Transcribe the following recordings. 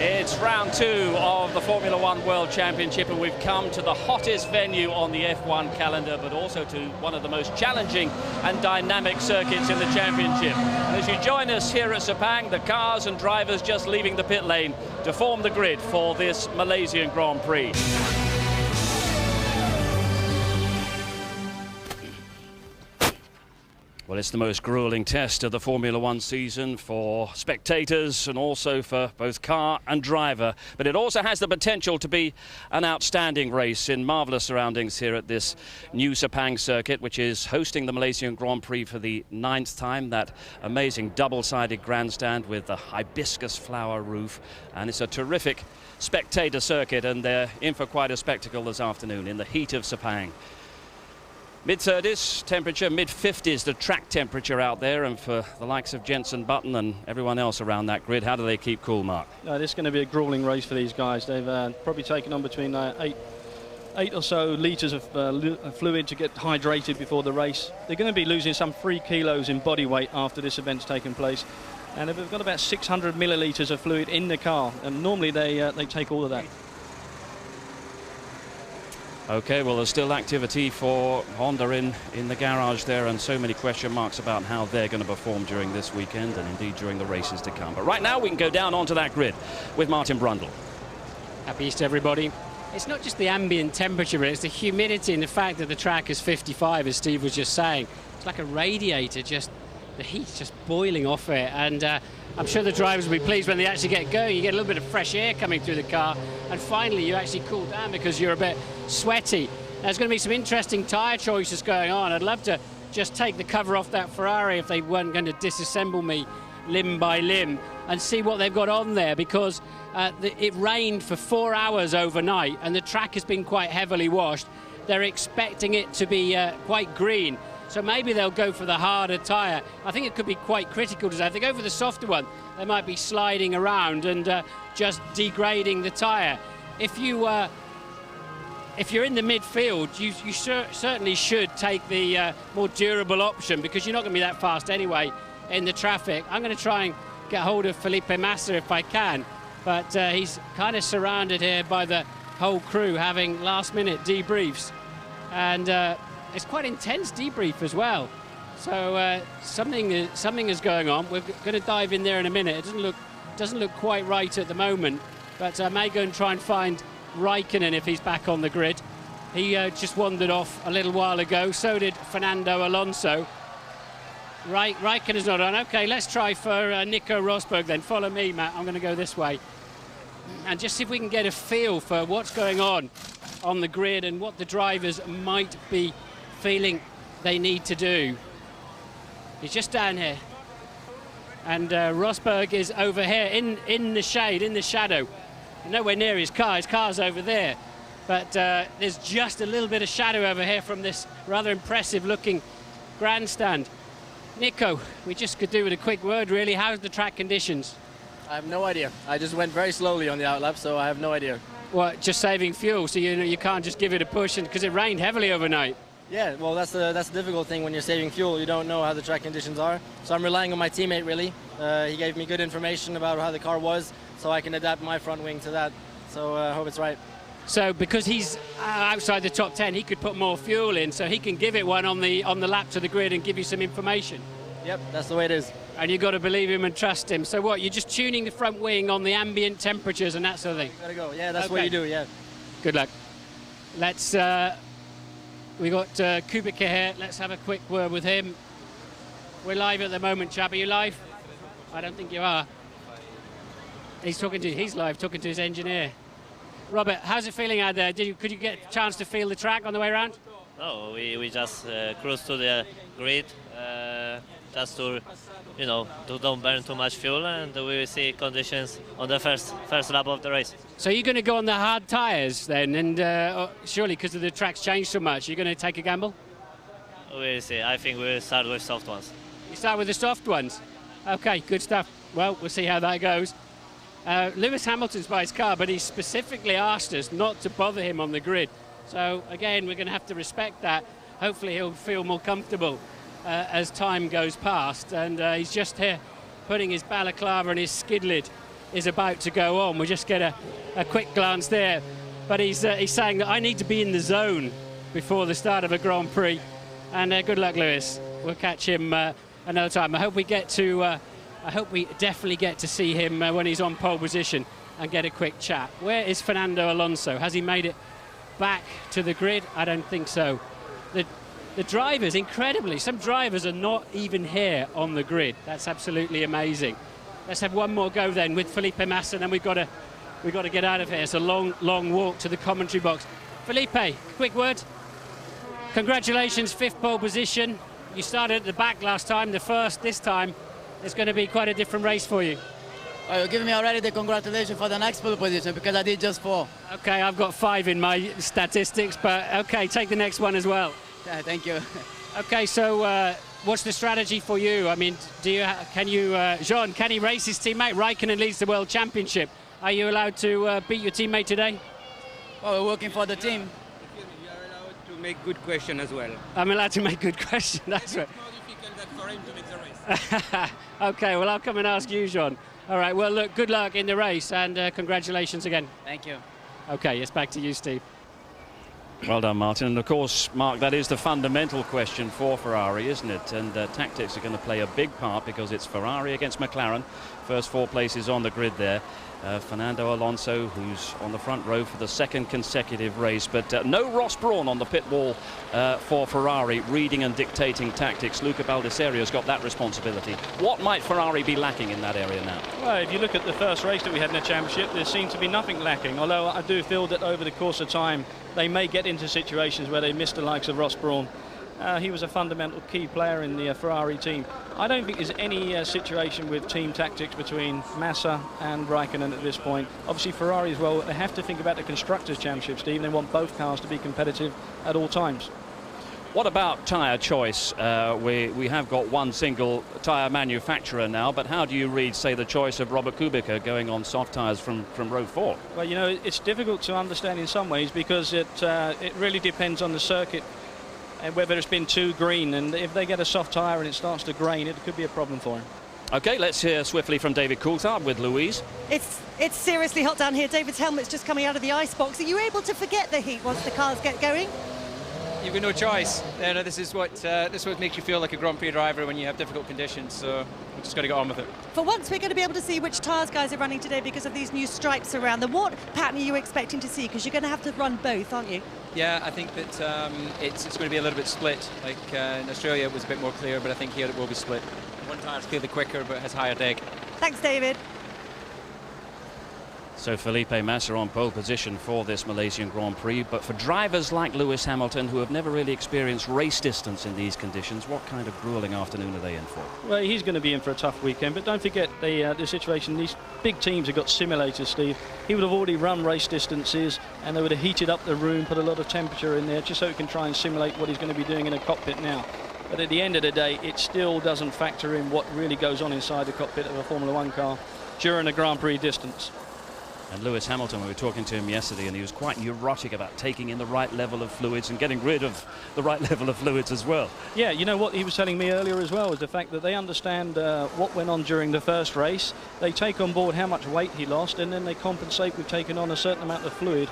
It's round 2 of the Formula One World Championship, and we've come to the hottest venue on the F1 calendar, but also to one of the most challenging and dynamic circuits in the championship. And as you join us here at Sepang, the cars and drivers just leaving the pit lane to form the grid for this Malaysian Grand Prix. Well, it's the most grueling test of the Formula One season for spectators and also for both car and driver. But it also has the potential to be an outstanding race in marvellous surroundings here at this new Sepang circuit, which is hosting the Malaysian Grand Prix for the 9th time. That amazing double-sided grandstand with the hibiscus flower roof. And it's a terrific spectator circuit, and they're in for quite a spectacle this afternoon in the heat of Sepang. Mid-30s temperature, mid-50s the track temperature out there, and for the likes of Jenson Button and everyone else around that grid, how do they keep cool, Mark? This is going to be a grueling race for these guys. They've probably taken on between eight or so litres of fluid to get hydrated before the race. They're going to be losing some 3 kilos in body weight after this event's taken place, and they've got about 600 millilitres of fluid in the car, and normally they take all of that. Okay, well, there's still activity for Honda in the garage there, and so many question marks about how they're going to perform during this weekend and indeed during the races to come. But right now we can go down onto that grid with Martin Brundle. Happy Easter, everybody. It's not just the ambient temperature, but it's the humidity and the fact that the track is 55, as Steve was just saying. It's like a radiator, just the heat's just boiling off it, and I'm sure the drivers will be pleased when they actually get going. You get a little bit of fresh air coming through the car, and finally you actually cool down because you're a bit sweaty. There's going to be some interesting tyre choices going on. I'd love to just take the cover off that Ferrari if they weren't going to disassemble me limb by limb and see what they've got on there, because it rained for 4 hours overnight and the track has been quite heavily washed. They're expecting it to be quite green. So maybe they'll go for the harder tyre. I think it could be quite critical today. If they go for the softer one, they might be sliding around and just degrading the tyre. If you're in the midfield, you certainly should take the more durable option, because you're not going to be that fast anyway in the traffic. I'm going to try and get hold of Felipe Massa if I can, but he's kind of surrounded here by the whole crew having last-minute debriefs. And it's quite intense debrief as well. So something is going on. We're going to dive in there in a minute. It doesn't look quite right at the moment, but I may go and try and find Raikkonen if he's back on the grid. He just wandered off a little while ago. So did Fernando Alonso. Raikkonen's not on. Okay, let's try for Nico Rosberg then. Follow me, Matt. I'm going to go this way and just see if we can get a feel for what's going on the grid and what the drivers might be feeling they need to do. He's just down here, and Rosberg is over here in the shade, in the shadow, nowhere near his car. His car's over there, but there's just a little bit of shadow over here from this rather impressive looking grandstand. Nico, we just could do with a quick word really. How's the track conditions? I have no idea. I just went very slowly on the outlap, so I have no idea. What, just saving fuel, so you can't just give it a push, and because it rained heavily overnight? Yeah, well, that's the difficult thing when you're saving fuel. You don't know how the track conditions are. So I'm relying on my teammate, really. He gave me good information about how the car was, so I can adapt my front wing to that. So I hope it's right. So because he's outside the top 10, he could put more fuel in, so he can give it one on the lap to the grid and give you some information. Yep, that's the way it is. And you've got to believe him and trust him. So what, you're just tuning the front wing on the ambient temperatures and that sort of thing? Gotta go. Yeah, that's what you do, yeah. Good luck. Let's... we got Kubica here. Let's have a quick word with him. We're live at the moment, chap. Are you live? I don't think you are. He's live, talking to his engineer. Robert, how's it feeling out there? Could you get a chance to feel the track on the way around? No, we just cruise to the grid, just to, don't burn too much fuel, and we will see conditions on the first lap of the race. So you're going to go on the hard tyres then, and surely because the track's changed so much, you're going to take a gamble? We'll see. I think we'll start with soft ones. You start with the soft ones? Okay, good stuff. Well, we'll see how that goes. Lewis Hamilton's by his car, but he specifically asked us not to bother him on the grid. So again, we're going to have to respect that. Hopefully he'll feel more comfortable as time goes past. And he's just here putting his balaclava and his skid lid is about to go on. We'll just get a quick glance there. But he's saying that I need to be in the zone before the start of a Grand Prix. And good luck, Lewis. We'll catch him another time. I hope we definitely get to see him when he's on pole position and get a quick chat. Where is Fernando Alonso? Has he made it back to the grid? I don't think so. The drivers, incredibly, some drivers are not even here on the grid. That's absolutely amazing. Let's have one more go then with Felipe Massa, and then we've got to get out of here. It's a long walk to the commentary box. Felipe, quick word. Congratulations, 5th pole position. You started at the back last time, the first this time. It's going to be quite a different race for you. Oh, you're giving me already the congratulations for the next pole position because I did just 4. Okay, I've got 5 in my statistics, but okay, take the next one as well. Thank you. Okay, so what's the strategy for you? I mean, can he race his teammate? Raikkonen leads the World Championship. Are you allowed to beat your teammate today? Well, we're working for the team. You are allowed to make good question as well. I'm allowed to make good question, that's right. It's more difficult than for him to make the race. Okay, well, I'll come and ask you, Jean. All right, well, look, good luck in the race, and congratulations again. Thank you. Okay, it's back to you, Steve. Well done, Martin. And of course, Mark, that is the fundamental question for Ferrari, isn't it? And tactics are going to play a big part because it's Ferrari against McLaren. First 4 places on the grid there. Fernando Alonso, who's on the front row for the 2nd consecutive race, but no Ross Brawn on the pit wall for Ferrari, reading and dictating tactics. Luca Baldessario's got that responsibility. What might Ferrari be lacking in that area now? Well, if you look at the first race that we had in the championship, there seemed to be nothing lacking, although I do feel that over the course of time they may get into situations where they miss the likes of Ross Brawn. He was a fundamental key player in the Ferrari team. I don't think there's any situation with team tactics between Massa and Raikkonen at this point. Obviously Ferrari as well, they have to think about the Constructors' Championship, Steve. They want both cars to be competitive at all times. What about tyre choice? We have got one single tyre manufacturer now, but how do you read, say, the choice of Robert Kubica going on soft tyres from row 4? Well, you know, it's difficult to understand in some ways because it really depends on the circuit and whether it's been too green, and if they get a soft tyre and it starts to grain, it could be a problem for him. OK, let's hear swiftly from David Coulthard with Louise. It's seriously hot down here. David's helmet's just coming out of the icebox. Are you able to forget the heat once the cars get going? You've got no choice. You know, this is what makes you feel like a Grand Prix driver when you have difficult conditions. So we've just got to get on with it. For once, we're going to be able to see which tyres guys are running today because of these new stripes around them. What pattern are you expecting to see? Because you're going to have to run both, aren't you? Yeah, I think that it's going to be a little bit split. Like in Australia, it was a bit more clear, but I think here it will be split. One tyre's clearly quicker, but has higher drag. Thanks, David. So Felipe Massa on pole position for this Malaysian Grand Prix, but for drivers like Lewis Hamilton who have never really experienced race distance in these conditions, what kind of grueling afternoon are they in for? Well, he's going to be in for a tough weekend, but don't forget the situation. These big teams have got simulators, Steve. He would have already run race distances and they would have heated up the room, put a lot of temperature in there just so he can try and simulate what he's going to be doing in a cockpit now. But at the end of the day, it still doesn't factor in what really goes on inside the cockpit of a Formula One car during a Grand Prix distance. And Lewis Hamilton, we were talking to him yesterday, and he was quite neurotic about taking in the right level of fluids and getting rid of the right level of fluids as well. Yeah, you know what he was telling me earlier as well was the fact that they understand what went on during the first race. They take on board how much weight he lost, and then they compensate with taking on a certain amount of fluid.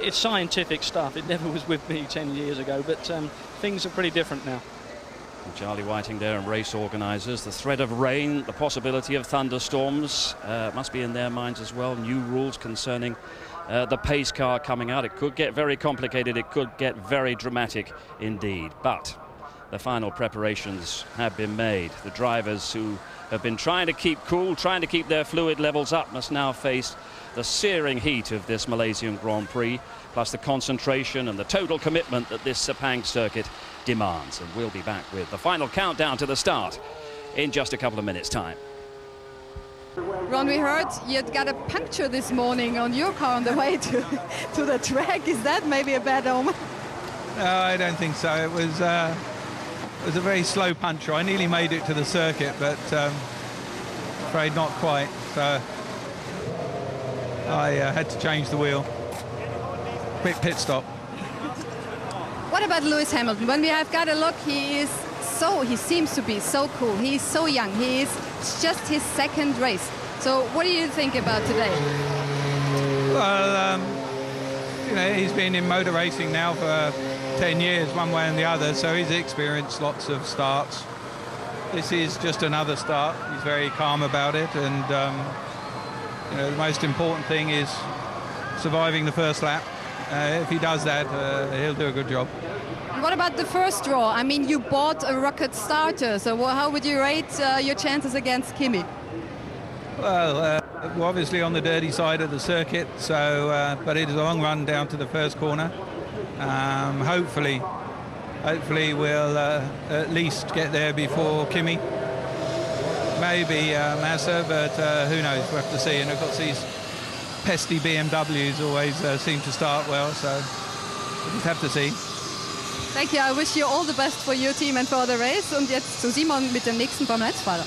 It's scientific stuff. It never was with me 10 years ago, but things are pretty different now. And Charlie Whiting there and race organisers. The threat of rain, the possibility of thunderstorms must be in their minds as well. New rules concerning the pace car coming out. It could get very complicated. It could get very dramatic indeed. But the final preparations have been made. The drivers who have been trying to keep cool, trying to keep their fluid levels up, must now face the searing heat of this Malaysian Grand Prix, plus the concentration and the total commitment that this Sepang circuit demands. And we'll be back with the final countdown to the start in just a couple of minutes' time. Ron, we heard you got a puncture this morning on your car on the way to the track. Is that maybe a bad omen? No, I don't think so. It was a very slow puncture. I nearly made it to the circuit, but afraid not quite. So I had to change the wheel. Quick pit stop. What about Lewis Hamilton? When we have got a look, he seems to be so cool. He's so young. It's just his second race. So what do you think about today? Well, you know, he's been in motor racing now for 10 years, one way and the other, so he's experienced lots of starts. This is just another start. He's very calm about it, and you know, the most important thing is surviving the first lap. If he does that, he'll do a good job. And what about the first draw? I mean, you bought a rocket starter, so how would you rate your chances against Kimi? Well, we're obviously on the dirty side of the circuit, so but it is a long run down to the first corner. Hopefully we'll at least get there before Kimi. Maybe Massa, but who knows? We'll have to see. And of course, these pesky BMWs always seem to start well, so we'll just have to see. Thank you. I wish you all the best for your team and for the race. Und jetzt zu Simon mit dem nächsten Formel-1-Fahrer.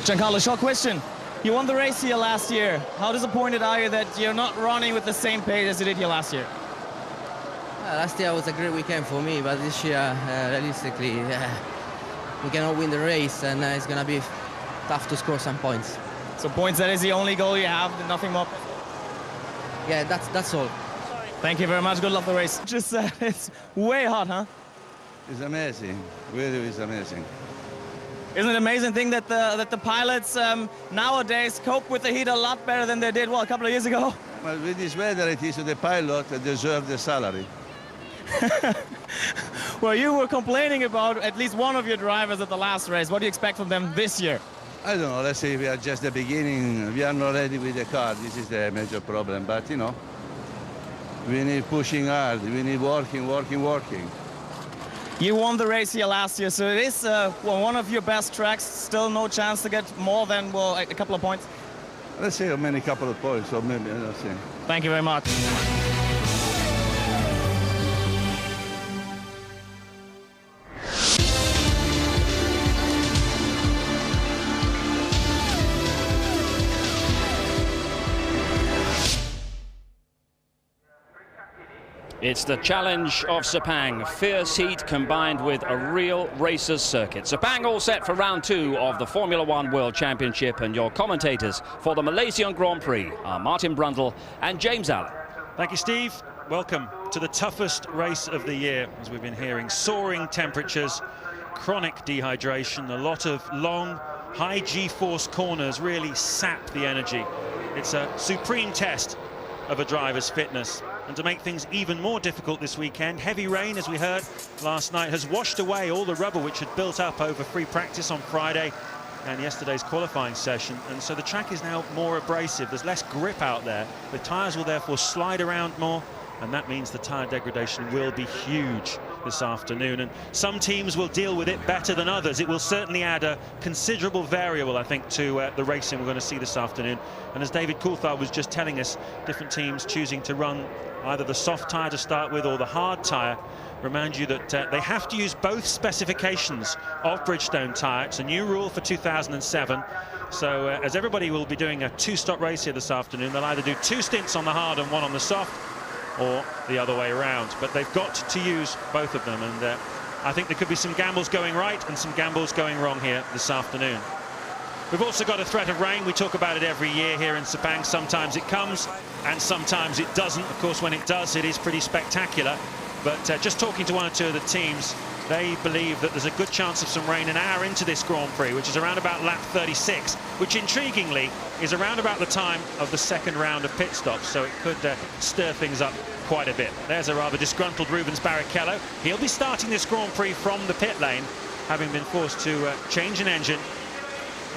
Giancarlo, short question. You won the race here last year. How disappointed are you that you're not running with the same pace as you did here last year? Last year was a great weekend for me, but this year, realistically, we cannot win the race, and it's going to be tough to score some points. So points, that is the only goal you have, nothing more? Yeah, that's all. Thank you very much. Good luck the race. Just it's way hot, huh? It's amazing. Really, it's amazing. Isn't it an amazing thing that the pilots nowadays cope with the heat a lot better than they did, well, a couple of years ago? Well, with this weather, it is the pilot that deserve the salary. Well, you were complaining about at least one of your drivers at the last race. What do you expect from them this year? I don't know. Let's say we are just the beginning. We are not ready with the car. This is the major problem. But, you know, we need pushing hard. We need working. You won the race here last year, so it is one of your best tracks. Still no chance to get more than, well, a couple of points? Let's say a couple of points, or maybe, let's see. Thank you very much. It's the challenge of Sepang. Fierce heat combined with a real racer's circuit. Sepang all set for round 2 of the Formula One World Championship, and your commentators for the Malaysian Grand Prix are Martin Brundle and James Allen. Thank you, Steve. Welcome to the toughest race of the year, as we've been hearing. Soaring temperatures, chronic dehydration, a lot of long, high G-force corners really sap the energy. It's a supreme test of a driver's fitness. And to make things even more difficult this weekend, heavy rain, as we heard last night, has washed away all the rubber which had built up over free practice on Friday and yesterday's qualifying session. And so the track is now more abrasive. There's less grip out there. The tyres will therefore slide around more, and that means the tyre degradation will be huge this afternoon. And some teams will deal with it better than others. It will certainly add a considerable variable, I think, to the racing we're going to see this afternoon. And as David Coulthard was just telling us, different teams choosing to run either the soft tyre to start with or the hard tyre. Remind you that they have to use both specifications of Bridgestone tyre. It's a new rule for 2007. So as everybody will be doing a 2-stop race here this afternoon, they'll either do 2 stints on the hard and 1 on the soft, or the other way around. But they've got to use both of them, and I think there could be some gambles going right and some gambles going wrong here this afternoon. We've also got a threat of rain. We talk about it every year here in Sepang. Sometimes it comes and sometimes it doesn't. Of course, when it does, it is pretty spectacular. But just talking to 1 or 2 of the teams, they believe that there's a good chance of some rain an hour into this Grand Prix, which is around about lap 36, which intriguingly is around about the time of the second round of pit stops. So it could stir things up quite a bit. There's a rather disgruntled Rubens Barrichello. He'll be starting this Grand Prix from the pit lane, having been forced to change an engine.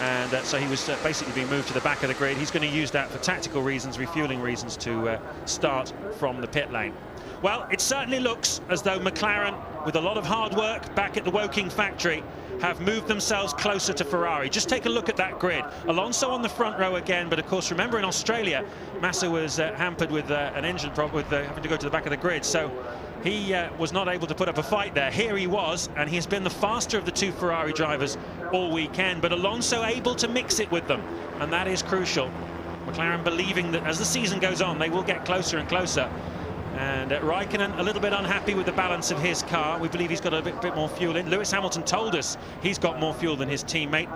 And so he was basically being moved to the back of the grid. He's going to use that for tactical reasons, refueling reasons, to start from the pit lane. Well, it certainly looks as though McLaren, with a lot of hard work back at the Woking factory, have moved themselves closer to Ferrari. Just take a look at that grid. Alonso on the front row again, but of course, remember in Australia, Massa was hampered with an engine problem, with having to go to the back of the grid. So he was not able to put up a fight there. Here he was, and he's been the faster of the 2 Ferrari drivers all weekend, but Alonso able to mix it with them, and that is crucial. McLaren believing that as the season goes on, they will get closer and closer. And Raikkonen a little bit unhappy with the balance of his car. We believe he's got a bit more fuel in. Lewis Hamilton told us he's got more fuel than his teammate.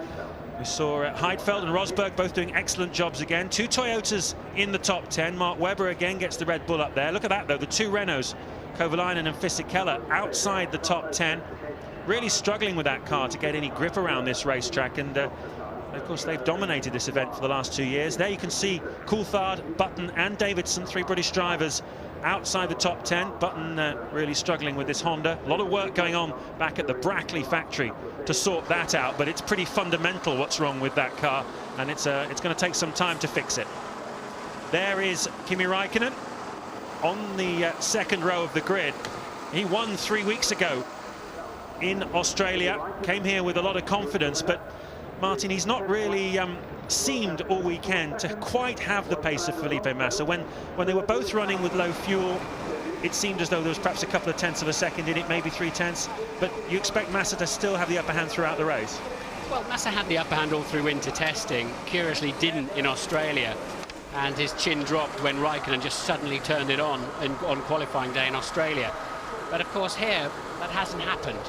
We saw Heidfeld and Rosberg both doing excellent jobs again. 2 Toyotas in the top 10. Mark Webber again gets the Red Bull up there. Look at that, though. The 2 Renaults, Kovalainen and Fisichella, outside the top 10. Really struggling with that car to get any grip around this racetrack. And, of course, they've dominated this event for the last 2 years. There you can see Coulthard, Button and Davidson, 3 British drivers, outside the top 10. Button really struggling with this Honda. A lot of work going on back at the Brackley factory to sort that out, but it's pretty fundamental what's wrong with that car, and it's going to take some time to fix it. There is Kimi Räikkönen on the second row of the grid. He won 3 weeks ago in Australia, came here with a lot of confidence, but Martin, he's not really seemed all weekend to quite have the pace of Felipe Massa. When they were both running with low fuel, it seemed as though there was perhaps a couple of tenths of a second in it, maybe 3 tenths, but you expect Massa to still have the upper hand throughout the race. Well, Massa had the upper hand all through winter testing, curiously didn't in Australia, and his chin dropped when Raikkonen just suddenly turned it on qualifying day in Australia. But of course here, that hasn't happened.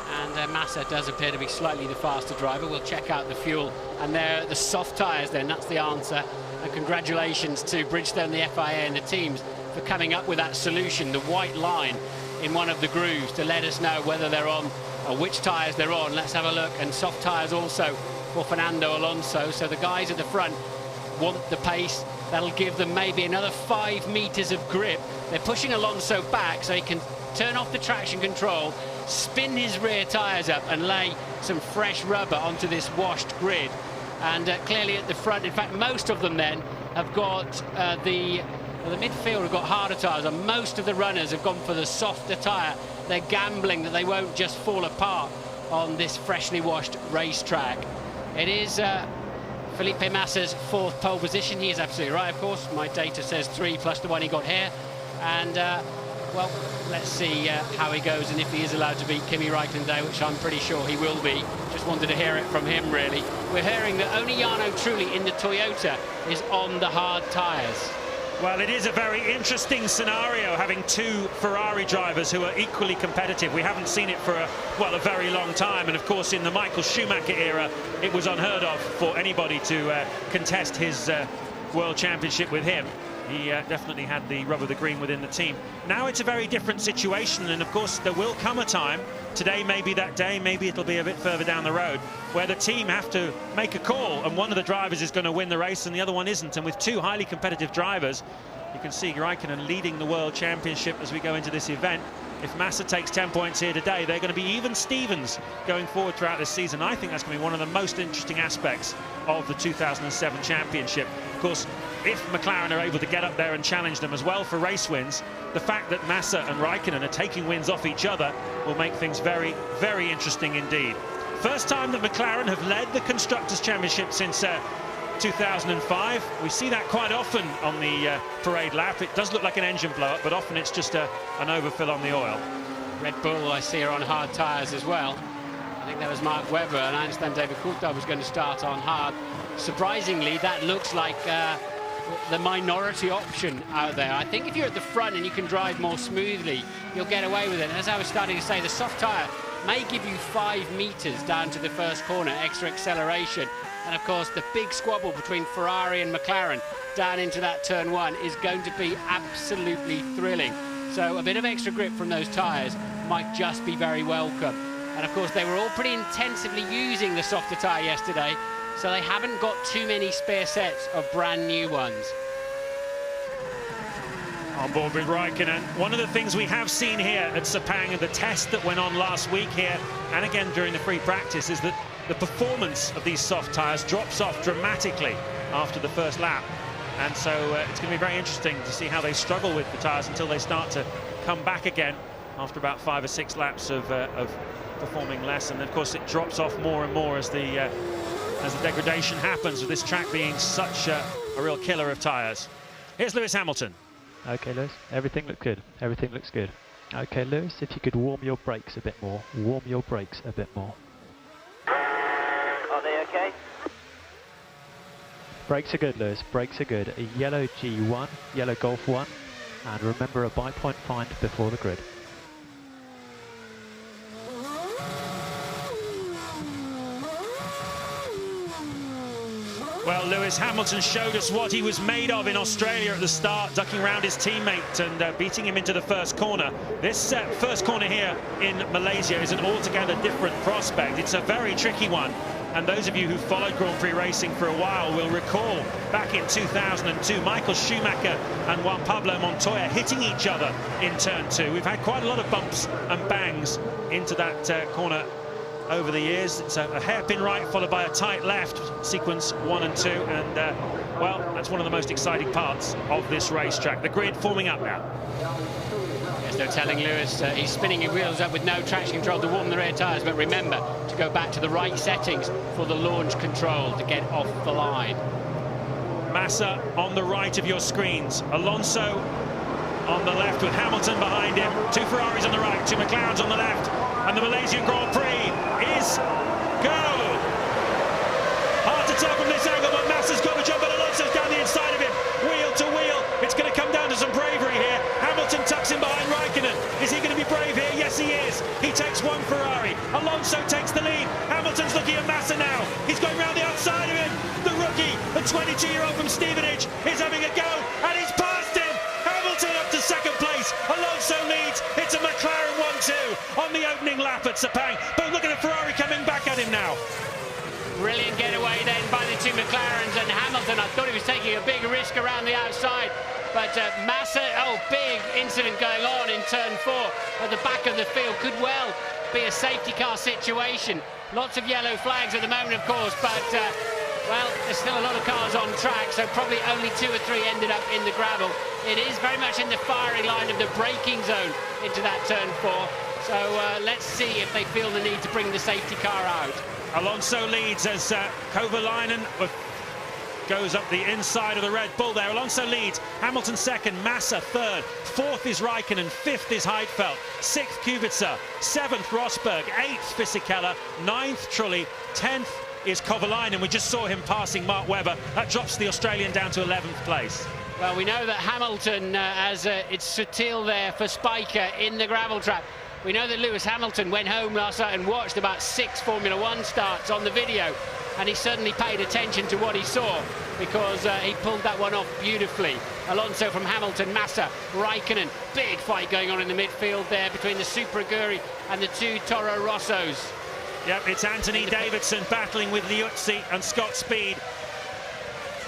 And Massa does appear to be slightly the faster driver. We'll check out the fuel, and there the soft tyres then, that's the answer. And congratulations to Bridgestone, the FIA and the teams for coming up with that solution, the white line in one of the grooves to let us know whether they're on or which tyres they're on. Let's have a look. And soft tyres also for Fernando Alonso. So the guys at the front want the pace. That'll give them maybe another 5 meters of grip. They're pushing Alonso back so he can turn off the traction control, spin his rear tyres up and lay some fresh rubber onto this washed grid. And clearly at the front, in fact, most of them then have got the midfield have got harder tyres, and most of the runners have gone for the softer tyre. They're gambling that they won't just fall apart on this freshly washed racetrack. It is Felipe Massa's 4th pole position. He is absolutely right, of course. My data says 3 plus the one he got here. And well, let's see how he goes and if he is allowed to beat Kimi Räikkönen today, which I'm pretty sure he will be. Just wanted to hear it from him, really. We're hearing that only Jarno Trulli in the Toyota is on the hard tyres. Well, it is a very interesting scenario, having 2 Ferrari drivers who are equally competitive. We haven't seen it for a very long time, and of course in the Michael Schumacher era it was unheard of for anybody to contest his World Championship with him. He definitely had the rub of the green within the team. Now it's a very different situation, and of course there will come a time, today may be that day, maybe it'll be a bit further down the road, where the team have to make a call, and one of the drivers is going to win the race and the other one isn't. And with 2 highly competitive drivers, you can see Räikkönen leading the World Championship as we go into this event. If Massa takes 10 points here today, they're going to be even Stevens going forward throughout this season. I think that's going to be one of the most interesting aspects of the 2007 championship. Of course, if McLaren are able to get up there and challenge them as well for race wins, the fact that Massa and Räikkönen are taking wins off each other will make things very, very interesting indeed. First time that McLaren have led the Constructors' Championship since 2005. We see that quite often on the parade lap. It does look like an engine blow-up, but often it's just an overfill on the oil. Red Bull, I see, are on hard tyres as well. I think that was Mark Webber, and I understand David Coulthard was going to start on hard. Surprisingly, that looks like the minority option out there. I think if you're at the front and you can drive more smoothly, you'll get away with it. And as I was starting to say, the soft tyre may give you 5 meters down to the first corner, extra acceleration. And of course, the big squabble between Ferrari and McLaren down into that turn 1 is going to be absolutely thrilling. So a bit of extra grip from those tyres might just be very welcome. And of course, they were all pretty intensively using the softer tyre yesterday, so they haven't got too many spare sets of brand new ones. On board with Räikkönen. One of the things we have seen here at Sepang and the test that went on last week here, and again during the free practice, is that the performance of these soft tyres drops off dramatically after the first lap. And so it's going to be very interesting to see how they struggle with the tyres until they start to come back again after about 5 or 6 laps of performing less. And of course it drops off more and more as the degradation happens, with this track being such a real killer of tyres. Here's Lewis Hamilton. Okay, Lewis, everything looks good. Everything looks good. Okay, Lewis, if you could warm your brakes a bit more. Warm your brakes a bit more. Are they okay? Brakes are good, Lewis. Brakes are good. A yellow G1, yellow Golf 1, and remember a bike-point find before the grid. Well, Lewis Hamilton showed us what he was made of in Australia at the start, ducking around his teammate and beating him into the first corner. This first corner here in Malaysia is an altogether different prospect. It's a very tricky one. And those of you who followed Grand Prix racing for a while will recall back in 2002, Michael Schumacher and Juan Pablo Montoya hitting each other in turn 2. We've had quite a lot of bumps and bangs into that corner over the years. It's a hairpin right followed by a tight left, sequence 1 and 2, and well, that's one of the most exciting parts of this racetrack. The grid forming up now. There's no telling Lewis, he's spinning his wheels up with no traction control to warm the rear tyres, but remember to go back to the right settings for the launch control to get off the line. Massa on the right of your screens, Alonso on the left with Hamilton behind him, 2 Ferraris on the right, 2 McLarens on the left, and the Malaysian Grand Prix is go! Hard to tell from this angle, but Massa's got the jump, but Alonso's down the inside of him, wheel to wheel. It's going to come down to some bravery here. Hamilton tucks in behind Raikkonen. Is he going to be brave here? Yes, he is. He takes 1 Ferrari. Alonso takes the lead. Hamilton's looking at Massa now. He's going round the outside of him. The rookie, the 22-year-old from Stevenage, is having a go, and he's passed him. Hamilton up to second place. Alonso leads. It's a McLaren 1-2 on the opening lap at Sepang. But look at the Ferrari coming back at him now. Brilliant getaway then by the 2 McLarens, and Hamilton, I thought he was taking a big risk around the outside. But Massa, big incident going on in turn 4 at the back of the field. Could well be a safety car situation. Lots of yellow flags at the moment, of course, but well, there's still a lot of cars on track, so probably only 2 or 3 ended up in the gravel. It is very much in the firing line of the braking zone into that turn 4. So let's see if they feel the need to bring the safety car out. Alonso leads as Kovalainen goes up the inside of the Red Bull there. Alonso leads, Hamilton second, Massa third, 4th is Raikkonen, 5th is Heidfeld, 6th Kubica, 7th Rosberg, 8th Fisichella, 9th Trulli, 10th is Kovalainen. We just saw him passing Mark Webber. That drops the Australian down to 11th place. Well, we know that Hamilton, as it's Sutil there for Spiker in the gravel trap. We know that Lewis Hamilton went home last night and watched about 6 Formula 1 starts on the video, and he certainly paid attention to what he saw, because he pulled that one off beautifully. Alonso from Hamilton, Massa, Raikkonen, big fight going on in the midfield there between the Super Aguri and the 2 Toro Rossos. Yep, it's Anthony Davidson battling with Liuzzi and Scott Speed.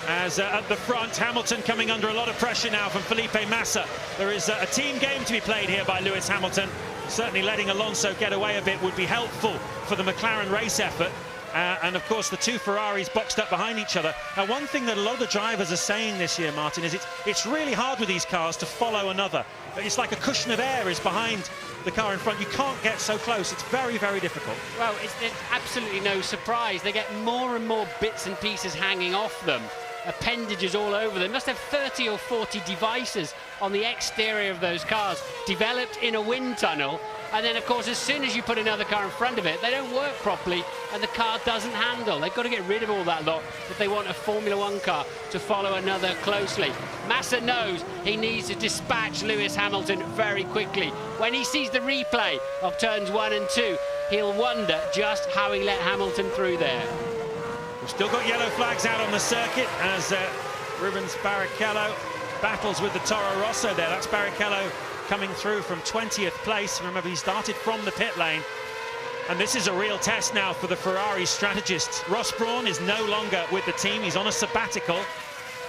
As at the front, Hamilton coming under a lot of pressure now from Felipe Massa. There is a team game to be played here by Lewis Hamilton. Certainly letting Alonso get away a bit would be helpful for the McLaren race effort. And of course the 2 Ferraris boxed up behind each other. Now, one thing that a lot of the drivers are saying this year, Martin, is it's really hard with these cars to follow another. It's like a cushion of air is behind the car in front. You can't get so close. It's very, very difficult. Well, it's absolutely no surprise. They get more and more bits and pieces hanging off them. Appendages all over them. Must have 30 or 40 devices on the exterior of those cars developed in a wind tunnel, and then of course as soon as you put another car in front of it, they don't work properly and the car doesn't handle. They've got to get rid of all that lot if they want a Formula 1 car to follow another closely. Massa knows he needs to dispatch Lewis Hamilton very quickly. When he sees the replay of turns 1 and 2, he'll wonder just how he let Hamilton through there. We've still got yellow flags out on the circuit as Rubens Barrichello battles with the Toro Rosso there. That's Barrichello coming through from 20th place. Remember, he started from the pit lane. And this is a real test now for the Ferrari strategists. Ross Brawn is no longer with the team. He's on a sabbatical.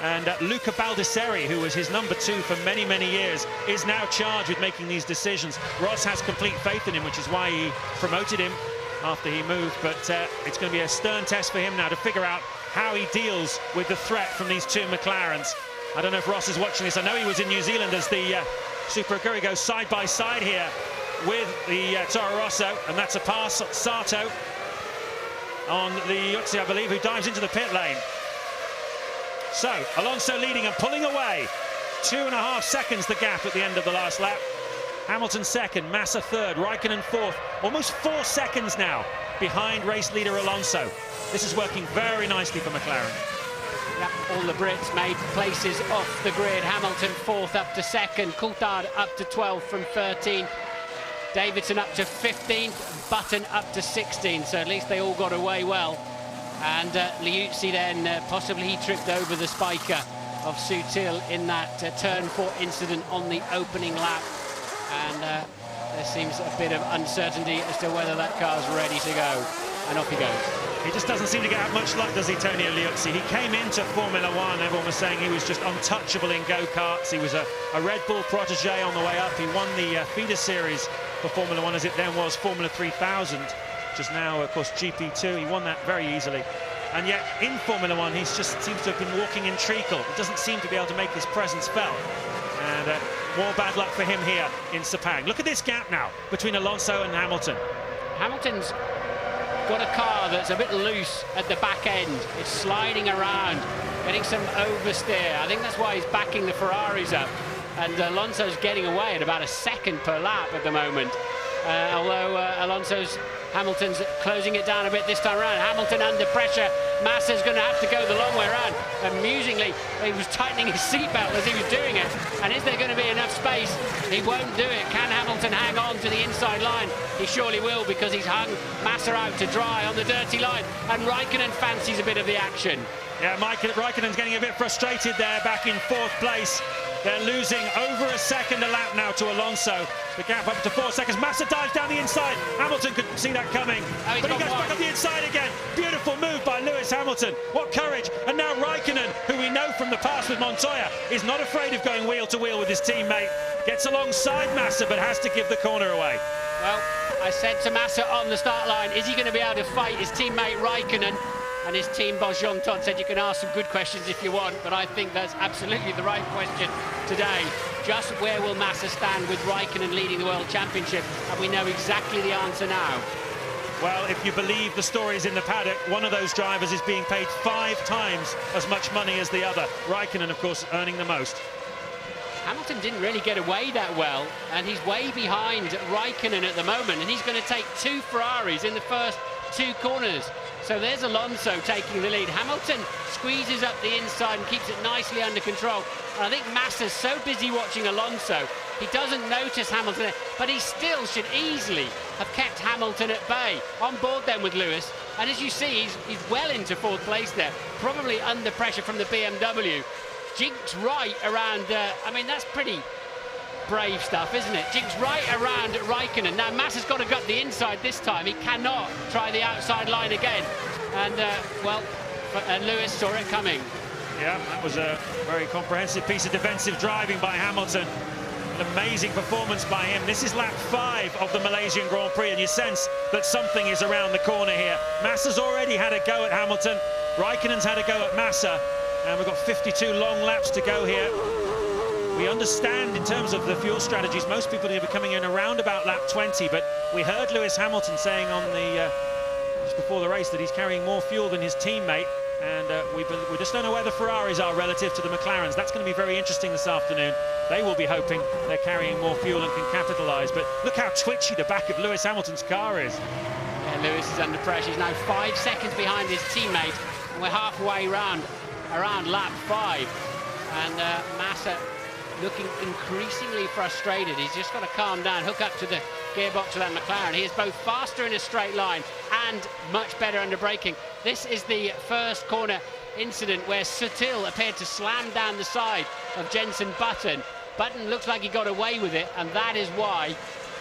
And Luca Baldisseri, who was his number 2 for many, many years, is now charged with making these decisions. Ross has complete faith in him, which is why he promoted him after he moved, but it's going to be a stern test for him now to figure out how he deals with the threat from these 2 McLarens. I don't know if Ross is watching this. I know he was in New Zealand as the Super Aguri goes side by side here with the Toro Rosso, and that's a pass. Sato on the Liuzzi, I believe, who dives into the pit lane. So Alonso leading and pulling away. 2.5 seconds the gap at the end of the last lap. Hamilton second, Massa third, Raikkonen 4th. Almost 4 seconds now behind race leader Alonso. This is working very nicely for McLaren. Yep, all the Brits made places off the grid. Hamilton 4th up to 2nd, Coulthard up to 12th from 13. Davidson up to 15th, Button up to 16th, so at least they all got away well. And Liuzzi then, possibly he tripped over the spiker of Sutil in that turn 4 incident on the opening lap. And there seems a bit of uncertainty as to whether that car's ready to go. And off he goes. He just doesn't seem to get much luck, does he, Tony Liuzzi? He came into Formula One, everyone was saying he was just untouchable in go-karts. He was a Red Bull protege on the way up. He won the feeder series for Formula One, as it then was Formula 3000, which is now, of course, GP2. He won that very easily. And yet, in Formula One, he just seems to have been walking in treacle. He doesn't seem to be able to make his presence felt. And more bad luck for him here in Sepang. Look at this gap now between Alonso and Hamilton. Hamilton's got a car that's a bit loose at the back end. It's sliding around, getting some oversteer. I think that's why he's backing the Ferraris up. And Alonso's getting away at about a second per lap at the moment. Although Hamilton's closing it down a bit this time around. Hamilton under pressure. Massa's going to have to go the long way around. Amusingly, he was tightening his seatbelt as he was doing it. And is there going to be enough space? He won't do it. Can Hamilton hang on to the inside line? He surely will, because he's hung Massa out to dry on the dirty line. And Raikkonen fancies a bit of the action. Yeah, Raikkonen's getting a bit frustrated there, back in 4th place. They're losing over a second a lap now to Alonso. The gap up to 4 seconds. Massa dives down the inside. Hamilton could see that coming. But he goes back up the inside again. Beautiful move by Lewis Hamilton. What courage. And now Raikkonen, who we know from the past with Montoya, is not afraid of going wheel to wheel with his teammate. Gets alongside Massa, but has to give the corner away. Well, I said to Massa on the start line, is he going to be able to fight his teammate Raikkonen? And his team boss Jean Todt said you can ask some good questions if you want, but I think that's absolutely the right question today. Just where will Massa stand with Raikkonen leading the World Championship? And we know exactly the answer now. Well, if you believe the stories in the paddock, one of those drivers is being paid 5 times as much money as the other. Raikkonen, of course, earning the most. Hamilton didn't really get away that well, and he's way behind Raikkonen at the moment, and he's going to take 2 Ferraris in the first 2 corners. So there's Alonso taking the lead. Hamilton squeezes up the inside and keeps it nicely under control. And I think Massa's so busy watching Alonso, he doesn't notice Hamilton, but he still should easily have kept Hamilton at bay. On board then with Lewis. And as you see, he's well into 4th place there, probably under pressure from the BMW. Jinks right around, I mean, that's pretty brave stuff, isn't it? Jinks right around Raikkonen. Now Massa's got to gut the inside this time. He cannot try the outside line again. And Lewis saw it coming. Yeah, that was a very comprehensive piece of defensive driving by Hamilton. An amazing performance by him. This is lap 5 of the Malaysian Grand Prix, and you sense that something is around the corner here. Massa's already had a go at Hamilton. Raikkonen's had a go at Massa. And we've got 52 long laps to go here. We understand in terms of the fuel strategies, most people are going to be coming in around about lap 20, but we heard Lewis Hamilton saying on the just before the race that he's carrying more fuel than his teammate, and we just don't know where the Ferraris are relative to the McLarens. That's going to be very interesting this afternoon. They will be hoping they're carrying more fuel and can capitalise, but look how twitchy the back of Lewis Hamilton's car is. Yeah, Lewis is under pressure. He's now 5 seconds behind his teammate, and we're halfway around lap 5, and Massa looking increasingly frustrated. He's just got to calm down, hook up to the gearbox of that McLaren. He is both faster in a straight line and much better under braking. This is the first corner incident where Sutil appeared to slam down the side of Jenson Button. Button looks like he got away with it, and that is why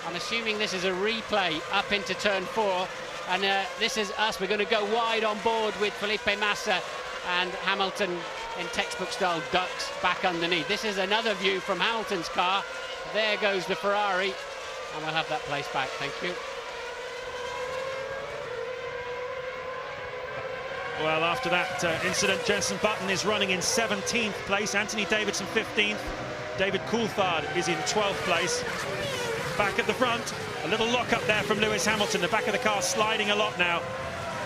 I'm assuming this is a replay up into turn 4, and this is us. We're going to go wide on board with Felipe Massa, and Hamilton in textbook style ducks back underneath. This is another view from Hamilton's car. There goes the Ferrari, and we'll have that place back. Thank you. Well, after that incident, Jenson Button is running in 17th place. Anthony Davidson 15th. David Coulthard is in 12th place. Back at the front, a little lock up there from Lewis Hamilton. The back of the car sliding a lot now.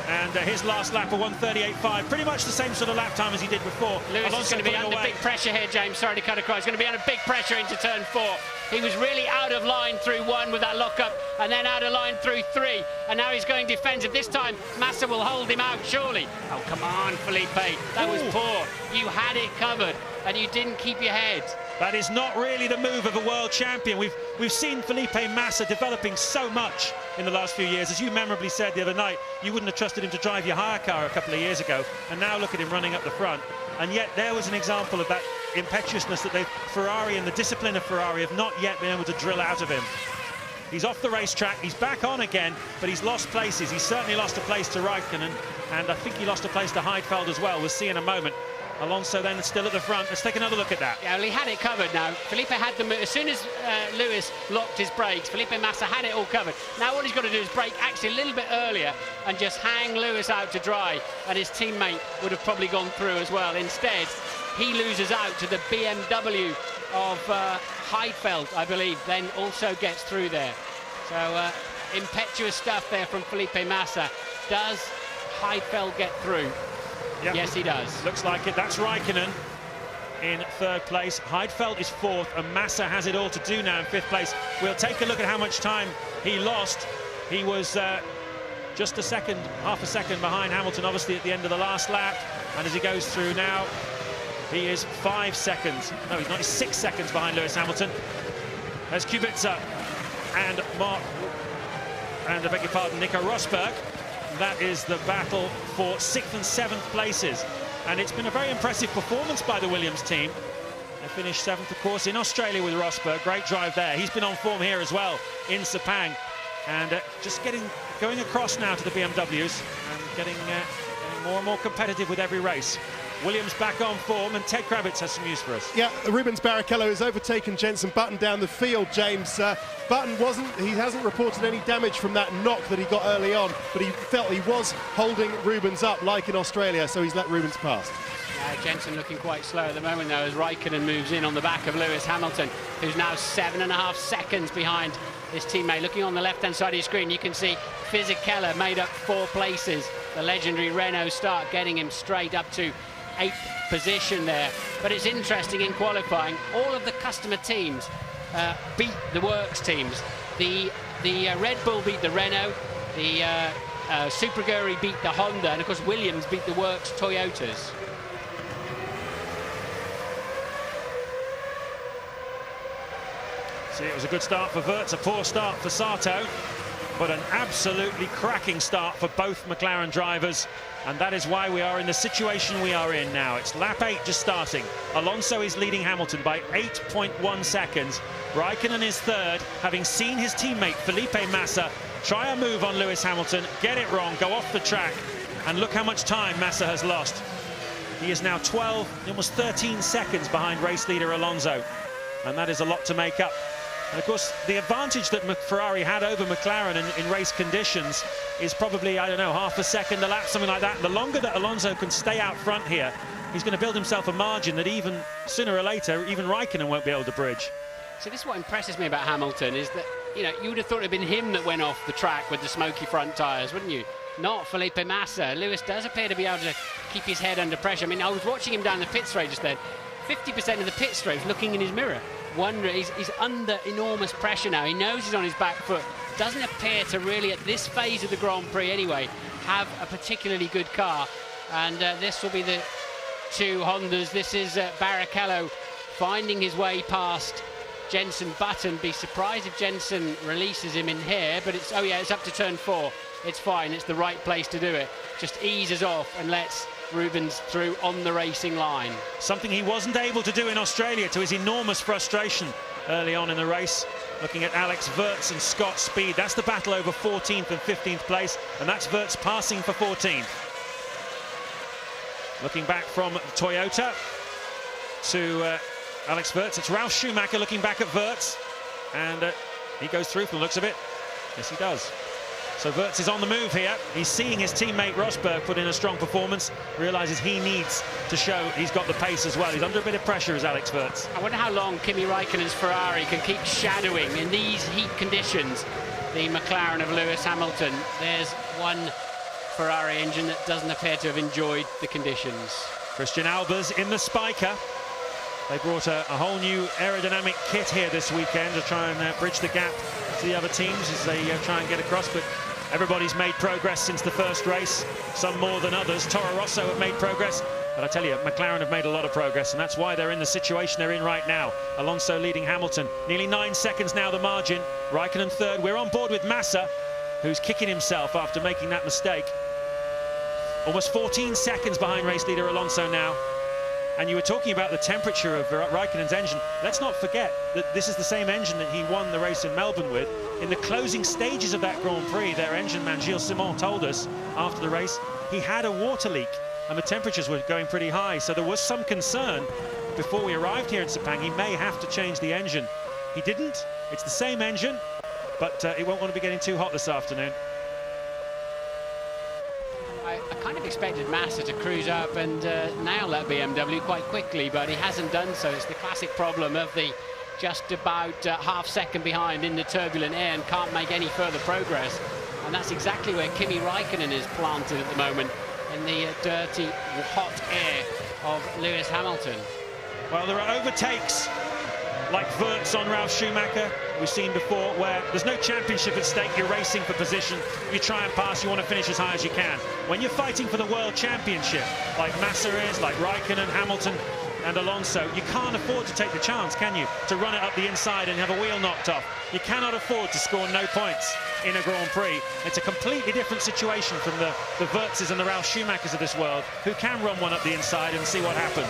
And his last lap, a 1:38.5, pretty much the same sort of lap time as he did before. Lewis is going to be under big pressure here, James. Sorry to cut across. He's going to be under big pressure into turn 4. He was really out of line through 1 with that lock-up, and then out of line through 3. And now he's going defensive. This time, Massa will hold him out, surely. Oh, come on, Felipe. That was poor. You had it covered, and you didn't keep your head. That is not really the move of a world champion. We've seen Felipe Massa developing so much in the last few years. As you memorably said the other night, you wouldn't have trusted him to drive your hire car a couple of years ago, and now look at him running up the front. And yet there was an example of that impetuousness that Ferrari and the discipline of Ferrari have not yet been able to drill out of him. He's off the racetrack, he's back on again, but he's lost places. He's certainly lost a place to Raikkonen, and I think he lost a place to Heidfeld as well. We'll see in a moment. Alonso then still at the front. Let's take another look at that. Yeah, well, he had it covered now. Felipe had the move. As soon as Lewis locked his brakes, Felipe Massa had it all covered. Now what he's got to do is brake actually a little bit earlier and just hang Lewis out to dry, and his teammate would have probably gone through as well. Instead, he loses out to the BMW of Heidfeld, I believe, then also gets through there. So impetuous stuff there from Felipe Massa. Does Heidfeld get through? Yep. Yes, he does. Looks like it. That's Raikkonen in 3rd place. Heidfeld is 4th, and Massa has it all to do now in 5th place. We'll take a look at how much time he lost. He was just half a second behind Hamilton, obviously, at the end of the last lap. And as he goes through now, he is 5 seconds. No, he's not. He's 6 seconds behind Lewis Hamilton. There's Kubica and I beg your pardon, Nico Rosberg. That is the battle for 6th and 7th places. And it's been a very impressive performance by the Williams team. They finished 7th, of course, in Australia with Rosberg. Great drive there. He's been on form here as well in Sepang. And just going across now to the BMWs and getting more and more competitive with every race. Williams back on form, and Ted Kravitz has some news for us. Yeah, Rubens Barrichello has overtaken Jenson Button down the field, James. Button hasn't reported any damage from that knock that he got early on, but he felt he was holding Rubens up like in Australia, so he's let Rubens pass. Jenson looking quite slow at the moment though, as Raikkonen moves in on the back of Lewis Hamilton, who's now 7.5 seconds behind his teammate. Looking on the left-hand side of your screen, you can see Fisichella made up 4 places. The legendary Renault start getting him straight up to 8th position there. But it's interesting, in qualifying, all of the customer teams beat the works teams. The Red Bull beat the Renault, the Super Gurry beat the Honda, and of course Williams beat the works Toyotas. See, it was a good start for Wirtz, a poor start for Sato, but an absolutely cracking start for both McLaren drivers. And that is why we are in the situation we are in now. It's lap 8 just starting. Alonso is leading Hamilton by 8.1 seconds. Raikkonen is 3rd, having seen his teammate Felipe Massa try a move on Lewis Hamilton, get it wrong, go off the track, and look how much time Massa has lost. He is now 12, almost 13 seconds behind race leader Alonso, and that is a lot to make up. And of course, the advantage that Ferrari had over McLaren in race conditions is probably, I don't know, half a second a lap, something like that. And the longer that Alonso can stay out front here, he's going to build himself a margin that even sooner or later, even Raikkonen won't be able to bridge. So this is what impresses me about Hamilton, is that, you know, you would have thought it had been him that went off the track with the smoky front tyres, wouldn't you? Not Felipe Massa. Lewis does appear to be able to keep his head under pressure. I mean, I was watching him down the pit straight just then. 50% of the pit straight looking in his mirror. He's under enormous pressure now. He knows he's on his back foot. Doesn't appear to really, at this phase of the Grand Prix anyway, have a particularly good car. And this will be the 2 Hondas. This is Barrichello finding his way past Jenson Button. Be surprised if Jenson releases him in here, but it's, oh yeah, it's up to turn 4. It's fine, it's the right place to do it. Just eases off and lets Rubens through on the racing line. Something he wasn't able to do in Australia, to his enormous frustration early on in the race. Looking at Alex Wirtz and Scott Speed, that's the battle over 14th and 15th place, and that's Wirtz passing for 14th. Looking back from Toyota to Alex Wirtz, it's Ralf Schumacher looking back at Wirtz, and he goes through from the looks of it. Yes, he does. So Wirtz is on the move here. He's seeing his teammate Rosberg put in a strong performance, realises he needs to show he's got the pace as well. He's under a bit of pressure as Alex Wirtz. I wonder how long Kimi Raikkonen's Ferrari can keep shadowing in these heat conditions the McLaren of Lewis Hamilton. There's one Ferrari engine that doesn't appear to have enjoyed the conditions. Christian Albers in the Spiker. They brought a whole new aerodynamic kit here this weekend to try and bridge the gap to the other teams as they try and get across, but everybody's made progress since the first race, some more than others. Toro Rosso have made progress, But I tell you, McLaren have made a lot of progress, and that's why they're in the situation they're in right now. Alonso leading Hamilton. Nearly 9 seconds now, the margin. Raikkonen third. We're on board with Massa, who's kicking himself after making that mistake. Almost 14 seconds behind race leader Alonso now. And you were talking about the temperature of Raikkonen's engine. Let's not forget that this is the same engine that he won the race in Melbourne with. In the closing stages of that Grand Prix, their engine man, Gilles Simon, told us after the race he had a water leak and the temperatures were going pretty high. So there was some concern before we arrived here in Sepang. He may have to change the engine. He didn't. It's the same engine, but it won't want to be getting too hot this afternoon. I kind of expected Massa to cruise up and nail that BMW quite quickly, but he hasn't done so. It's the classic problem of the just about half second behind in the turbulent air and can't make any further progress. And that's exactly where Kimi Raikkonen is planted at the moment, in the dirty, hot air of Lewis Hamilton. Well, there are overtakes like Wirtz on Ralf Schumacher, we've seen before, where there's no championship at stake. You're racing for position, you try and pass, you want to finish as high as you can. When you're fighting for the world championship, like Massa is, like Raikkonen, Hamilton and Alonso, you can't afford to take the chance, can you, to run it up the inside and have a wheel knocked off. You cannot afford to score no points in a Grand Prix. It's a completely different situation from the Wirtzes and the Ralf Schumachers of this world, who can run one up the inside and see what happens.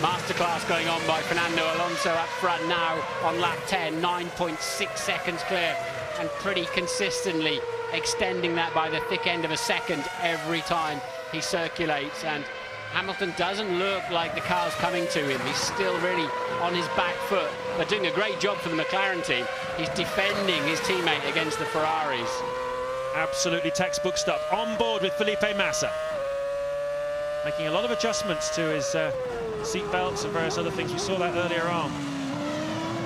Masterclass going on by Fernando Alonso up front now on lap 10, 9.6 seconds clear, and pretty consistently extending that by the thick end of a second every time he circulates. And Hamilton doesn't look like the car's coming to him. He's still really on his back foot. They're doing a great job for the McLaren team. He's defending his teammate against the Ferraris. Absolutely textbook stuff. On board with Felipe Massa, making a lot of adjustments to his seat belts and various other things. We saw that earlier on.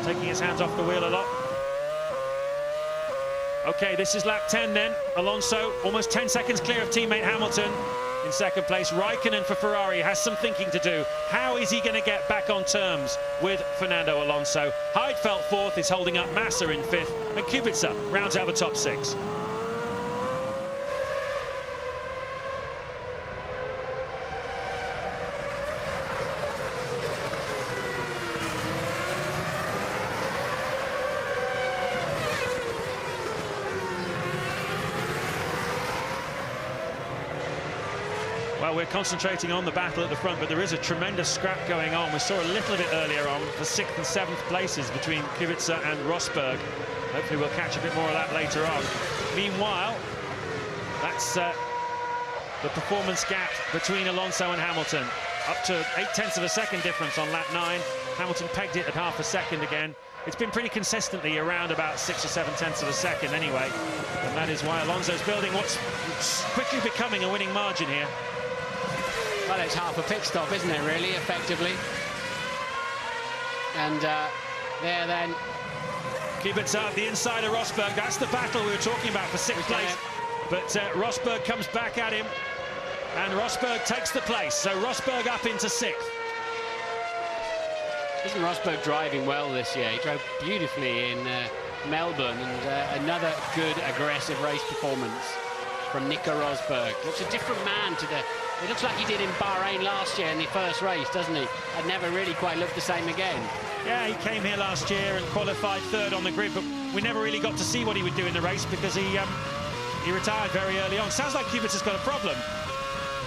Taking his hands off the wheel a lot. Okay, this is lap 10 then. Alonso almost 10 seconds clear of teammate Hamilton. In second place, Raikkonen for Ferrari has some thinking to do. How is he going to get back on terms with Fernando Alonso? Heidfeld fourth is holding up Massa in fifth, and Kubica rounds out the top six. Well, we're concentrating on the battle at the front, but there is a tremendous scrap going on. We saw a little of it earlier on, the 6th and 7th places between Kubica and Rosberg. Hopefully we'll catch a bit more of that later on. Meanwhile, that's the performance gap between Alonso and Hamilton. Up to 0.8 of a second difference on lap 9. Hamilton pegged it at half a second again. It's been pretty consistently around about 6 or 7 tenths of a second anyway. And that is why Alonso's building what's quickly becoming a winning margin here. Well, it's half a pit stop, isn't it, really, effectively? And there then. Kubica up the inside of Rosberg. That's the battle we were talking about for 6th place. But Rosberg comes back at him, and Rosberg takes the place. So Rosberg up into 6th. Isn't Rosberg driving well this year? He drove beautifully in Melbourne, and another good, aggressive race performance from Nico Rosberg. Looks a different man to the... It looks like he did in Bahrain last year in the first race, doesn't he? And never really quite looked the same again. Yeah, he came here last year and qualified 3rd on the grid, but we never really got to see what he would do in the race because he retired very early on. Sounds like Kubica's got a problem.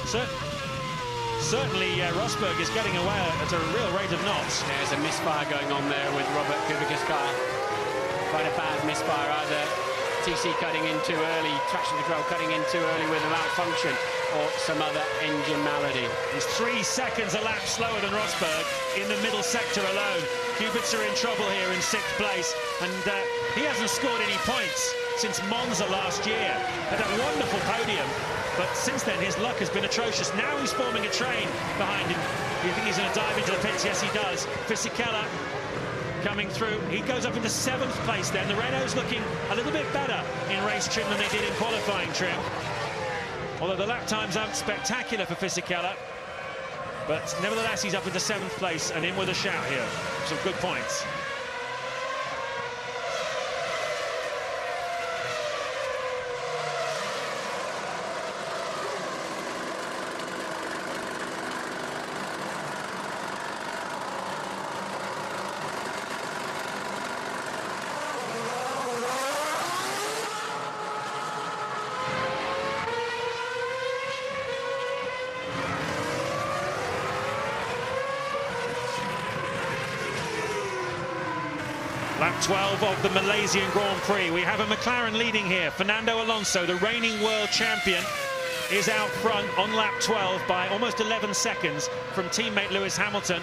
Certainly Rosberg is getting away at a real rate of knots. There's a misfire going on there with Robert Kubica's car. Quite a bad misfire, either TC cutting in too early, traction control cutting in too early with a malfunction, or some other engine malady. He's 3 seconds a lap slower than Rosberg in the middle sector alone. Kubica in trouble here in 6th place, and he hasn't scored any points since Monza last year. Had a wonderful podium, but since then his luck has been atrocious. Now he's forming a train behind him. Do you think he's going to dive into the pits? Yes, he does. Fisichella coming through. He goes up into 7th place then. The Renault's looking a little bit better in race trim than they did in qualifying trim. Although the lap times aren't spectacular for Fisichella. But nevertheless, he's up into 7th place and in with a shout here. Some good points. Lap 12 of the Malaysian Grand Prix. We have a McLaren leading here. Fernando Alonso, the reigning world champion, is out front on lap 12 by almost 11 seconds from teammate Lewis Hamilton.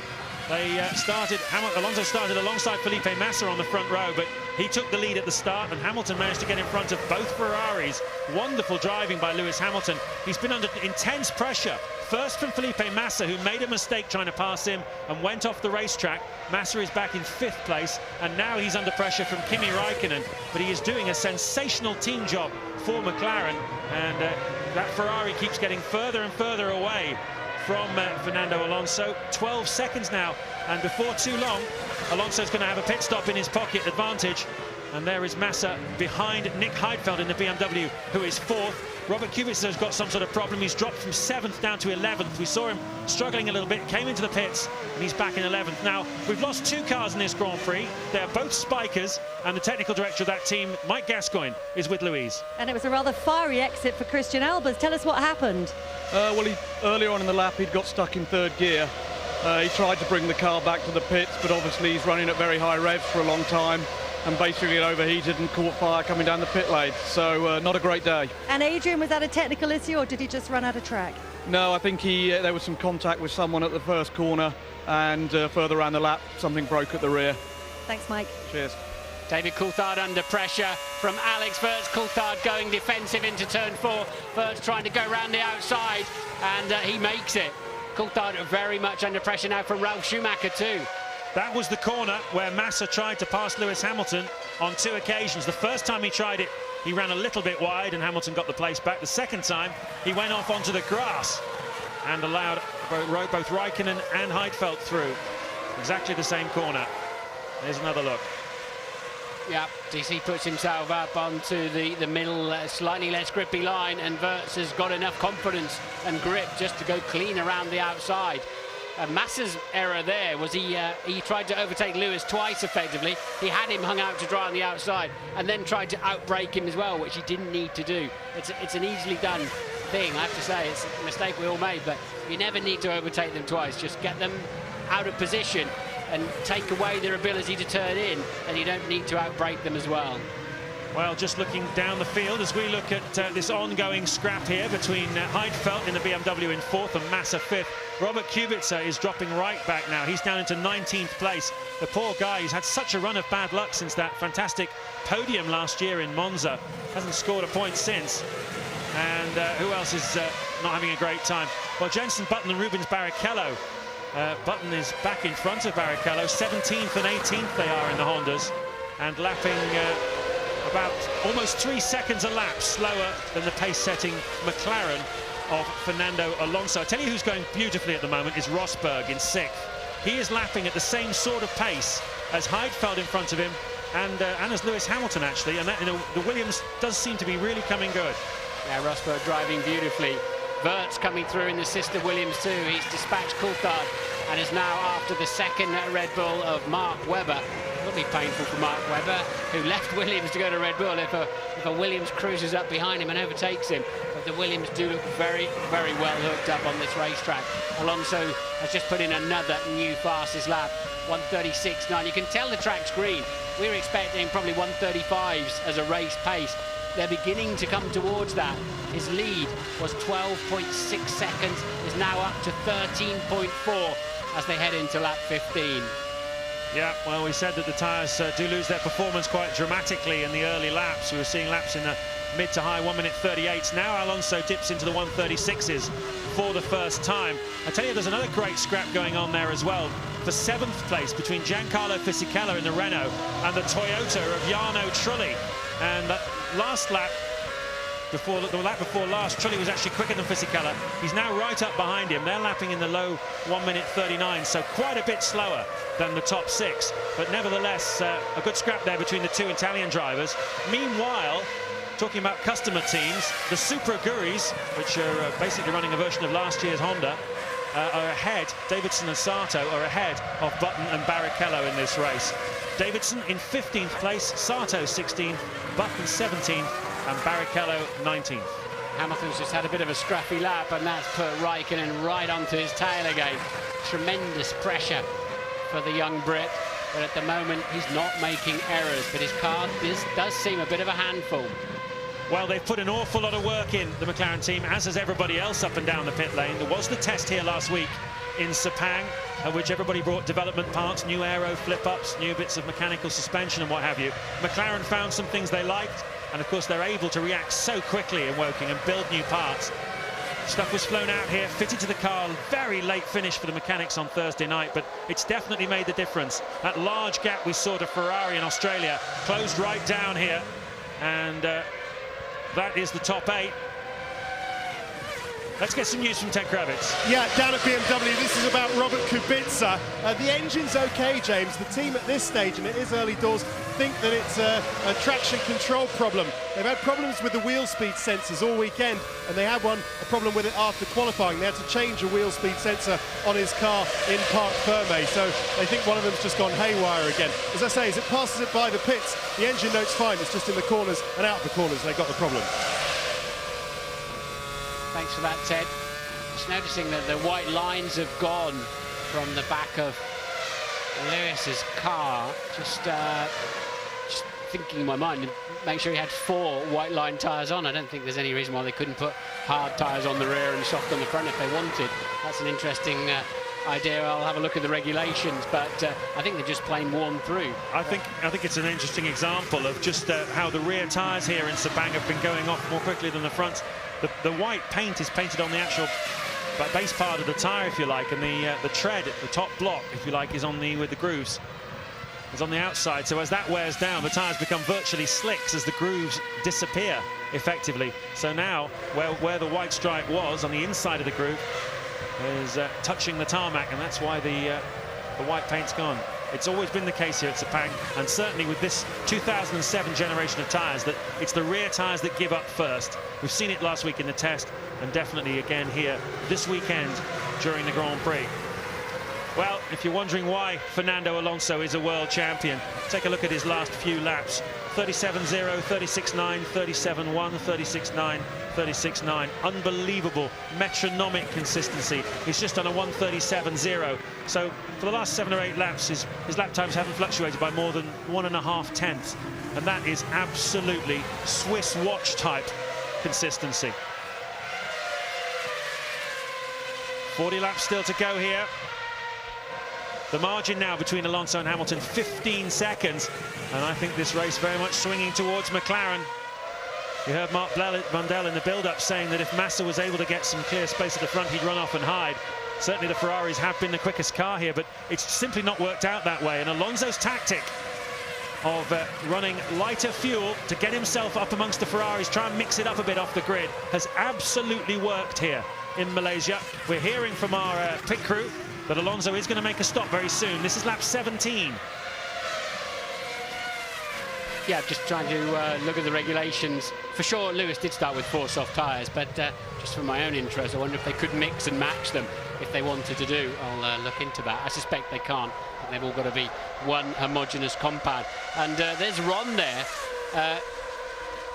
Alonso started alongside Felipe Massa on the front row, but he took the lead at the start, and Hamilton managed to get in front of both Ferraris. Wonderful driving by Lewis Hamilton. He's been under intense pressure. First from Felipe Massa, who made a mistake trying to pass him and went off the racetrack. Massa is back in 5th place, and now he's under pressure from Kimi Raikkonen. But he is doing a sensational team job for McLaren, and that Ferrari keeps getting further and further away from Fernando Alonso. 12 seconds now, and before too long, Alonso's going to have a pit stop in his pocket advantage. And there is Massa behind Nick Heidfeld in the BMW, who is 4th. Robert Kubica's got some sort of problem. He's dropped from 7th down to 11th. We saw him struggling a little bit, came into the pits, and he's back in 11th. Now, we've lost 2 cars in this Grand Prix. They're both spikers, and the technical director of that team, Mike Gascoigne, is with Louise. And it was a rather fiery exit for Christian Albers. Tell us what happened. Earlier on in the lap, he'd got stuck in 3rd gear. He tried to bring the car back to the pits, but obviously he's running at very high revs for a long time, and basically it overheated and caught fire coming down the pit lane. So not a great day. And Adrian, was that a technical issue, or did he just run out of track? No, I think there was some contact with someone at the first corner, and further around the lap, something broke at the rear. Thanks, Mike. Cheers. David Coulthard under pressure from Alex Wurz. Coulthard going defensive into turn 4. Wurz trying to go around the outside, and he makes it. Coulthard very much under pressure now from Ralf Schumacher too. That was the corner where Massa tried to pass Lewis Hamilton on 2 occasions. The first time he tried it, he ran a little bit wide and Hamilton got the place back. The second time, he went off onto the grass and allowed both Raikkonen and Heidfeld through. Exactly the same corner. There's another look. Yeah, DC puts himself up onto the middle, slightly less grippy line, and Wurz has got enough confidence and grip just to go clean around the outside. Massa's error there was he tried to overtake Lewis twice effectively. He had him hung out to dry on the outside and then tried to outbrake him as well, which he didn't need to do. It's an easily done thing, I have to say. It's a mistake we all made, but you never need to overtake them twice. Just get them out of position and take away their ability to turn in, and you don't need to outbrake them as well. Well, just looking down the field as we look at this ongoing scrap here between Heidfeld in the BMW in 4th and Massa 5th. Robert Kubica is dropping right back now. He's down into 19th place. The poor guy, he's had such a run of bad luck since that fantastic podium last year in Monza. Hasn't scored a point since. And who else is not having a great time? Well, Jenson Button and Rubens Barrichello. Button is back in front of Barrichello. 17th and 18th they are in the Hondas, and lapping about almost 3 seconds a lap slower than the pace-setting McLaren of Fernando Alonso. I tell you who's going beautifully at the moment is Rosberg in 6th. He is lapping at the same sort of pace as Heidfeld in front of him, and as Lewis Hamilton actually, and that, the Williams does seem to be really coming good. Yeah, Rosberg driving beautifully. Wurz coming through in the sister Williams too. He's dispatched Coulthard and is now after the second Red Bull of Mark Webber. It'll be painful for Mark Webber, who left Williams to go to Red Bull if a Williams cruises up behind him and overtakes him. But the Williams do look very, very well hooked up on this racetrack. Alonso has just put in another new fastest lap, 1:36.9. You can tell the track's green. We were expecting probably 1:35s as a race pace. They're beginning to come towards that. His lead was 12.6 seconds, is now up to 13.4 as they head into lap 15. Yeah, well, we said that the tyres do lose their performance quite dramatically in the early laps. We were seeing laps in the mid to high 1:38s. Now Alonso dips into the 1:36s for the first time. I tell you, there's another great scrap going on there as well. For 7th place between Giancarlo Fisichella in the Renault and the Toyota of Jarno Trulli. And that last lap, the lap before last, Trulli was actually quicker than Fisichella. He's now right up behind him. They're lapping in the low 1:39, so quite a bit slower than the top 6. But nevertheless, a good scrap there between the 2 Italian drivers. Meanwhile, talking about customer teams, the Supra Guris, which are basically running a version of last year's Honda, are ahead. Davidson and Sato are ahead of Button and Barrichello in this race. Davidson in 15th place, Sato 16th, Button 17th, and Barrichello 19th. Hamilton's just had a bit of a scrappy lap, and that's put Raikkonen right onto his tail again. Tremendous pressure for the young Brit. but at the moment he's not making errors, but his car does seem a bit of a handful. Well, they've put an awful lot of work in, the McLaren team, as has everybody else up and down the pit lane. There was the test here last week in Sepang, at which everybody brought development parts, new aero flip-ups, new bits of mechanical suspension and what have you. McLaren found some things they liked, and of course they're able to react so quickly in Woking and build new parts. Stuff was flown out here, fitted to the car, very late finish for the mechanics on Thursday night, but it's definitely made the difference. That large gap we saw to Ferrari in Australia closed right down here, and that is the top 8. Let's get some news from Ted Kravitz. Yeah, down at BMW, this is about Robert Kubica. The engine's okay, James. The team at this stage, and it is early doors, think that it's a traction control problem. They've had problems with the wheel speed sensors all weekend, and they had a problem with it after qualifying. They had to change a wheel speed sensor on his car in Parc Fermé, so they think one of them's just gone haywire again. As I say, as it passes it by the pits, the engine note's fine. It's just in the corners and out the corners they got the problem. Thanks for that, Ted. Just noticing that the white lines have gone from the back of Lewis's car. Just thinking in my mind, make sure he had 4 white line tyres on. I don't think there's any reason why they couldn't put hard tyres on the rear and soft on the front if they wanted. That's an interesting idea. I'll have a look at the regulations, but I think they're just plain worn through. I think it's an interesting example of just how the rear tyres here in Sepang have been going off more quickly than the front. The white paint is painted on the actual base part of the tyre, if you like, and the tread, the top block, if you like, is on with the grooves. It's on the outside, so as that wears down, the tyres become virtually slicks as the grooves disappear, effectively. So now, where the white stripe was on the inside of the groove is touching the tarmac, and that's why the white paint's gone. It's always been the case here at Sepang, and certainly with this 2007 generation of tyres, that it's the rear tyres that give up first. We've seen it last week in the test, and definitely again here this weekend during the Grand Prix. Well, if you're wondering why Fernando Alonso is a world champion, take a look at his last few laps. 37.0, 36.9, 37.1, 36.9, 36.9. Unbelievable metronomic consistency. He's just on a 137.0. So for the last 7 or 8 laps, his lap times haven't fluctuated by more than 1.5 tenths. And that is absolutely Swiss watch type consistency. 40 laps still to go here. The margin now between Alonso and Hamilton, 15 seconds. And I think this race very much swinging towards McLaren. You heard Mark Blundell in the build-up saying that if Massa was able to get some clear space at the front, he'd run off and hide. Certainly the Ferraris have been the quickest car here, but it's simply not worked out that way. And Alonso's tactic of running lighter fuel to get himself up amongst the Ferraris, try and mix it up a bit off the grid, has absolutely worked here in Malaysia. We're hearing from our pit crew that Alonso is going to make a stop very soon. This is lap 17. Yeah, just trying to look at the regulations. For sure, Lewis did start with 4 soft tyres, but just for my own interest, I wonder if they could mix and match them if they wanted to do. I'll look into that. I suspect they can't. They've all got to be one homogeneous compound. And there's Ron there,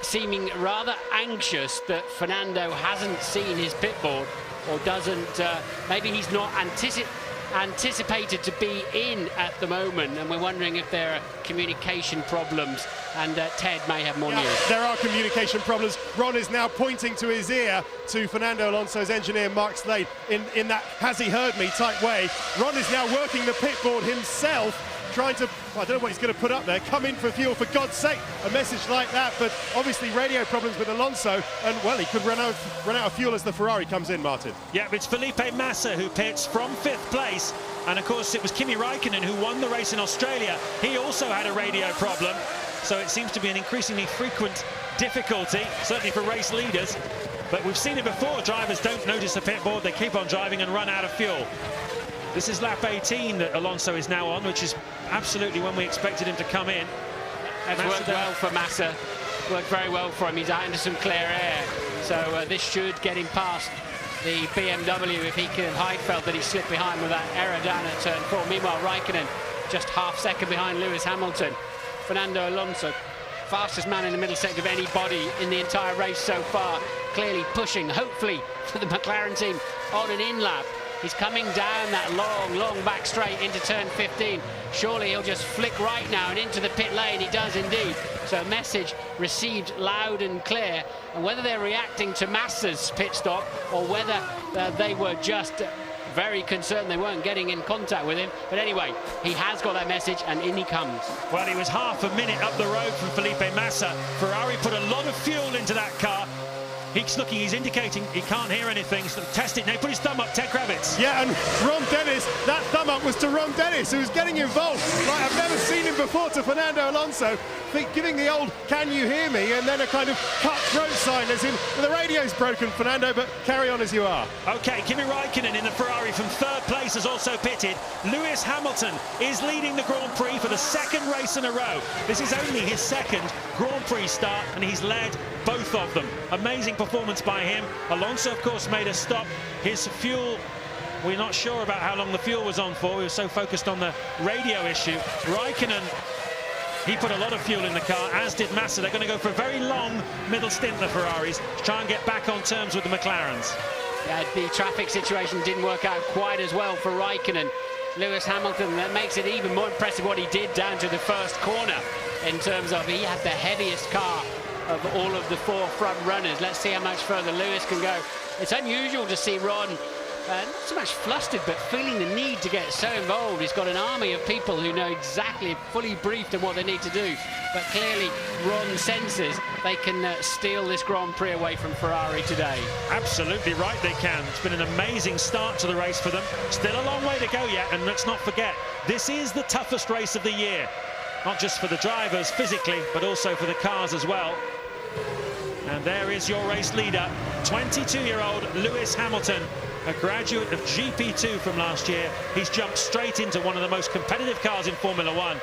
seeming rather anxious that Fernando hasn't seen his pit board, or doesn't, maybe he's not anticipated to be in at the moment, and we're wondering if there are communication problems, and Ted may have more news. There are communication problems. Ron is now pointing to his ear to Fernando Alonso's engineer Mark Slade in that has he heard me type way. Ron is now working the pit board himself, trying to, I don't know what he's going to put up there, come in for fuel, for God's sake, a message like that. But obviously radio problems with Alonso, and well, he could run out of fuel as the Ferrari comes in, Martin. Yeah, it's Felipe Massa who pits from 5th place, and of course it was Kimi Raikkonen who won the race in Australia. He also had a radio problem, so it seems to be an increasingly frequent difficulty, certainly for race leaders. But we've seen it before, drivers don't notice the pit board, they keep on driving and run out of fuel. This is lap 18 that Alonso is now on, which is absolutely when we expected him to come in. It's worked well for Massa, worked very well for him. He's out into some clear air, so this should get him past the BMW if he can. Heidfeld that he slipped behind with that error down at turn 4. Meanwhile, Raikkonen just half second behind Lewis Hamilton. Fernando Alonso, fastest man in the middle sector of anybody in the entire race so far, clearly pushing, hopefully, for the McLaren team on an in-lap. He's coming down that long back straight into turn 15. Surely he'll just flick right now and into the pit lane. He does indeed. So message received loud and clear. And whether they're reacting to Massa's pit stop or whether they were just very concerned they weren't getting in contact with him. But anyway, he has got that message and in he comes. Well, he was half a minute up the road from Felipe Massa. Ferrari put a lot of fuel into that car. He's looking, he's indicating he can't hear anything. So test it now. He put his thumb up, Ted Kravitz. Yeah, and Ron Dennis, that thumb up was to Ron Dennis, who's getting involved like I've never seen him before, to Fernando Alonso, giving the old "can you hear me?" and then a kind of cutthroat sign as in the radio's broken, Fernando, but carry on as you are. Okay, Kimi Raikkonen in the Ferrari from third place has also pitted. Lewis Hamilton is leading the Grand Prix for the second race in a row. This is only his second Grand Prix start and he's led both of them. Amazing performance by him. Alonso, of course, made a stop. His fuel, we're not sure about how long the fuel was on for. We were so focused on the radio issue. Raikkonen, he put a lot of fuel in the car, as did Massa. They're going to go for a very long middle stint, the Ferraris, to try and get back on terms with the McLarens. Yeah, the traffic situation didn't work out quite as well for Raikkonen. Lewis Hamilton, that makes it even more impressive what he did down to the first corner in terms of he had the heaviest car of all of the four front runners. Let's see how much further Lewis can go. It's unusual to see Ron not so much flustered, but feeling the need to get so involved. He's got an army of people who know exactly, fully briefed on what they need to do. But clearly, Ron senses they can steal this Grand Prix away from Ferrari today. Absolutely right, they can. It's been an amazing start to the race for them. Still a long way to go yet, and let's not forget, this is the toughest race of the year. Not just for the drivers physically, but also for the cars as well. And there is your race leader, 22-year-old Lewis Hamilton, a graduate of GP2 from last year. He's jumped straight into one of the most competitive cars in Formula One,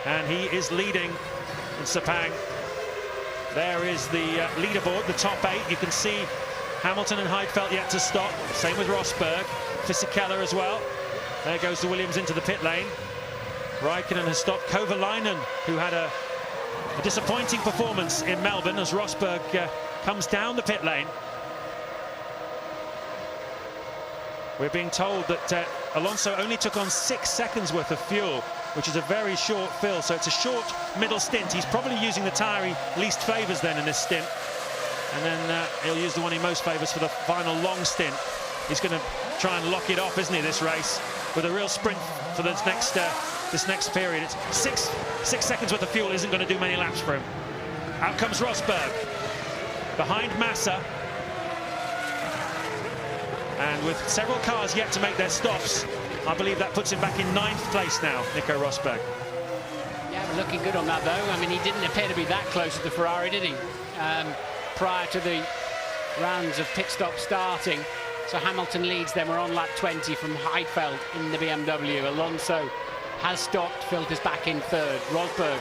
and he is leading in Sepang. There is the leaderboard, the top 8. You can see Hamilton and Heidfeld yet to stop. Same with Rosberg, Fisichella as well. There goes the Williams into the pit lane. Raikkonen has stopped. Kovalainen, who had a disappointing performance in Melbourne as Rosberg comes down the pit lane. We're being told that Alonso only took on 6 seconds worth of fuel, which is a very short fill, so it's a short middle stint. He's probably using the tyre he least favours then in this stint, and then he'll use the one he most favours for the final long stint. He's going to try and lock it off, isn't he, this race, with a real sprint for this next period. It's six seconds worth of fuel isn't going to do many laps for him. Out comes Rosberg behind Massa, and with several cars yet to make their stops, I believe that puts him back in 9th place now, Nico Rosberg. Yeah, but looking good on that though. I mean, he didn't appear to be that close to the Ferrari, did he? Prior to the rounds of pit stop starting. So Hamilton leads, then we're on lap 20 from Heidfeld in the BMW. Alonso has stopped, filters back in 3rd. Rosberg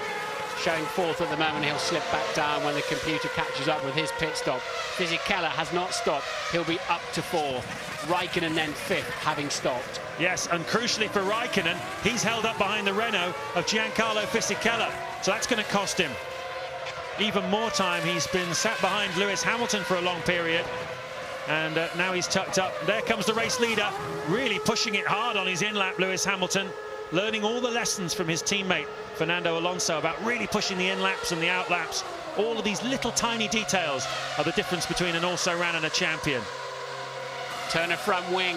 showing 4th at the moment. He'll slip back down when the computer catches up with his pit stop. Fisichella has not stopped. He'll be up to 4th. Raikkonen then 5th, having stopped. Yes, and crucially for Raikkonen, he's held up behind the Renault of Giancarlo Fisichella. So that's going to cost him even more time. He's been sat behind Lewis Hamilton for a long period. And now he's tucked up. There comes the race leader, really pushing it hard on his in-lap, Lewis Hamilton, learning all the lessons from his teammate, Fernando Alonso, about really pushing the in-laps and the out-laps. All of these little tiny details are the difference between an also-ran and a champion. Turn a front wing.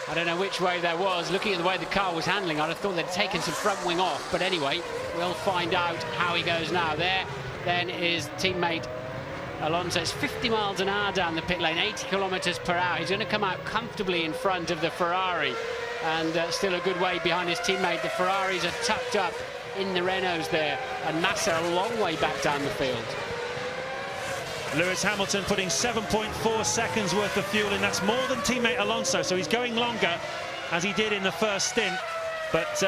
I don't know which way there was. Looking at the way the car was handling, I'd have thought they'd taken some front wing off. But anyway, we'll find out how he goes now. There then is teammate Alonso. It's 50 miles an hour down the pit lane, 80 kilometers per hour. He's going to come out comfortably in front of the Ferrari, and still a good way behind his teammate. The Ferraris are tucked up in the Renaults there, and Massa a long way back down the field. Lewis Hamilton putting 7.4 seconds worth of fuel in. That's more than teammate Alonso, so he's going longer as he did in the first stint. But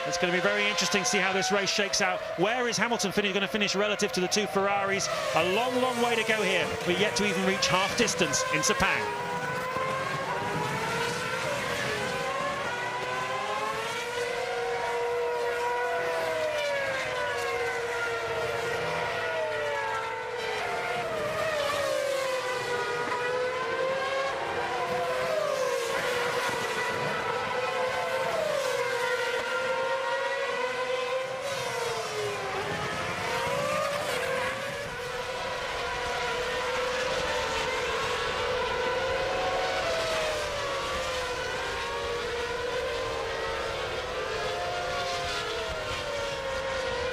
it's going to be very interesting to see how this race shakes out. Where is Hamilton going to finish relative to the 2 Ferraris? A long, long way to go here. We're yet to even reach half distance in Sepang.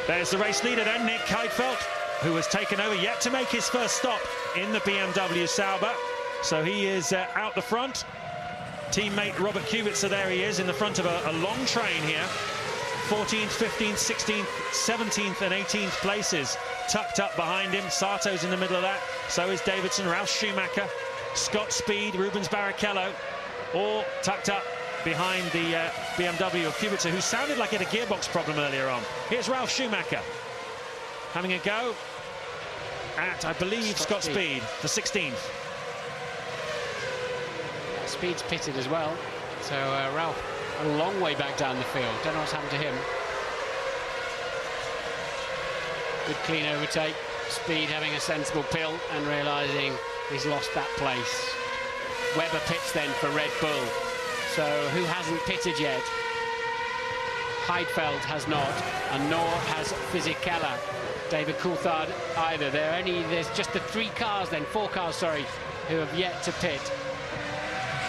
There's the race leader then, Nick Heidfeld, who has taken over, yet to make his first stop in the BMW Sauber. So he is out the front. Teammate Robert Kubica, there he is, in the front of a long train here. 14th, 15th, 16th, 17th and 18th places tucked up behind him. Sato's in the middle of that. So is Davidson, Ralf Schumacher, Scott Speed, Rubens Barrichello, all tucked up behind the BMW of Kubica, who sounded like he had a gearbox problem earlier on. Here's Ralf Schumacher having a go at, I believe, Scott Speed, the 16th. Speed's pitted as well, so Ralf a long way back down the field. Don't know what's happened to him. Good clean overtake. Speed having a sensible pill and realising he's lost that place. Webber pits then for Red Bull. So who hasn't pitted yet? Heidfeld has not, and nor has Fisichella. David Coulthard either. There's just the four cars, who have yet to pit.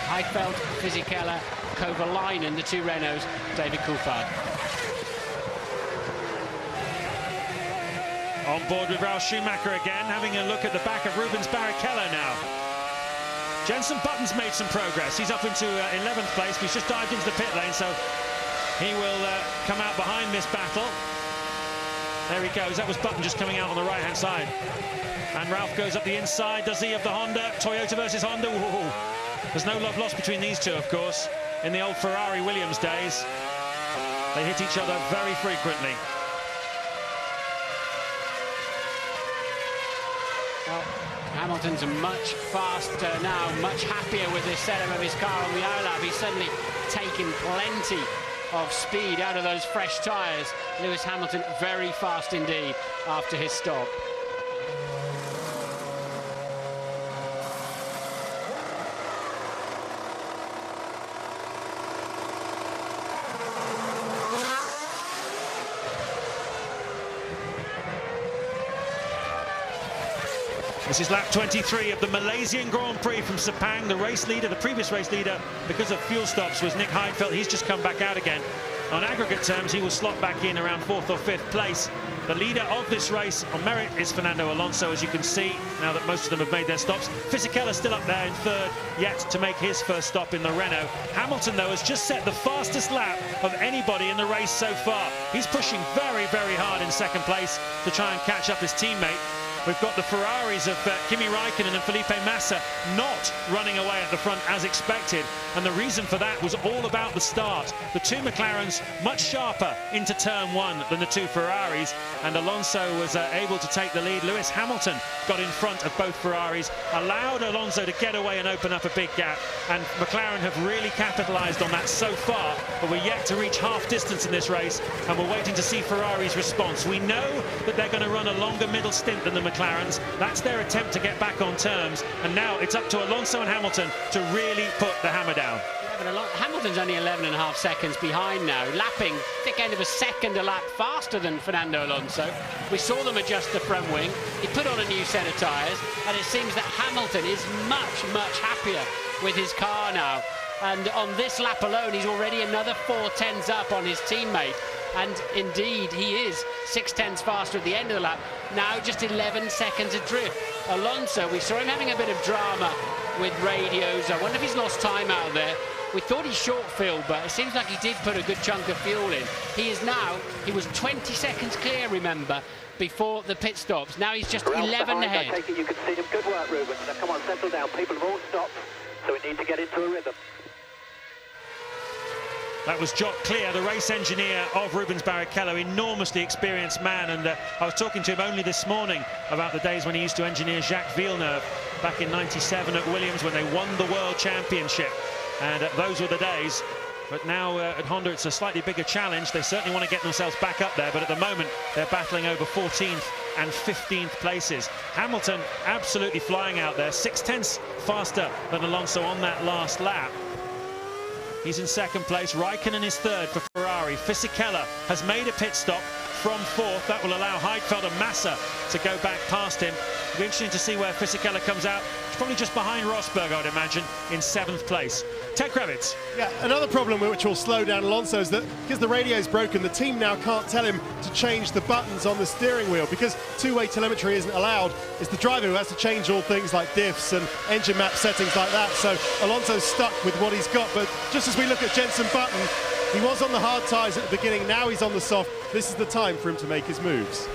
Heidfeld, Fisichella, Kovalainen, the two Renaults, David Coulthard. On board with Ralf Schumacher again, having a look at the back of Rubens Barrichello now. Jenson Button's made some progress. He's up into 11th place, but he's just dived into the pit lane, so he will come out behind this battle. There he goes. That was Button just coming out on the right-hand side. And Ralf goes up the inside, does he, of the Honda? Toyota versus Honda. Ooh. There's no love lost between these two, of course. In the old Ferrari-Williams days, they hit each other very frequently. Well, Hamilton's much faster now, much happier with the setup of his car on the OLAP. He's suddenly taken plenty of speed out of those fresh tyres. Lewis Hamilton very fast indeed after his stop. This is lap 23 of the Malaysian Grand Prix from Sepang. The race leader, the previous race leader, because of fuel stops, was Nick Heidfeld. He's just come back out again. On aggregate terms, he will slot back in around 4th or 5th place. The leader of this race on merit is Fernando Alonso, as you can see, now that most of them have made their stops. Fisichella still up there in 3rd, yet to make his first stop in the Renault. Hamilton, though, has just set the fastest lap of anybody in the race so far. He's pushing very, very hard in 2nd place to try and catch up his teammate. We've got the Ferraris of Kimi Raikkonen and Felipe Massa not running away at the front as expected. And the reason for that was all about the start. The two McLarens much sharper into turn 1 than the two Ferraris. And Alonso was able to take the lead. Lewis Hamilton got in front of both Ferraris, allowed Alonso to get away and open up a big gap. And McLaren have really capitalised on that so far. But we're yet to reach half distance in this race. And we're waiting to see Ferrari's response. We know that they're going to run a longer middle stint than the McLarens. That's their attempt to get back on terms, and now it's up to Alonso and Hamilton to really put the hammer down. Yeah, but Hamilton's only 11.5 seconds behind now, lapping thick end of a second a lap faster than Fernando Alonso. We saw them adjust the front wing. He put on a new set of tyres, and it seems that Hamilton is much, much happier with his car now. And on this lap alone, he's already another 4 tenths up on his teammate. And indeed, he is 6 tenths faster at the end of the lap. Now just 11 seconds adrift. Alonso, we saw him having a bit of drama with radios. I wonder if he's lost time out there. We thought he short filled, but it seems like he did put a good chunk of fuel in. He was 20 seconds clear, remember, before the pit stops. Now he's just 11 ahead. I take it you can see him. Good work, Rubens. Now come on, settle down. People have all stopped, so we need to get into a rhythm. That was Jock Clear, the race engineer of Rubens Barrichello, enormously experienced man. And I was talking to him only this morning about the days when he used to engineer Jacques Villeneuve back in '97 at Williams when they won the World Championship. And those were the days. But now at Honda, it's a slightly bigger challenge. They certainly want to get themselves back up there. But at the moment, they're battling over 14th and 15th places. Hamilton absolutely flying out there, 6 tenths faster than Alonso on that last lap. He's in 2nd place. Raikkonen is 3rd for Ferrari. Fisichella has made a pit stop from 4th. That will allow Heidfeld and Massa to go back past him. It'll be interesting to see where Fisichella comes out. He's probably just behind Rosberg, I would imagine, in 7th place. Ted Kravitz. Yeah, another problem which will slow down Alonso is that because the radio's broken, the team now can't tell him to change the buttons on the steering wheel because two-way telemetry isn't allowed. It's the driver who has to change all things like diffs and engine map settings like that. So Alonso's stuck with what he's got. But just as we look at Jenson Button, he was on the hard tyres at the beginning, now he's on the soft. This is the time for him to make his moves.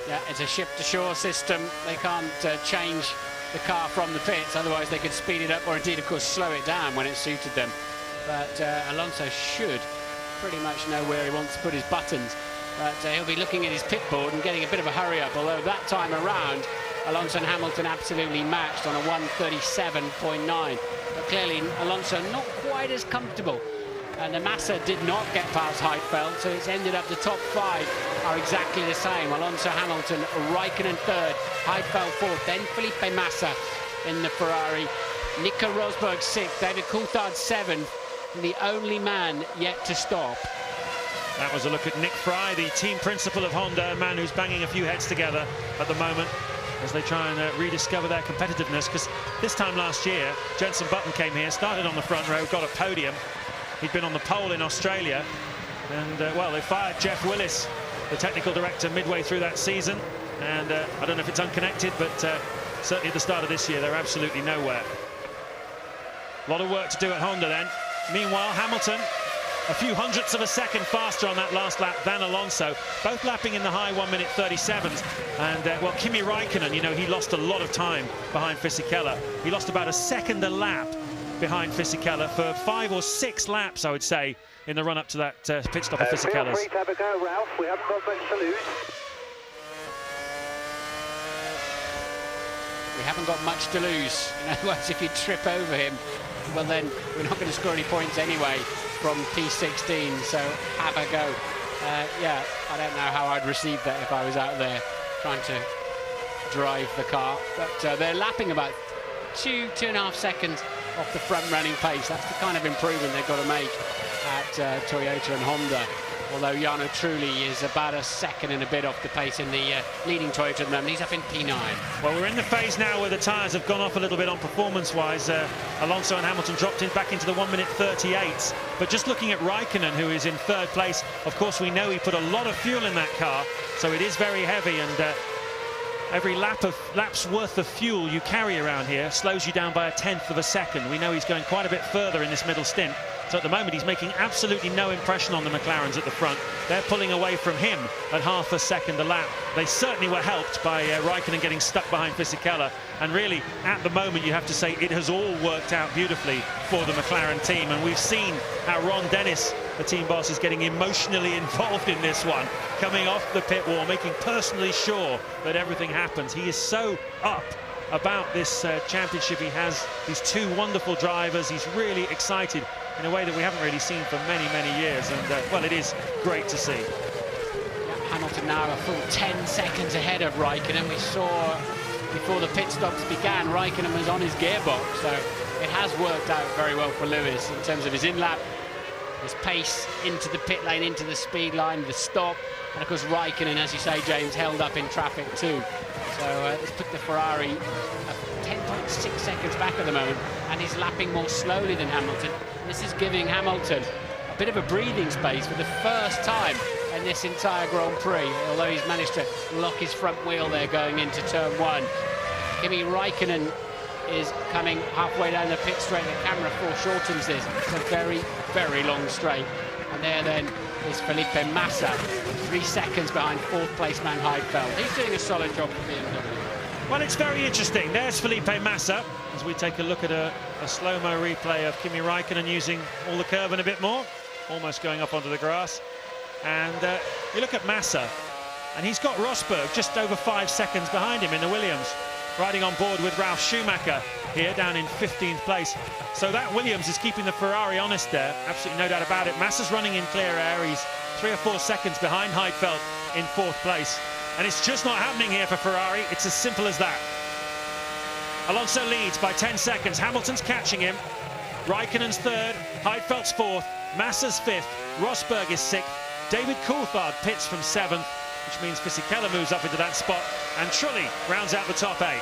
Yeah, it's a ship-to-shore system. They can't change the car from the pits, otherwise they could speed it up or indeed, of course, slow it down when it suited them. But Alonso should pretty much know where he wants to put his buttons. But he'll be looking at his pit board and getting a bit of a hurry-up, although that time around, Alonso and Hamilton absolutely matched on a 1:37.9. But clearly, Alonso not quite as comfortable. And the Massa did not get past Heidfeld, so it's ended up the top 5 are exactly the same. Alonso, Hamilton, Raikkonen third, Heidfeld fourth, then Felipe Massa in the Ferrari, Nico Rosberg sixth, David Coulthard seventh, the only man yet to stop. That was a look at Nick Fry, the team principal of Honda, a man who's banging a few heads together at the moment as they try and rediscover their competitiveness, because this time last year, Jenson Button came here, started on the front row, got a podium. He'd been on the pole in Australia, and well, they fired Jeff Willis, the technical director, midway through that season, and I don't know if it's unconnected, but certainly at the start of this year, they're absolutely nowhere. A lot of work to do at Honda then. Meanwhile, Hamilton, a few hundredths of a second faster on that last lap than Alonso, both lapping in the high 1:37s. And well, Kimi Raikkonen, you know, he lost a lot of time behind Fisichella. He lost about a second a lap behind Fisichella for 5 or 6 laps, I would say, in the run-up to that pit stop of Fisichella's. Feel free to have a go, Ralph. We haven't got much to lose. We haven't got much to lose. In other words, if you trip over him, well then, we're not going to score any points anyway from P16, so have a go. Yeah, I don't know how I'd receive that if I was out there trying to drive the car. But they're lapping about 2.5 seconds off the front-running pace. That's the kind of improvement they've got to make at Toyota and Honda. Although Jarno Trulli is about a second and a bit off the pace in the leading Toyota at the moment. He's up in P9. Well, we're in the phase now where the tyres have gone off a little bit on performance-wise. Alonso and Hamilton dropped in back into the 1:38. But just looking at Raikkonen, who is in third place, of course we know he put a lot of fuel in that car, so it is very heavy, and every lap's worth of fuel you carry around here slows you down by 1/10 of a second. We know he's going quite a bit further in this middle stint. So at the moment, he's making absolutely no impression on the McLarens at the front. They're pulling away from him at half a second a lap. They certainly were helped by Raikkonen getting stuck behind Fisichella. And really, at the moment, you have to say it has all worked out beautifully for the McLaren team. And we've seen how Ron Dennis, the team boss, is getting emotionally involved in this one, coming off the pit wall, making personally sure that everything happens. He is so up about this championship. He has these 2 wonderful drivers. He's really excited in a way that we haven't really seen for many, many years. And, well, it is great to see. Hamilton now a full 10 seconds ahead of Raikkonen. We saw before the pit stops began, Raikkonen was on his gearbox. So it has worked out very well for Lewis in terms of his in-lap, his pace into the pit lane, into the speed line, the stop. And, of course, Raikkonen, as you say, James, held up in traffic too. So it's put the Ferrari 10.6 seconds back at the moment, and he's lapping more slowly than Hamilton. And this is giving Hamilton a bit of a breathing space for the first time in this entire Grand Prix, although he's managed to lock his front wheel there going into turn 1. Kimi Raikkonen is coming halfway down the pit straight. The camera foreshortens this. It's a very, very long straight. And there then is Felipe Massa, 3 seconds behind 4th place man Heidfeld. He's doing a solid job for BMW. Well, it's very interesting. There's Felipe Massa as we take a look at a slow-mo replay of Kimi Raikkonen using all the curve and a bit more, almost going up onto the grass. And you look at Massa, and he's got Rosberg just over 5 seconds behind him in the Williams, riding on board with Ralf Schumacher here down in 15th place. So that Williams is keeping the Ferrari honest there, absolutely no doubt about it. Massa's running in clear air. He's 3 or 4 seconds behind Heidfeld in 4th place. And it's just not happening here for Ferrari. It's as simple as that. Alonso leads by 10 seconds. Hamilton's catching him. Raikkonen's 3rd, Heidfeld's 4th, Massa's 5th, Rosberg is 6th. David Coulthard pits from 7th, which means Fisichella moves up into that spot, and Trulli rounds out the top 8.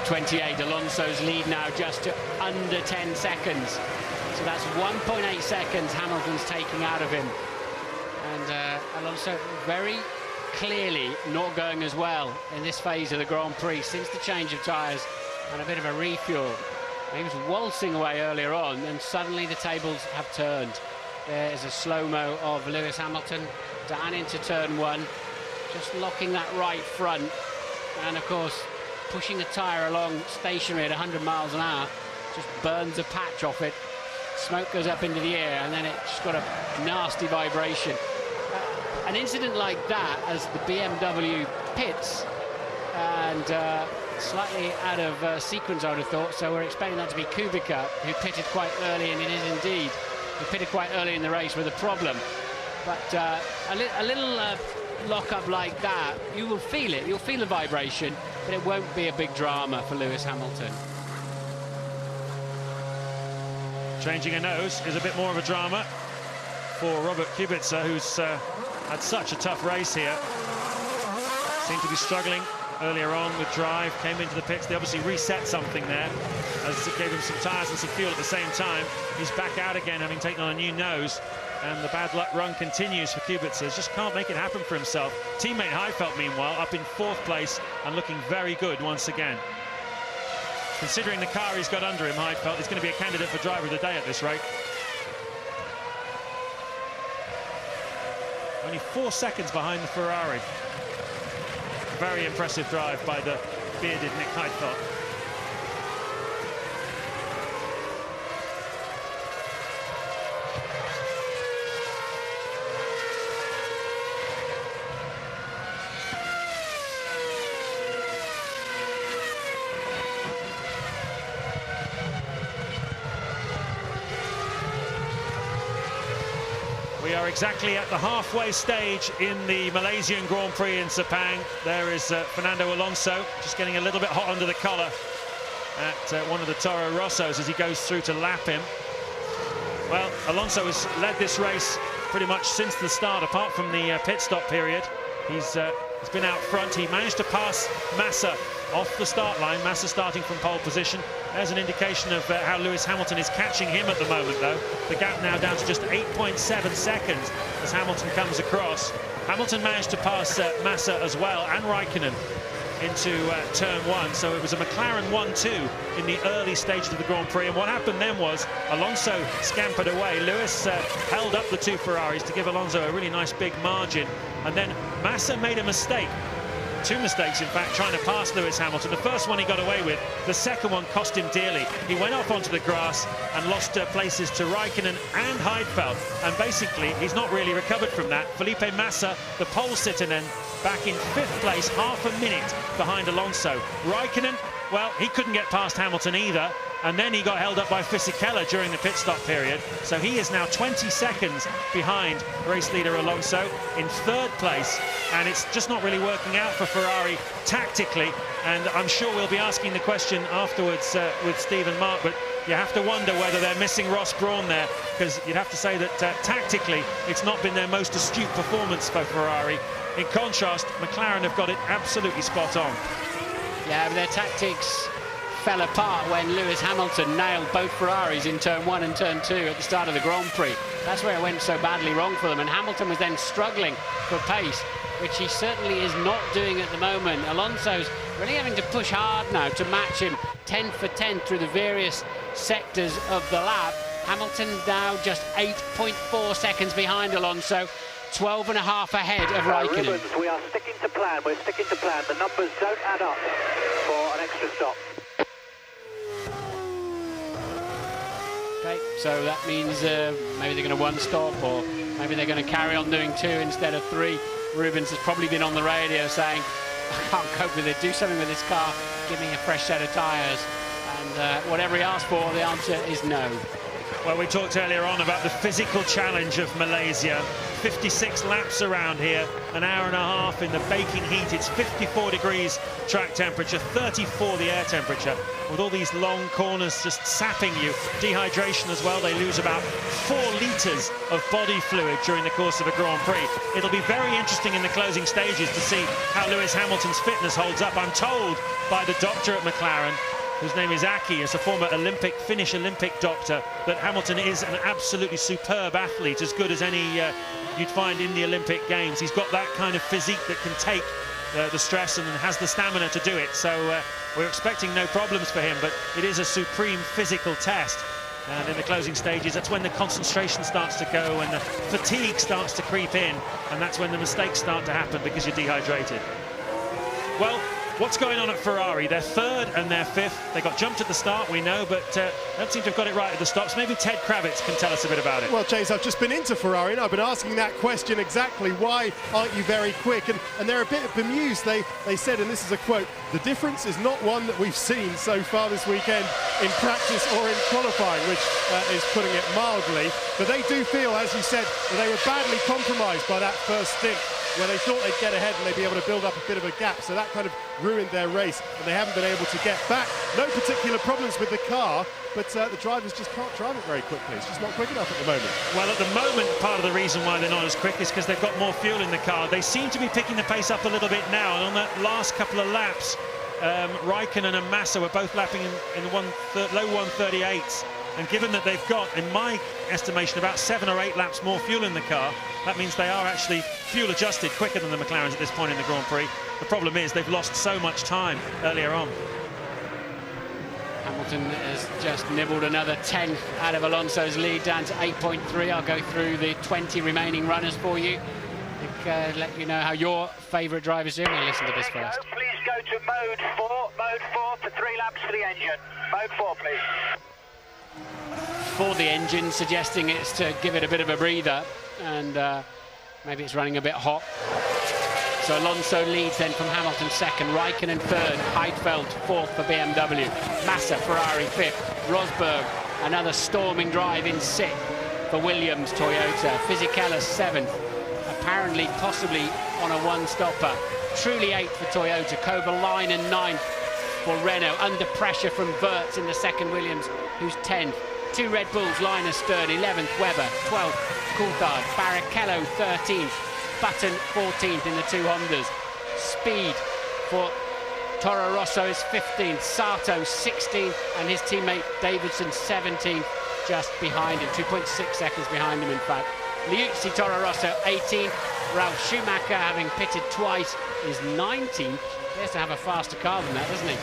lap 28. Alonso's lead now just to under 10 seconds. So that's 1.8 seconds Hamilton's taking out of him. And Alonso very clearly not going as well in this phase of the Grand Prix since the change of tyres and a bit of a refuel. He was waltzing away earlier on, and suddenly the tables have turned. There is a slow-mo of Lewis Hamilton down into turn 1, just locking that right front, and of course pushing the tyre along stationary at 100 miles an hour, just burns a patch off it. Smoke goes up into the air, and then it's just got a nasty vibration. An incident like that, as the BMW pits, and slightly out of sequence, I would have thought, so we're expecting that to be Kubica, who pitted quite early, and it is indeed. He pitted quite early in the race with a problem. But a little lock-up like that, you will feel it. You'll feel the vibration, but it won't be a big drama for Lewis Hamilton. Changing a nose is a bit more of a drama for Robert Kubica, who's had such a tough race here. Seemed to be struggling earlier on with drive, came into the pits. They obviously reset something there, as it gave him some tyres and some fuel at the same time. He's back out again, having taken on a new nose, and the bad luck run continues for Kubica. Just can't make it happen for himself. Teammate Heifeld, meanwhile, up in 4th place and looking very good once again. Considering the car he's got under him, Heifeld is going to be a candidate for driver of the day at this rate. Only 4 seconds behind the Ferrari. Very impressive drive by the bearded Nick Heidfeld. We are exactly at the halfway stage in the Malaysian Grand Prix in Sepang. There is Fernando Alonso just getting a little bit hot under the collar at one of the Toro Rossos as he goes through to lap him. Well, Alonso has led this race pretty much since the start, apart from the pit stop period. He's been out front. He managed to pass Massa off the start line. Massa starting from pole position. There's an indication of how Lewis Hamilton is catching him at the moment, though. The gap now down to just 8.7 seconds as Hamilton comes across. Hamilton managed to pass Massa as well, and Raikkonen into turn 1. So it was a McLaren 1-2 in the early stages of the Grand Prix. And what happened then was Alonso scampered away. Lewis held up the 2 Ferraris to give Alonso a really nice big margin. And then Massa made a mistake. 2 mistakes, in fact, trying to pass Lewis Hamilton. The first one he got away with. The second one cost him dearly. He went off onto the grass and lost places to Raikkonen and Heidfeld. And basically, he's not really recovered from that. Felipe Massa, the pole sitter, then back in 5th place, half a minute behind Alonso. Raikkonen, well, he couldn't get past Hamilton either. And then he got held up by Fisichella during the pit stop period. So he is now 20 seconds behind race leader Alonso in 3rd place. And it's just not really working out for Ferrari tactically. And I'm sure we'll be asking the question afterwards with Steve and Mark, but you have to wonder whether they're missing Ross Brawn there, because you'd have to say that tactically it's not been their most astute performance for Ferrari. In contrast, McLaren have got it absolutely spot on. Yeah, but their tactics fell apart when Lewis Hamilton nailed both Ferraris in turn 1 and turn 2 at the start of the Grand Prix. That's where it went so badly wrong for them, and Hamilton was then struggling for pace, which he certainly is not doing at the moment. Alonso's really having to push hard now to match him 10 for 10 through the various sectors of the lap. Hamilton now just 8.4 seconds behind Alonso, 12 and a half ahead of Raikkonen. Rubens, we are sticking to plan. We're sticking to plan. The numbers don't add up for an extra stop. Okay, so that means maybe they're going to 1 stop, or maybe they're going to carry on doing 2 instead of 3. Rubens has probably been on the radio saying, I can't cope with it, do something with this car, give me a fresh set of tyres. And whatever he asked for, the answer is no. Well, we talked earlier on about the physical challenge of Malaysia. 56 laps around here, an hour and a half in the baking heat. It's 54 degrees track temperature, 34 the air temperature. With all these long corners just sapping you, dehydration as well. They lose about 4 litres of body fluid during the course of a Grand Prix. It'll be very interesting in the closing stages to see how Lewis Hamilton's fitness holds up. I'm told by the doctor at McLaren, whose name is Aki, as a former Finnish Olympic doctor, that Hamilton is an absolutely superb athlete, as good as any you'd find in the Olympic Games. He's got that kind of physique that can take the stress and has the stamina to do it. So we're expecting no problems for him, but it is a supreme physical test. And in the closing stages, that's when the concentration starts to go and the fatigue starts to creep in, and that's when the mistakes start to happen because you're dehydrated. Well, what's going on at Ferrari? They're third and they're fifth. They got jumped at the start, we know, but don't seem to have got it right at the stops. Maybe Ted Kravitz can tell us a bit about it. Well, James, I've just been into Ferrari and I've been asking that question exactly. Why aren't you very quick? And they're a bit bemused. They said, and this is a quote, "The difference is not one that we've seen so far this weekend in practice or in qualifying," which is putting it mildly. But they do feel, as you said, that they were badly compromised by that first stint, where they thought they'd get ahead and they'd be able to build up a bit of a gap. So that kind of ruined their race, and they haven't been able to get back. No particular problems with the car, but the drivers just can't drive it very quickly. It's just not quick enough at the moment. Well, at the moment, part of the reason why they're not as quick is because they've got more fuel in the car. They seem to be picking the pace up a little bit now, and on that last couple of laps, Raikkonen and Massa were both lapping in low 138s. And given that they've got, in my estimation, about 7 or 8 laps more fuel in the car, that means they are actually fuel adjusted quicker than the McLarens at this point in the Grand Prix. The problem is they've lost so much time earlier on. Hamilton has just nibbled another 10th out of Alonso's lead, down to 8.3. I'll go through the 20 remaining runners for you. Let you know how your favourite drivers do. We'll listen to this first. Please go to mode 4 for 3 laps for the engine. Mode 4, please. For the engine, suggesting it's to give it a bit of a breather, and maybe it's running a bit hot. So Alonso leads then from Hamilton second, Raikkonen third, Heidfeld fourth for BMW, Massa, Ferrari fifth, Rosberg, another storming drive in sixth for Williams, Toyota, Fisichella seventh, apparently possibly on a one-stopper, Trulli eighth for Toyota, Kovalainen ninth for Renault, under pressure from Wirtz in the second Williams, who's 10th. 2 Red Bulls, Linus third, 11th Webber, 12th Coulthard, Barrichello 13th, Button 14th in the 2 Hondas. Speed for Toro Rosso is 15th, Sato 16th, and his teammate Davidson 17th, just behind him, 2.6 seconds behind him in fact. Liuzzi Toro Rosso 18th, Ralf Schumacher, having pitted twice, is 19th. He appears to have a faster car than that, doesn't he?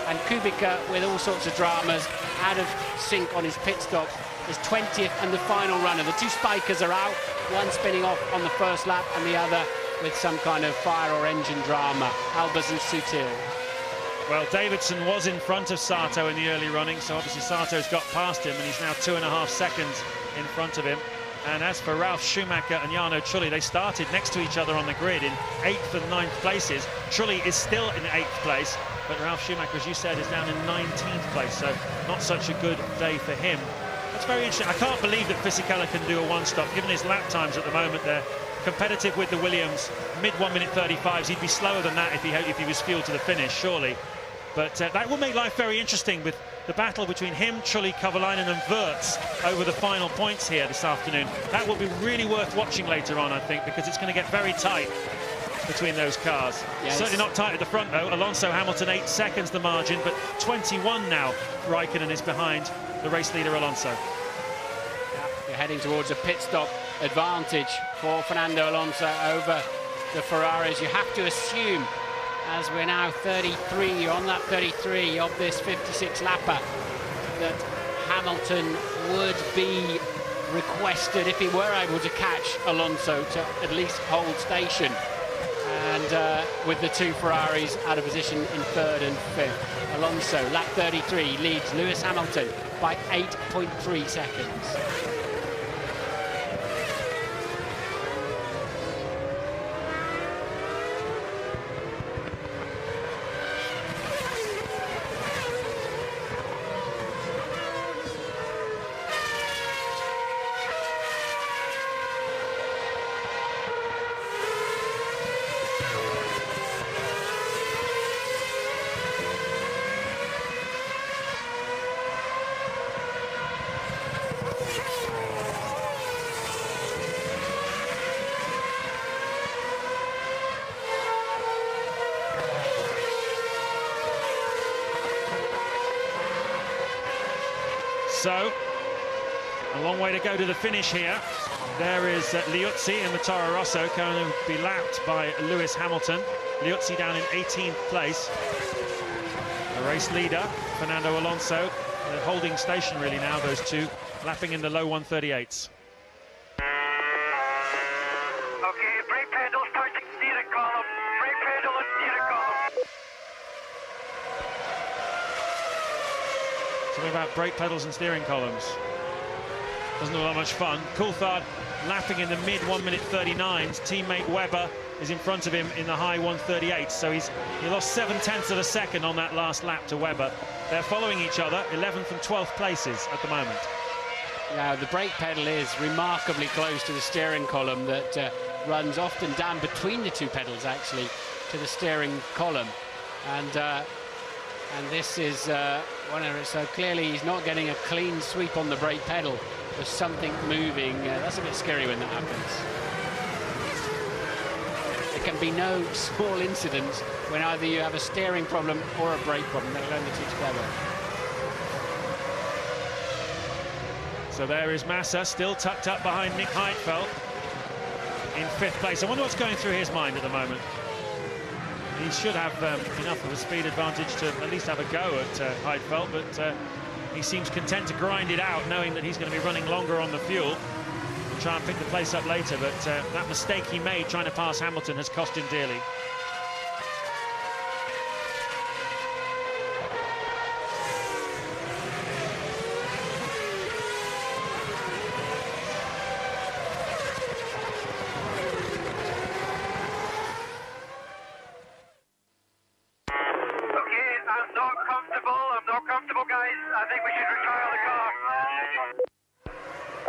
And Kubica, with all sorts of dramas, out of sync on his pit stop, is 20th and the final runner. The 2 spikers are out, one spinning off on the first lap and the other with some kind of fire or engine drama. Albers and Sutil. Well, Davidson was in front of Sato in the early running, so obviously Sato's got past him and he's now 2.5 seconds in front of him. And as for Ralf Schumacher and Jarno Trulli, they started next to each other on the grid in 8th and 9th places. Trulli is still in 8th place, but Ralf Schumacher, as you said, is down in 19th place, so not such a good day for him. That's very interesting. I can't believe that Fisichella can do a one-stop. Given his lap times at the moment, they're competitive with the Williams. Mid 1:35s, he'd be slower than that if he was fueled to the finish, surely. But that will make life very interesting with the battle between him, Trulli, Kovalainen and Wirtz over the final points here this afternoon. That will be really worth watching later on, I think, because it's going to get very tight between those cars. Yes. Certainly not tight at the front, though. Alonso, Hamilton, 8 seconds the margin, but 21 now. Raikkonen is behind the race leader, Alonso. Yeah, you're heading towards a pit stop advantage for Fernando Alonso over the Ferraris. You have to assume, as we're now 33, on that 33 of this 56 lapper, that Hamilton would be requested, if he were able to catch Alonso, to at least hold station. And with the 2 Ferraris out of position in 3rd and 5th. Alonso, lap 33, leads Lewis Hamilton by 8.3 seconds. So, a long way to go to the finish here. There is Liuzzi in the Toro Rosso, going to be lapped by Lewis Hamilton. Liuzzi down in 18th place. The race leader, Fernando Alonso, they're holding station really now, those two, lapping in the low 138s. Okay, brake pedal starting steering column. Brake pedal and steering column. Something about brake pedals and steering columns. Doesn't look like much fun. Coulthard lapping in the mid 1:39s. Teammate Webber is in front of him in the high 138s. So he lost 0.7 of a second on that last lap to Webber. They're following each other, 11th and 12th places at the moment. Now, the brake pedal is remarkably close to the steering column that runs often down between the two pedals, actually, to the steering column. And this is one of it. So clearly he's not getting a clean sweep on the brake pedal. There's something moving. That's a bit scary when that happens. There can be no small incident when either you have a steering problem or a brake problem. They're only two together. So there is Massa, still tucked up behind Nick Heidfeld in 5th place. I wonder what's going through his mind at the moment. He should have enough of a speed advantage to at least have a go at Heidfeld, but he seems content to grind it out, knowing that he's going to be running longer on the fuel. We'll try and pick the place up later, but that mistake he made trying to pass Hamilton has cost him dearly.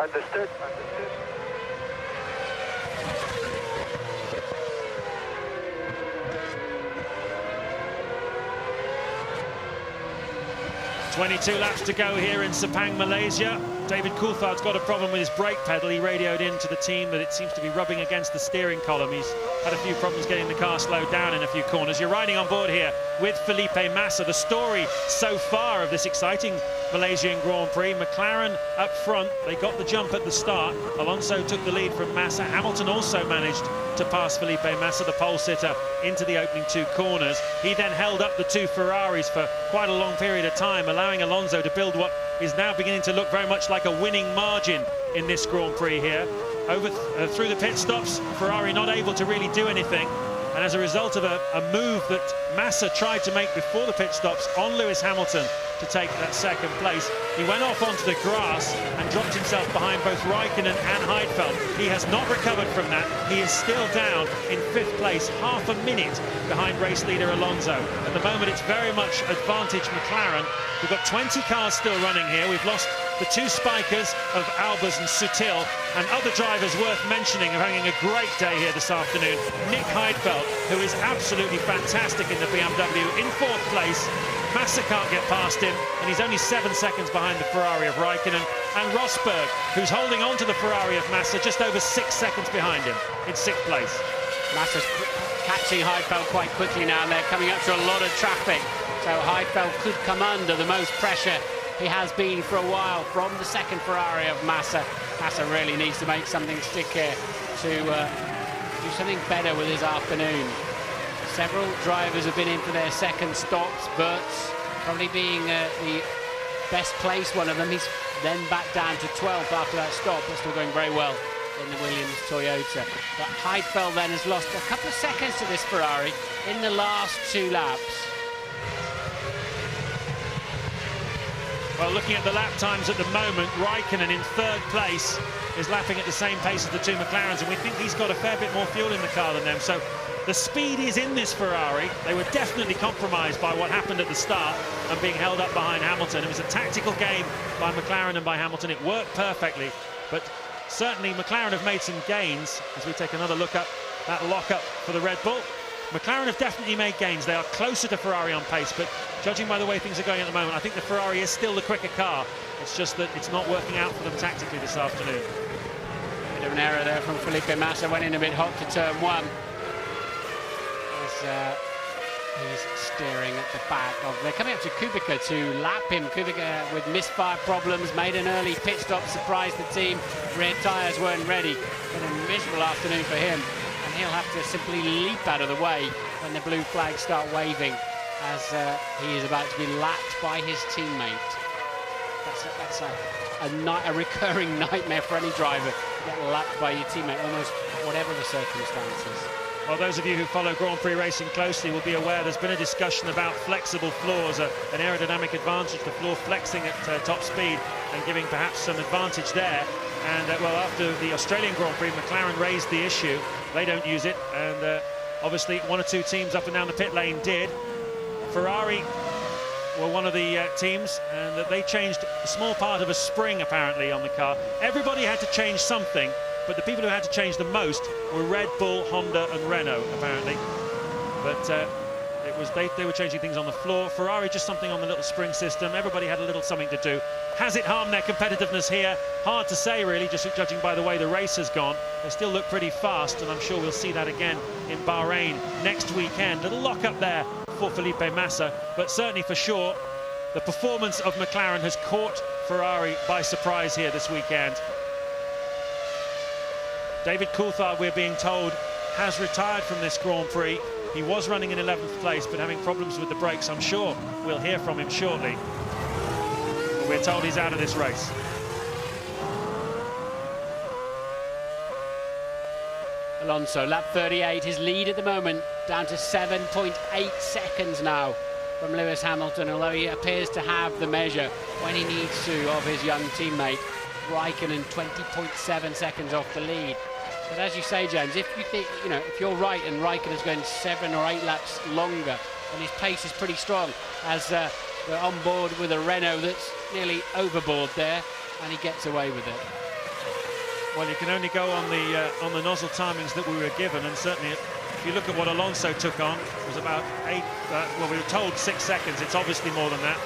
Understood. 22 laps to go here in Sepang, Malaysia. David Coulthard's got a problem with his brake pedal. He radioed in to the team that it seems to be rubbing against the steering column. He's had a few problems getting the car slowed down in a few corners. You're riding on board here with Felipe Massa. The story so far of this exciting Malaysian Grand Prix, McLaren up front. They got the jump at the start. Alonso took the lead from Massa. Hamilton also managed to pass Felipe Massa, the pole sitter, into the opening two corners. He then held up the two Ferraris for quite a long period of time, allowing Alonso to build what is now beginning to look very much like a winning margin in this Grand Prix here. Through the pit stops, Ferrari not able to really do anything. And as a result of a move that Massa tried to make before the pit stops on Lewis Hamilton to take that second place, he went off onto the grass and dropped himself behind both Raikkonen and Heidfeld. He has not recovered from that. He is still down in 5th place, half a minute behind race leader Alonso. At the moment, it's very much advantage McLaren. We've got 20 cars still running here. We've lost the two spikers of Albers and Sutil, and other drivers worth mentioning are having a great day here this afternoon. Nick Heidfeld, who is absolutely fantastic in the BMW, in 4th place. Massa can't get past him, and he's only 7 seconds behind the Ferrari of Raikkonen. And Rosberg, who's holding on to the Ferrari of Massa, just over 6 seconds behind him in 6th place. Massa's catching Heidfeld quite quickly now, and they're coming up to a lot of traffic. So Heidfeld could come under the most pressure he has been for a while from the second Ferrari of Massa. Massa really needs to make something stick here to do something better with his afternoon. Several drivers have been in for their second stops. Burt's probably being the best placed one of them. He's then back down to 12th after that stop, but still going very well in the Williams Toyota. But Heidfeld then has lost a couple of seconds to this Ferrari in the last 2 laps. Well, looking at the lap times at the moment, Raikkonen in 3rd place is lapping at the same pace as the two McLarens, and we think he's got a fair bit more fuel in the car than them. So the speed is in this Ferrari. They were definitely compromised by what happened at the start and being held up behind Hamilton. It was a tactical game by McLaren and by Hamilton. It worked perfectly, but certainly McLaren have made some gains as we take another look at that lock-up for the Red Bull. McLaren have definitely made gains. They are closer to Ferrari on pace, but judging by the way things are going at the moment, I think the Ferrari is still the quicker car. It's just that it's not working out for them tactically this afternoon. Bit of an error there from Felipe Massa, went in a bit hot to turn 1. He's steering at the back of. They're coming up to Kubica to lap him. Kubica with misfire problems made an early pit stop, surprised the team. Rear tyres weren't ready. Been a miserable afternoon for him, and he'll have to simply leap out of the way when the blue flags start waving, as he is about to be lapped by his teammate. That's a recurring nightmare for any driver, to get lapped by your teammate, almost whatever the circumstances. Well, those of you who follow Grand Prix racing closely will be aware there's been a discussion about flexible floors, an aerodynamic advantage, the floor flexing at top speed and giving perhaps some advantage there. And well, after the Australian Grand Prix, McLaren raised the issue. They don't use it, and obviously one or two teams up and down the pit lane did. Ferrari were one of the teams, and they changed a small part of a spring apparently on the car. Everybody had to change something, but the people who had to change the most were Red Bull, Honda and Renault apparently. But it was they were changing things on the floor. Ferrari just something on the little spring system. Everybody had a little something to do. Has it harmed their competitiveness here? Hard to say really, just judging by the way the race has gone. They still look pretty fast, and I'm sure we'll see that again in Bahrain next weekend. Little lock up there for Felipe Massa, but certainly for sure the performance of McLaren has caught Ferrari by surprise here this weekend. David Coulthard, we're being told, has retired from this Grand Prix. He was running in 11th place, but having problems with the brakes. I'm sure we'll hear from him shortly. But we're told he's out of this race. Alonso, lap 38, his lead at the moment, down to 7.8 seconds now from Lewis Hamilton, although he appears to have the measure when he needs to of his young teammate. Raikkonen 20.7 seconds off the lead. But as you say, James, if you think, if you're right and Raikkonen's going 7 or 8 laps longer, and his pace is pretty strong, as we're on board with a Renault that's nearly overboard there, and he gets away with it. Well, you can only go on the nozzle timings that we were given, and certainly if you look at what Alonso took on, it was about 8, well, we were told 6 seconds. It's obviously more than that.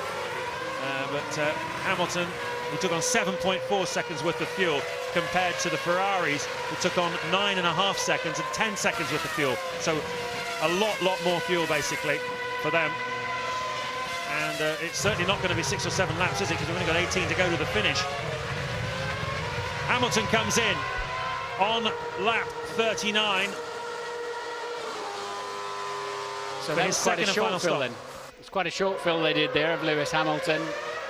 But Hamilton, he took on 7.4 seconds worth of fuel, compared to the Ferraris, who took on 9.5 seconds and 10 seconds worth of fuel. So a lot more fuel, basically, for them. And it's certainly not going to be 6 or 7 laps, is it? Because we've only got 18 to go to the finish. Hamilton comes in on lap 39. So that was quite a short fill then. It's quite a short fill they did there of Lewis Hamilton.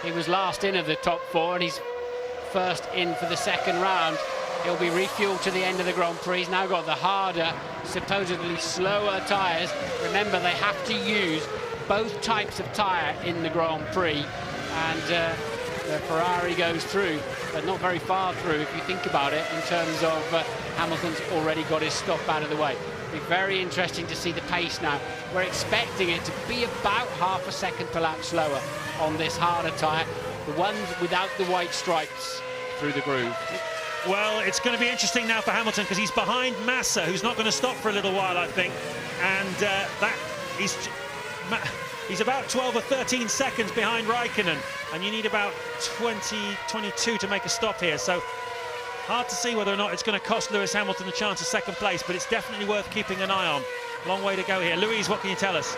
He was last in of the top 4, and he's first in for the second round. He'll be refueled to the end of the Grand Prix. He's now got the harder, supposedly slower tyres. Remember, they have to use both types of tyre in the Grand Prix, and the Ferrari goes through, but not very far through if you think about it, in terms of Hamilton's already got his stop out of the way. It'll be very interesting to see the pace now. We're expecting it to be about half a second per lap slower on this harder tyre, the ones without the white stripes through the groove. Well, it's going to be interesting now for Hamilton, because he's behind Massa, who's not going to stop for a little while, I think, and he's about 12 or 13 seconds behind Raikkonen, and you need about 22 to make a stop here. So hard to see whether or not it's going to cost Lewis Hamilton a chance of second place, but it's definitely worth keeping an eye on. Long way to go here. Louise, what can you tell us?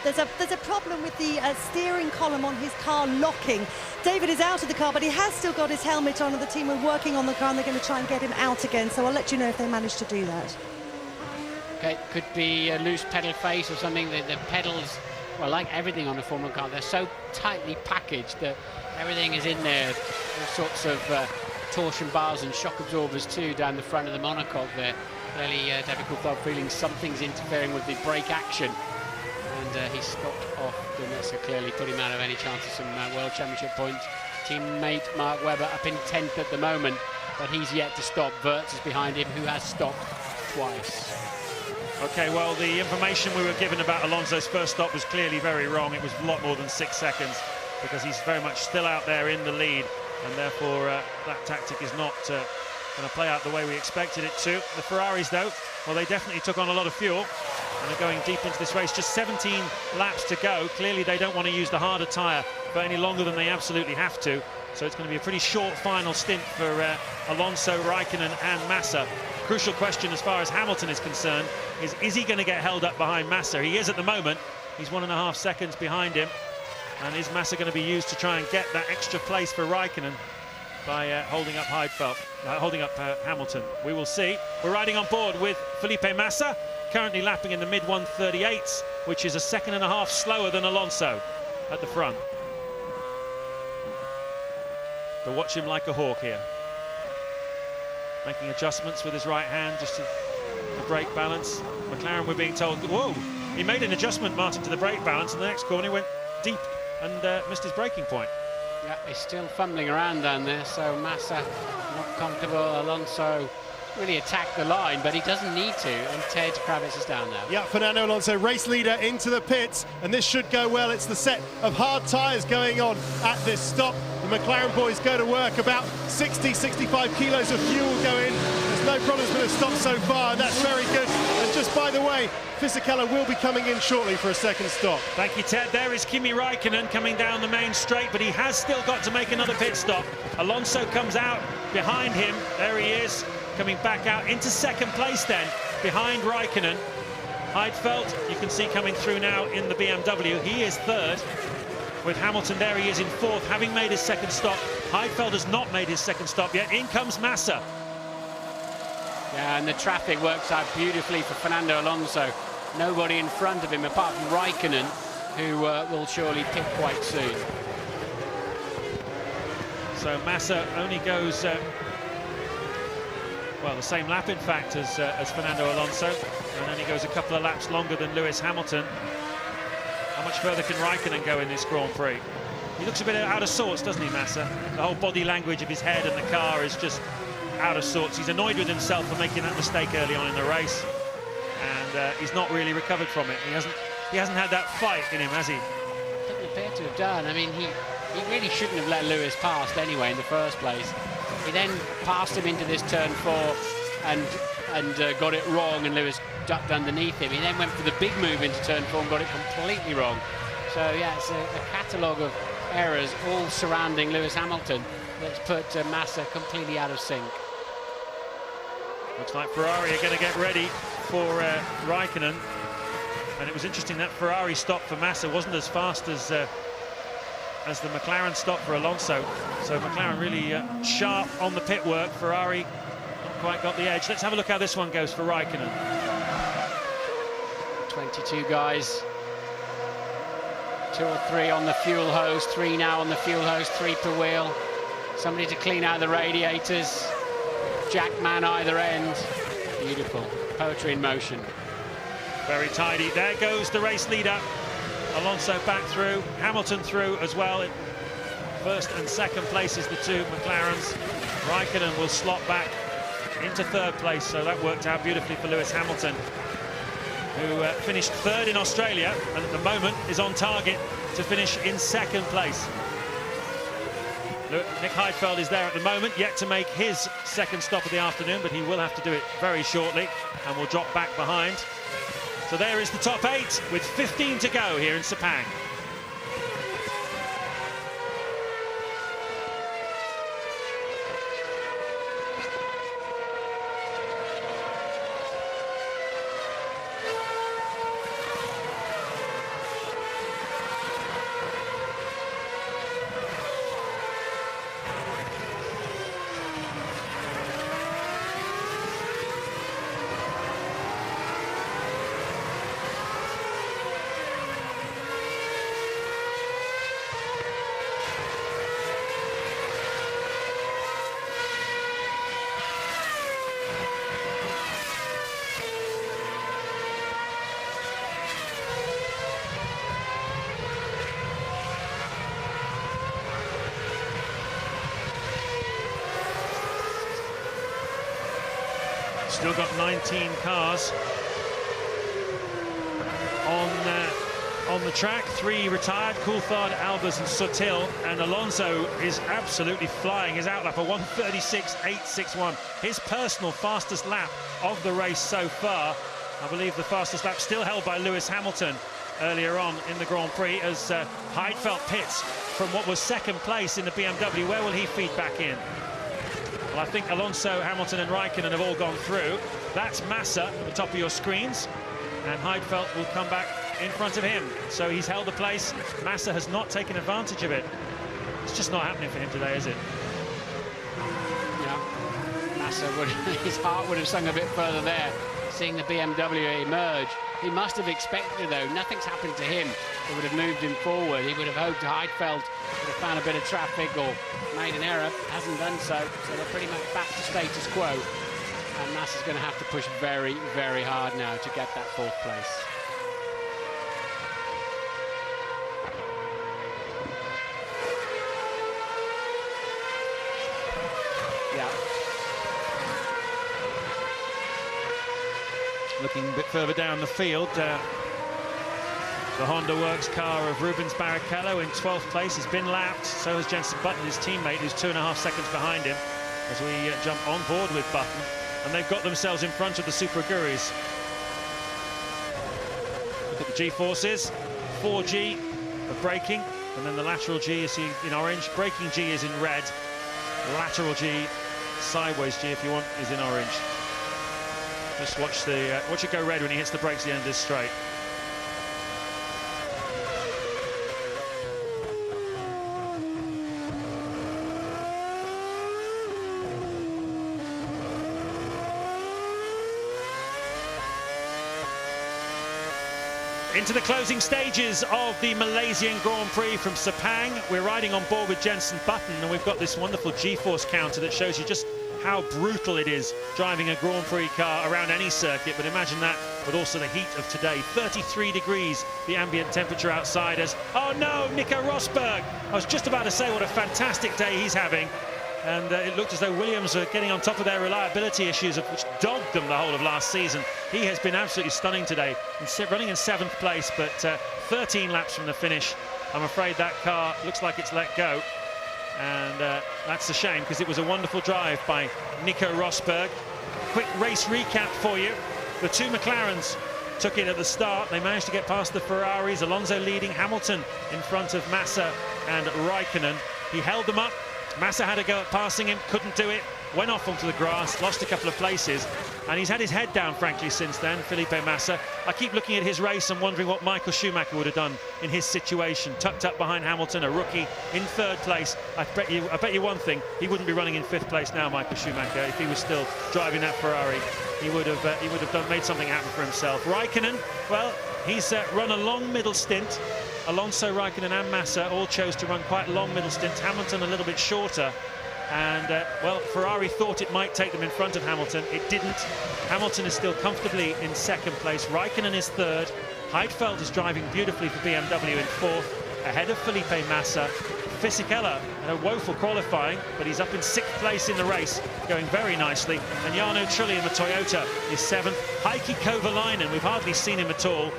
There's a problem with the steering column on his car locking. David is out of the car, but he has still got his helmet on, and the team are working on the car, and they're going to try and get him out again. So I'll let you know if they manage to do that. Okay, could be a loose pedal face or something. The pedals, well, like everything on a Formula car, they're so tightly packaged that everything is in there. All sorts of torsion bars and shock absorbers too down the front of the monocoque there. Clearly, David Coulthard feeling something's interfering with the brake action, and he stopped off. So clearly put him out of any chance of some World Championship points. Teammate Mark Webber up in 10th at the moment, but he's yet to stop. Wirtz is behind him, who has stopped twice. Okay, well, the information we were given about Alonso's first stop was clearly very wrong. It was a lot more than 6 seconds, because he's very much still out there in the lead, and therefore that tactic is not going to play out the way we expected it to. The Ferraris, though, well, they definitely took on a lot of fuel, and are going deep into this race. Just 17 laps to go. Clearly, they don't want to use the harder tyre for any longer than they absolutely have to. So it's going to be a pretty short final stint for Alonso, Raikkonen and Massa. crucial question as far as Hamilton is concerned is he going to get held up behind Massa? He is at the moment. He's 1.5 seconds behind him. And is Massa going to be used to try and get that extra place for Raikkonen by holding up Hamilton? We will see. We're riding on board with Felipe Massa, currently lapping in the mid-138s, which is 1.5 seconds slower than Alonso at the front. But watch him like a hawk here. Making adjustments with his right hand just to the brake balance. McLaren, we're being told, whoa, he made an adjustment, Martin, to the brake balance, and the next corner he went deep and missed his braking point. Yeah, he's still fumbling around down there, so Massa not comfortable. Alonso really attacked the line, but he doesn't need to, and Ted Kravitz is down there. Yeah, Fernando Alonso, race leader, into the pits, and this should go well. It's the set of hard tyres going on at this stop. The McLaren boys go to work. About 60-65 kilos of fuel go in. There's no problems with a stop so far, and that's very good. And just by the way, Fisichella will be coming in shortly for a second stop. Thank you, Ted. There is Kimi Raikkonen coming down the main straight, but he has still got to make another pit stop. Alonso comes out behind him. There he is, coming back out into second place then, behind Raikkonen. Heidfeld, you can see coming through now in the BMW. He is third. With Hamilton there, he is in fourth, having made his second stop. Heidfeld has not made his second stop yet. In comes Massa. Yeah, and the traffic works out beautifully for Fernando Alonso. Nobody in front of him apart from Raikkonen, who will surely pit quite soon. So Massa only goes, well, the same lap, in fact, as Fernando Alonso, and then he goes a couple of laps longer than Lewis Hamilton. How much further can Raikkonen go in this Grand Prix? He looks a bit out of sorts, doesn't he, Massa? The whole body language of his head and the car is just out of sorts. He's annoyed with himself for making that mistake early on in the race, and he's not really recovered from it. He hasn't had that fight in him, has he? Doesn't appear to have done. I mean, he really shouldn't have let Lewis past anyway in the first place. He then passed him into this turn 4 and got it wrong, and Lewis ducked underneath him. He then went for the big move into turn 4 and got it completely wrong. So yeah, it's a catalogue of errors all surrounding Lewis Hamilton that's put Massa completely out of sync. Looks like Ferrari are going to get ready for Raikkonen, and it was interesting that Ferrari stop for Massa wasn't as fast as the McLaren stop for Alonso. So McLaren really sharp on the pit work. Ferrari not quite got the edge. Let's have a look how this one goes for Raikkonen. 22 guys, 2 or 3 on the fuel hose, 3 now on the fuel hose, 3 per wheel. Somebody to clean out the radiators, jackman either end. Beautiful, poetry in motion. Very tidy. There goes the race leader. Alonso back through, Hamilton through as well. First and second places, the two McLarens. Raikkonen will slot back into third place, so that worked out beautifully for Lewis Hamilton, who finished third in Australia and at the moment is on target to finish in second place. Nick Heidfeld is there at the moment, yet to make his second stop of the afternoon, but he will have to do it very shortly and will drop back behind. So there is the top 8 with 15 to go here in Sepang. Still got 19 cars on the track. 3 retired, Coulthard, Albers and Sutil, and Alonso is absolutely flying. His outlap, a 1:36.861, his personal fastest lap of the race so far. I believe the fastest lap still held by Lewis Hamilton earlier on in the Grand Prix, as Heidfeld pits from what was second place in the BMW. Where will he feed back in? Well, I think Alonso, Hamilton and Raikkonen have all gone through. That's Massa at the top of your screens, and Heidfeld will come back in front of him. So he's held the place. Massa has not taken advantage of it. It's just not happening for him today, is it? Yeah, Massa would, his heart would have sung a bit further there, seeing the BMW emerge. He must have expected it, though. Nothing's happened to him that would have moved him forward. He would have hoped Heidfeld would have found a bit of traffic or made an error. Hasn't done so, so they're pretty much back to status quo. And Massa's going to have to push very, very hard now to get that 4th place. Yeah. Looking a bit further down the field, the Honda Works car of Rubens Barrichello in 12th place has been lapped. So has Jenson Button, his teammate, who's 2.5 seconds behind him, as we jump on board with Button. And they've got themselves in front of the Super Aguris. Look at the G-forces. 4G of braking, and then the lateral G you see in orange. Braking G is in red. Lateral G, sideways G if you want, is in orange. Just watch it go red when he hits the brakes at the end of this straight. Into the closing stages of the Malaysian Grand Prix from Sepang. We're riding on board with Jenson Button, and we've got this wonderful G-force counter that shows you just how brutal it is driving a Grand Prix car around any circuit. But imagine that with also the heat of today. 33 degrees, the ambient temperature outside us. Oh no, Nico Rosberg! I was just about to say what a fantastic day he's having. And it looked as though Williams are getting on top of their reliability issues, which dogged them the whole of last season. He has been absolutely stunning today, running in 7th place, but 13 laps from the finish. I'm afraid that car looks like it's let go. And that's a shame, because it was a wonderful drive by Nico Rosberg. Quick race recap for you. The 2 McLarens took it at the start. They managed to get past the Ferraris. Alonso leading, Hamilton in front of Massa and Raikkonen. He held them up. Massa had a go at passing him, couldn't do it, went off onto the grass, lost a couple of places, and he's had his head down, frankly, since then, Felipe Massa. I keep looking at his race and wondering what Michael Schumacher would have done in his situation. Tucked up behind Hamilton, a rookie, in 3rd place. I bet you one thing, he wouldn't be running in 5th place now, Michael Schumacher, if he was still driving that Ferrari. He would have made something happen for himself. Raikkonen, well, he's run a long middle stint. Alonso, Raikkonen and Massa all chose to run quite long middle stints. Hamilton a little bit shorter. And, well, Ferrari thought it might take them in front of Hamilton. It didn't. Hamilton is still comfortably in 2nd place. Raikkonen is 3rd. Heidfeld is driving beautifully for BMW in 4th, ahead of Felipe Massa. Fisichella had a woeful qualifying, but he's up in 6th place in the race, going very nicely. And Jarno Trulli in the Toyota is 7th. Heikki Kovalainen, we've hardly seen him at all.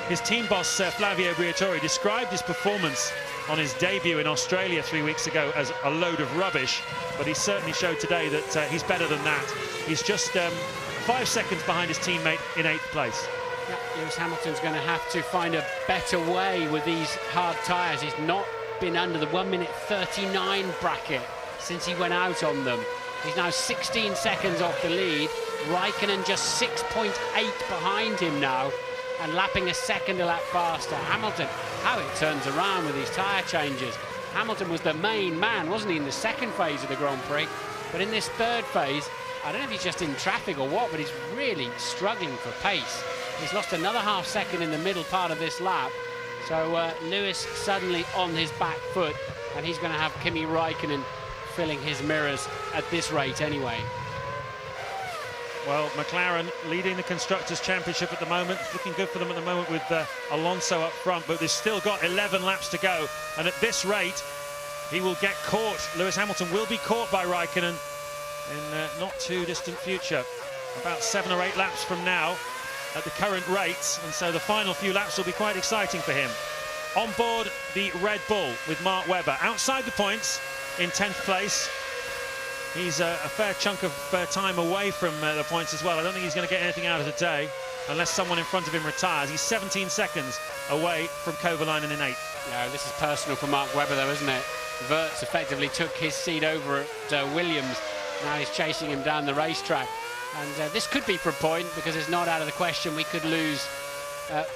His team boss, Flavio Briatore, described his performance on his debut in Australia 3 weeks ago as a load of rubbish, but he certainly showed today that he's better than that. He's just 5 seconds behind his teammate in 8th place. Yeah, Lewis Hamilton's going to have to find a better way with these hard tyres. He's not been under the 1:39 bracket since he went out on them. He's now 16 seconds off the lead. Raikkonen just 6.8 behind him now, and lapping a second a lap faster. Hamilton, how it turns around with these tyre changes. Hamilton was the main man, wasn't he, in the 2nd phase of the Grand Prix? But in this 3rd phase, I don't know if he's just in traffic or what, but he's really struggling for pace. He's lost another half second in the middle part of this lap. So Lewis suddenly on his back foot, and he's going to have Kimi Raikkonen filling his mirrors at this rate anyway. Well, McLaren leading the Constructors' Championship at the moment. Looking good for them at the moment with Alonso up front, but they've still got 11 laps to go. And at this rate, he will get caught. Lewis Hamilton will be caught by Raikkonen in not too distant future. About 7 or 8 laps from now at the current rates. And so the final few laps will be quite exciting for him. On board the Red Bull with Mark Webber. Outside the points in 10th place. He's a fair chunk of time away from the points as well. I don't think he's going to get anything out of the day unless someone in front of him retires. He's 17 seconds away from Kovalainen in 8th. Yeah, this is personal for Mark Webber though, isn't it? Wirtz effectively took his seat over at Williams Now he's chasing him down the racetrack. And this could be for a point, because it's not out of the question we could lose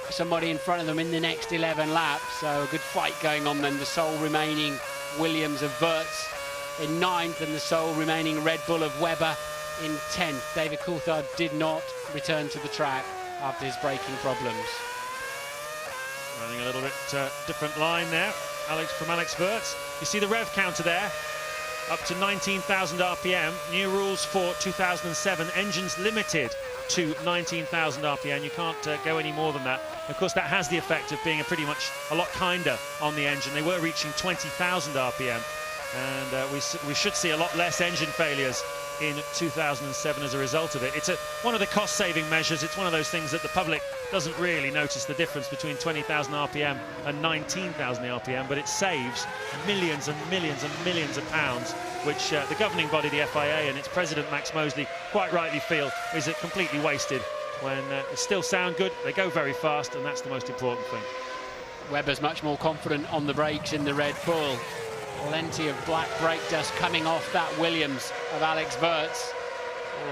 somebody in front of them in the next 11 laps. So a good fight going on then. The sole remaining Williams of Wirtz in 9th, and the sole remaining Red Bull of Webber in 10th. David Coulthard did not return to the track after his braking problems. Running a little bit different line now, from Alex Wirtz. You see the rev counter there, up to 19,000 RPM. New rules for 2007, engines limited to 19,000 RPM. You can't go any more than that. Of course, that has the effect of being a lot kinder on the engine. They were reaching 20,000 RPM, and we should see a lot less engine failures in 2007 as a result of it. It's one of the cost-saving measures. It's one of those things that the public doesn't really notice the difference between 20,000 RPM and 19,000 RPM, but it saves millions and millions and millions of pounds, which the governing body, the FIA, and its president, Max Mosley, quite rightly feel is completely wasted when they still sound good, they go very fast, and that's the most important thing. Webber's much more confident on the brakes in the Red Bull. Plenty of black brake dust coming off that Williams of Alex Wirtz,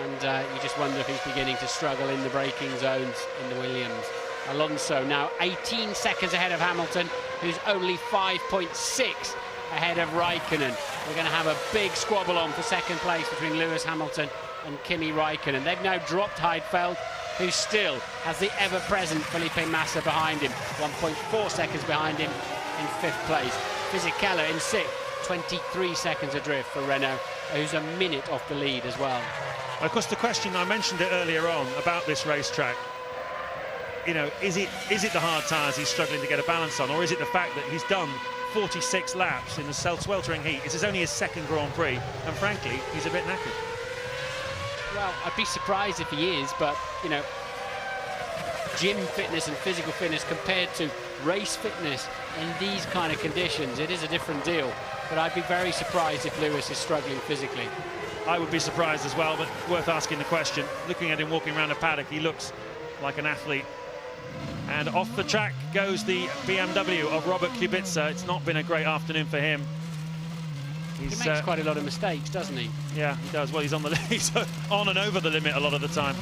and you just wonder if he's beginning to struggle in the braking zones in the Williams. Alonso now 18 seconds ahead of Hamilton, who's only 5.6 ahead of Raikkonen. We're going to have a big squabble on for second place between Lewis Hamilton and Kimi Raikkonen. They've now dropped Heidfeld, who still has the ever-present Felipe Massa behind him, 1.4 seconds behind him in 5th place. Fisichella in 6th, 23 seconds adrift for Renault, who's a minute off the lead as well. Of course, the question, I mentioned it earlier on about this racetrack, you know, is it the hard tyres he's struggling to get a balance on, or is it the fact that he's done 46 laps in the sweltering heat? This is only his 2nd Grand Prix, and frankly, he's a bit knackered. Well, I'd be surprised if he is, but, you know, gym fitness and physical fitness compared to race fitness in these kind of conditions, it is a different deal. But I'd be very surprised if Lewis is struggling physically. I would be surprised as well, but worth asking the question. Looking at him walking around a paddock, he looks like an athlete. And off the track goes the BMW of Robert Kubica. It's not been a great afternoon for him. He makes quite a lot of mistakes, doesn't he? Yeah, he does. Well, he's on and over the limit a lot of the time.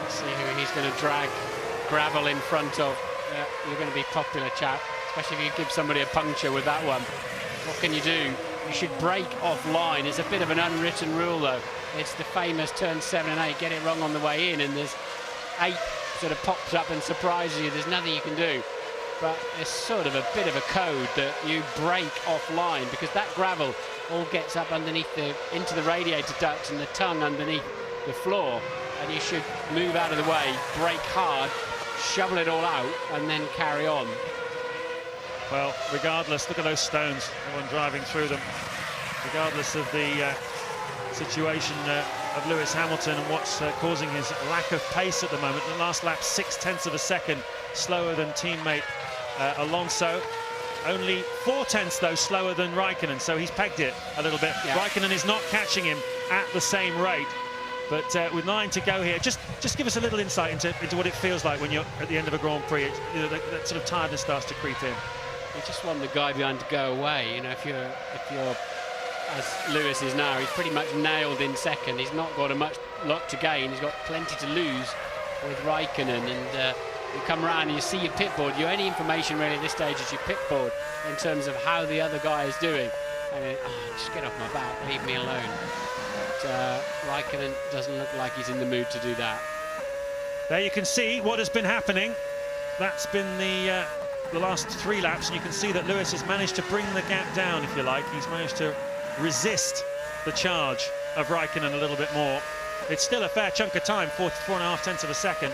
Let's see who he's going to drag gravel in front of. You're going to be popular, chap, especially if you give somebody a puncture with that one. What can you do? You should brake offline. It's a bit of an unwritten rule, though. It's the famous turn 7 and 8, get it wrong on the way in, and there's 8 sort of pops up and surprises you. There's nothing you can do. But it's sort of a bit of a code that you brake offline, because that gravel all gets up underneath into the radiator ducts and the tongue underneath the floor, and you should move out of the way, brake hard, shovel it all out, and then carry on. Well, regardless, look at those stones, everyone driving through them. Regardless of the situation of Lewis Hamilton and what's causing his lack of pace at the moment. The last lap, 0.6 of a second slower than teammate Alonso. Only 0.4 though slower than Raikkonen, so he's pegged it a little bit. Yeah. Raikkonen is not catching him at the same rate. But with 9 to go here, just give us a little insight into what it feels like when you're at the end of a Grand Prix. You know, that sort of tiredness starts to creep in. You just want the guy behind to go away. You know, if you're as Lewis is now, he's pretty much nailed in 2nd. He's not got a lot to gain. He's got plenty to lose with Raikkonen. And you come around and you see your pit board. Your only information really at this stage is your pit board in terms of how the other guy is doing. And then, just get off my back, leave me alone. But Raikkonen doesn't look like he's in the mood to do that. There you can see what has been happening. That's been the last 3 laps, and you can see that Lewis has managed to bring the gap down, if you like. He's managed to resist the charge of Raikkonen a little bit more. It's still a fair chunk of time, 4.5 of a second.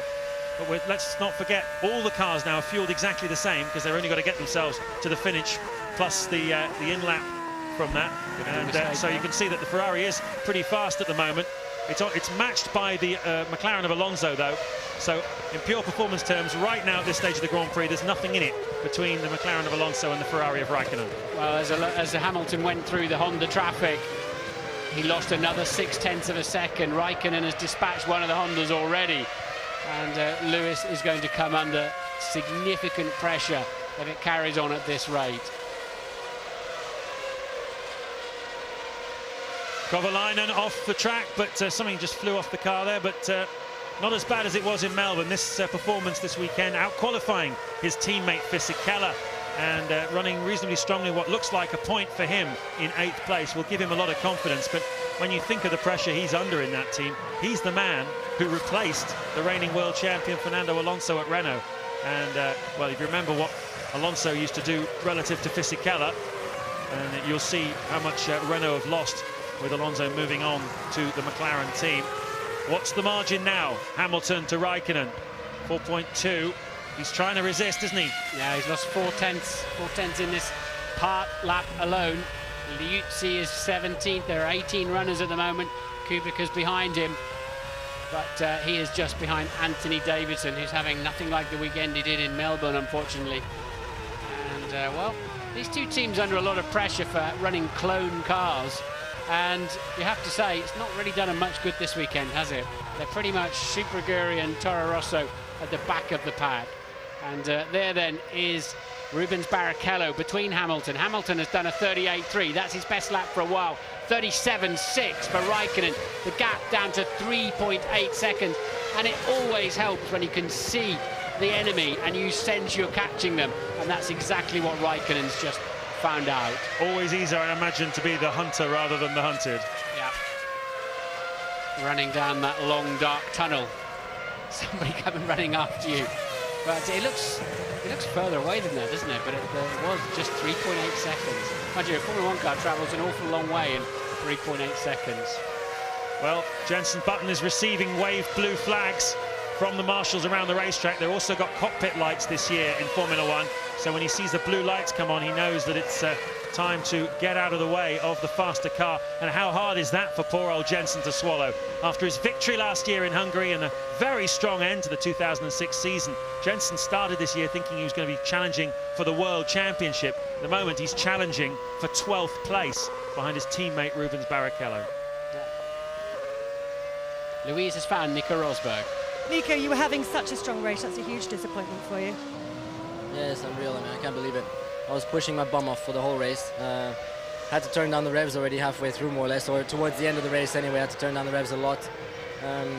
But let's not forget, all the cars now are fueled exactly the same, because they've only got to get themselves to the finish, plus the in-lap from that. And so you can see that the Ferrari is pretty fast at the moment. It's matched by the McLaren of Alonso, though. So in pure performance terms, right now at this stage of the Grand Prix, there's nothing in it between the McLaren of Alonso and the Ferrari of Raikkonen. Well, as Hamilton went through the Honda traffic, he lost another 0.6 of a second. Raikkonen has dispatched one of the Hondas already, and Lewis is going to come under significant pressure if it carries on at this rate. Kovalainen off the track, but something just flew off the car there, but not as bad as it was in Melbourne. This performance this weekend, out-qualifying his teammate Fisichella and running reasonably strongly. What looks like a point for him in 8th place will give him a lot of confidence, but when you think of the pressure he's under in that team, he's the man who replaced the reigning world champion Fernando Alonso at Renault. And, well, if you remember what Alonso used to do relative to Fisichella, and you'll see how much Renault have lost with Alonso moving on to the McLaren team. What's the margin now? Hamilton to Raikkonen, 4.2. He's trying to resist, isn't he? Yeah, he's lost 4/10 in this part lap alone. Liuzzi is 17th. There are 18 runners at the moment. Kubica's behind him, but he is just behind Anthony Davidson, who's having nothing like the weekend he did in Melbourne, unfortunately. And, well, these two teams under a lot of pressure for running clone cars. And you have to say, it's not really done them much good this weekend, has it? They're pretty much Super Aguri and Toro Rosso at the back of the pack. And there then is Rubens Barrichello between Hamilton. Hamilton has done a 38.3. That's his best lap for a while. 37.6 for Raikkonen. The gap down to 3.8 seconds. And it always helps when you can see the enemy and you sense you're catching them. And that's exactly what Raikkonen's just found out. Always easier, I imagine, to be the hunter rather than the hunted. Yeah. Running down that long, dark tunnel. Somebody coming running after you. But it looks further away than that, doesn't it? But it was just 3.8 seconds. Mind you, a Formula 1 car travels an awful long way in 3.8 seconds. Well, Jenson Button is receiving wave blue flags from the marshals around the racetrack. They've also got cockpit lights this year in Formula 1. So when he sees the blue lights come on, he knows that it's time to get out of the way of the faster car. And how hard is that for poor old Jenson to swallow? After his victory last year in Hungary and a very strong end to the 2006 season, Jenson started this year thinking he was going to be challenging for the World Championship. At the moment, he's challenging for 12th place behind his teammate Rubens Barrichello. Louise has found Nico Rosberg. Nico, you were having such a strong race. That's a huge disappointment for you. Yeah, it's unreal. I mean, I can't believe it. I was pushing my bum off for the whole race. Had to turn down the revs already halfway through, more or less, or towards the end of the race anyway. I had to turn down the revs a lot.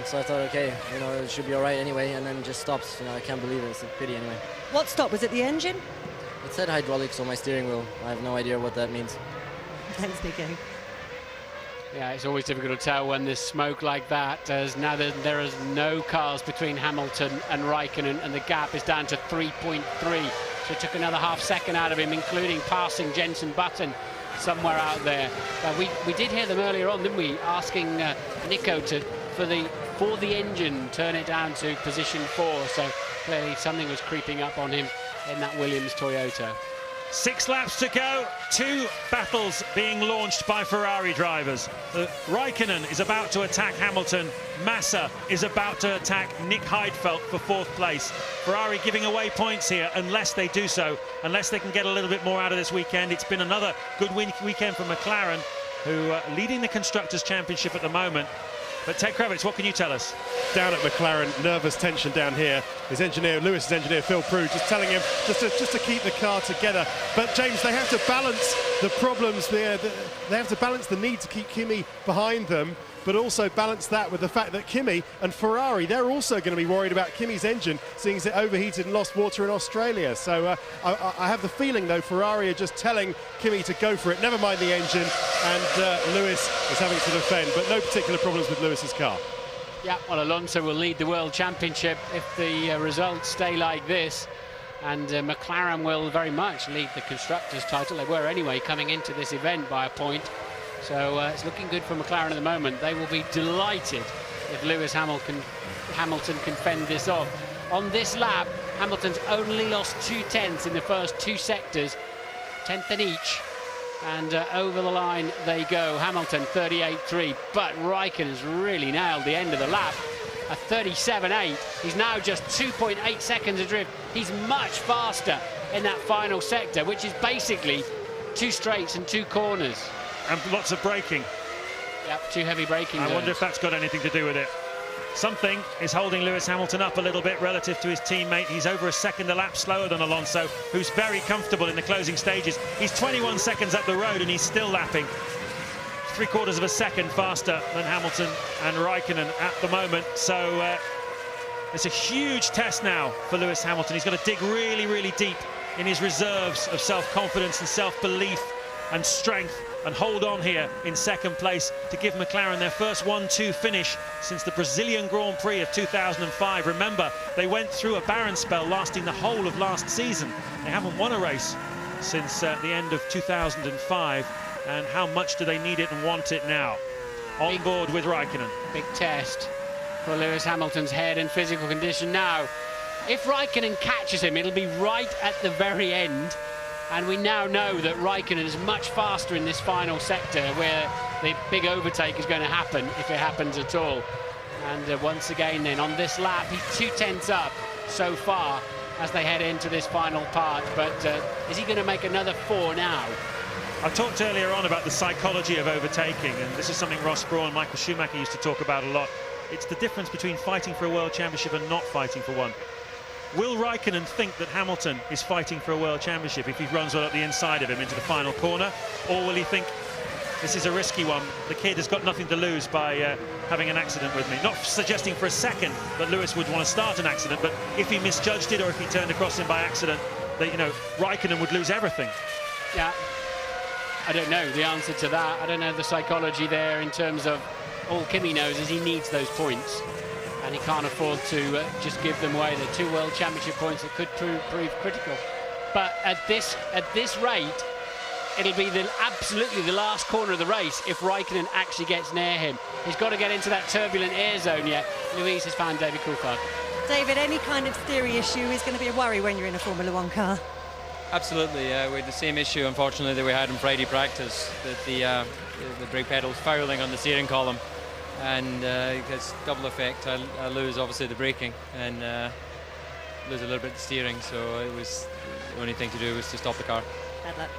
So I thought, okay, you know, it should be all right anyway, and then just stops. You know, I can't believe it. It's a pity anyway. What stopped? Was it the engine? It said hydraulics on my steering wheel. I have no idea what that means. Thanks, Nico. Yeah, it's always difficult to tell when there's smoke like that, as now there is no cars between Hamilton and Raikkonen, and the gap is down to 3.3. So it took another half second out of him, including passing Jenson Button somewhere out there. We did hear them earlier on, didn't we, asking Nico for the engine, turn it down to position 4. So clearly something was creeping up on him in that Williams Toyota. 6 laps to go, 2 battles being launched by Ferrari drivers. Raikkonen is about to attack Hamilton. Massa is about to attack Nick Heidfeld for 4th place. Ferrari giving away points here unless they do so, unless they can get a little bit more out of this weekend. It's been another good weekend for McLaren, who are leading the Constructors' Championship at the moment. But Ted Kravitz, what can you tell us? Down at McLaren, nervous tension down here. His engineer, Lewis's engineer, Phil Prue, just telling him just to keep the car together. But James, they have to balance the problems there. They have to balance the need to keep Kimi behind them, but also balance that with the fact that Kimi and Ferrari, they're also going to be worried about Kimi's engine, seeing as it overheated and lost water in Australia. So I have the feeling, though, Ferrari are just telling Kimi to go for it, never mind the engine, and Lewis is having to defend, but no particular problems with Lewis's car. Yeah, well, Alonso will lead the World Championship if the results stay like this, and McLaren will very much lead the Constructors' title. They were anyway coming into this event by a point. So it's looking good for McLaren at the moment. They will be delighted if Lewis Hamilton can fend this off. On this lap, Hamilton's only lost 2/10 in the first 2 sectors, 10th in each. And over the line they go. Hamilton 38.3, but Raikkonen's really nailed the end of the lap. A 37.8. He's now just 2.8 seconds adrift. He's much faster in that final sector, which is basically 2 straights and 2 corners. And lots of braking. Yep, 2 heavy braking. I wonder if that's got anything to do with it. Something is holding Lewis Hamilton up a little bit relative to his teammate. He's over a second a lap slower than Alonso, who's very comfortable in the closing stages. He's 21 seconds up the road and he's still lapping. 3/4 of a second faster than Hamilton and Raikkonen at the moment. So it's a huge test now for Lewis Hamilton. He's got to dig really, really deep in his reserves of self-confidence and self-belief and strength and hold on here in second place to give McLaren their first 1-2 finish since the Brazilian Grand Prix of 2005. Remember, they went through a barren spell lasting the whole of last season. They haven't won a race since the end of 2005. And how much do they need it and want it now? On board with Raikkonen. Big test for Lewis Hamilton's head and physical condition now. If Raikkonen catches him, it'll be right at the very end. And we now know that Raikkonen is much faster in this final sector where the big overtake is going to happen, if it happens at all. And once again then, on this lap, he's 2/10 up so far as they head into this final part. But is he going to make another 4 now? I talked earlier on about the psychology of overtaking, and this is something Ross Brawn and Michael Schumacher used to talk about a lot. It's the difference between fighting for a world championship and not fighting for one. Will Raikkonen think that Hamilton is fighting for a world championship if he runs well up the inside of him into the final corner? Or will he think, this is a risky one, the kid has got nothing to lose by having an accident with me? Not suggesting for a second that Lewis would want to start an accident, but if he misjudged it or if he turned across him by accident, that, you know, Raikkonen would lose everything. Yeah, I don't know the answer to that. I don't know the psychology there in terms of, all Kimi knows is he needs those points. And he can't afford to just give them away. They're 2 world championship points that could prove critical. But at this rate, it'll be absolutely the last corner of the race if Raikkonen actually gets near him. He's got to get into that turbulent air zone yet. Louise has found David Coulthard. David, any kind of steering issue is going to be a worry when you're in a Formula One car. Absolutely, we had the same issue, unfortunately, that we had in Friday practice, that the brake pedal's fouling on the steering column. And it gets double effect. I lose obviously the braking and lose a little bit of steering, so it was the only thing to do was to stop the car. Bad luck.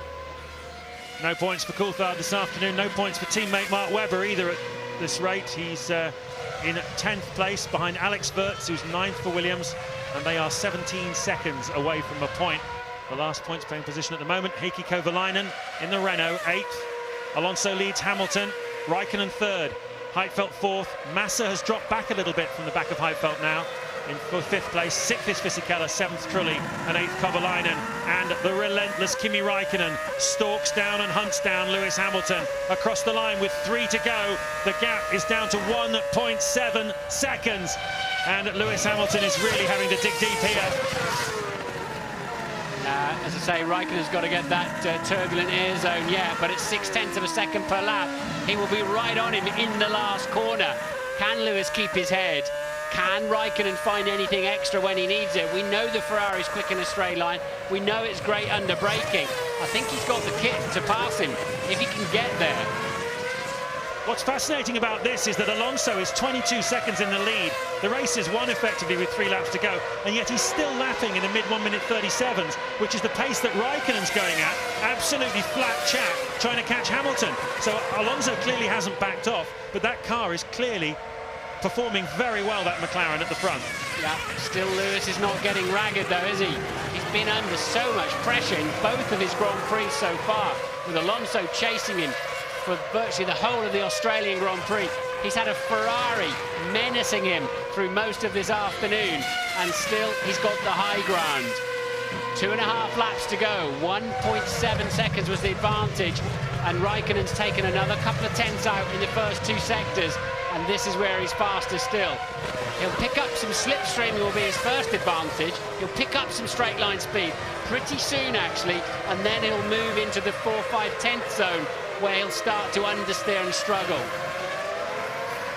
No points for Coulthard this afternoon, no points for teammate Mark Webber either at this rate. He's in 10th place behind Alex Wurz, who's 9th for Williams, and they are 17 seconds away from a point. The last points playing position at the moment, Heikki Kovalainen in the Renault, 8th. Alonso leads Hamilton, Raikkonen 3rd. Heidfeld 4th. Massa has dropped back a little bit from the back of Heidfeld now. In 5th place, 6th is Fisichella, 7th Trulli, and 8th Kovalainen. And the relentless Kimi Raikkonen stalks down and hunts down Lewis Hamilton. Across the line with 3 to go. The gap is down to 1.7 seconds. And Lewis Hamilton is really having to dig deep here. As I say, Raikkonen's got to get that turbulent air zone, yeah, but at 0.6 of a second per lap, he will be right on him in the last corner. Can Lewis keep his head? Can Raikkonen find anything extra when he needs it? We know the Ferrari's quick in a straight line. We know it's great under braking. I think he's got the kit to pass him if he can get there. What's fascinating about this is that Alonso is 22 seconds in the lead. The race is won effectively with 3 laps to go, and yet he's still lapping in the mid 1:37, which is the pace that Raikkonen's going at. Absolutely flat chat, trying to catch Hamilton. So Alonso clearly hasn't backed off, but that car is clearly performing very well, that McLaren at the front. Yeah, still Lewis is not getting ragged though, is he? He's been under so much pressure in both of his Grand Prix so far, with Alonso chasing him for virtually the whole of the Australian Grand Prix. He's had a Ferrari menacing him through most of this afternoon, and still he's got the high ground. 2.5 laps to go, 1.7 seconds was the advantage, and Raikkonen's taken another couple of tenths out in the first 2 sectors, and this is where he's faster still. He'll pick up some slipstream, will be his first advantage. He'll pick up some straight line speed pretty soon actually, and then he'll move into the 4/5 zone, where he'll start to understeer and struggle.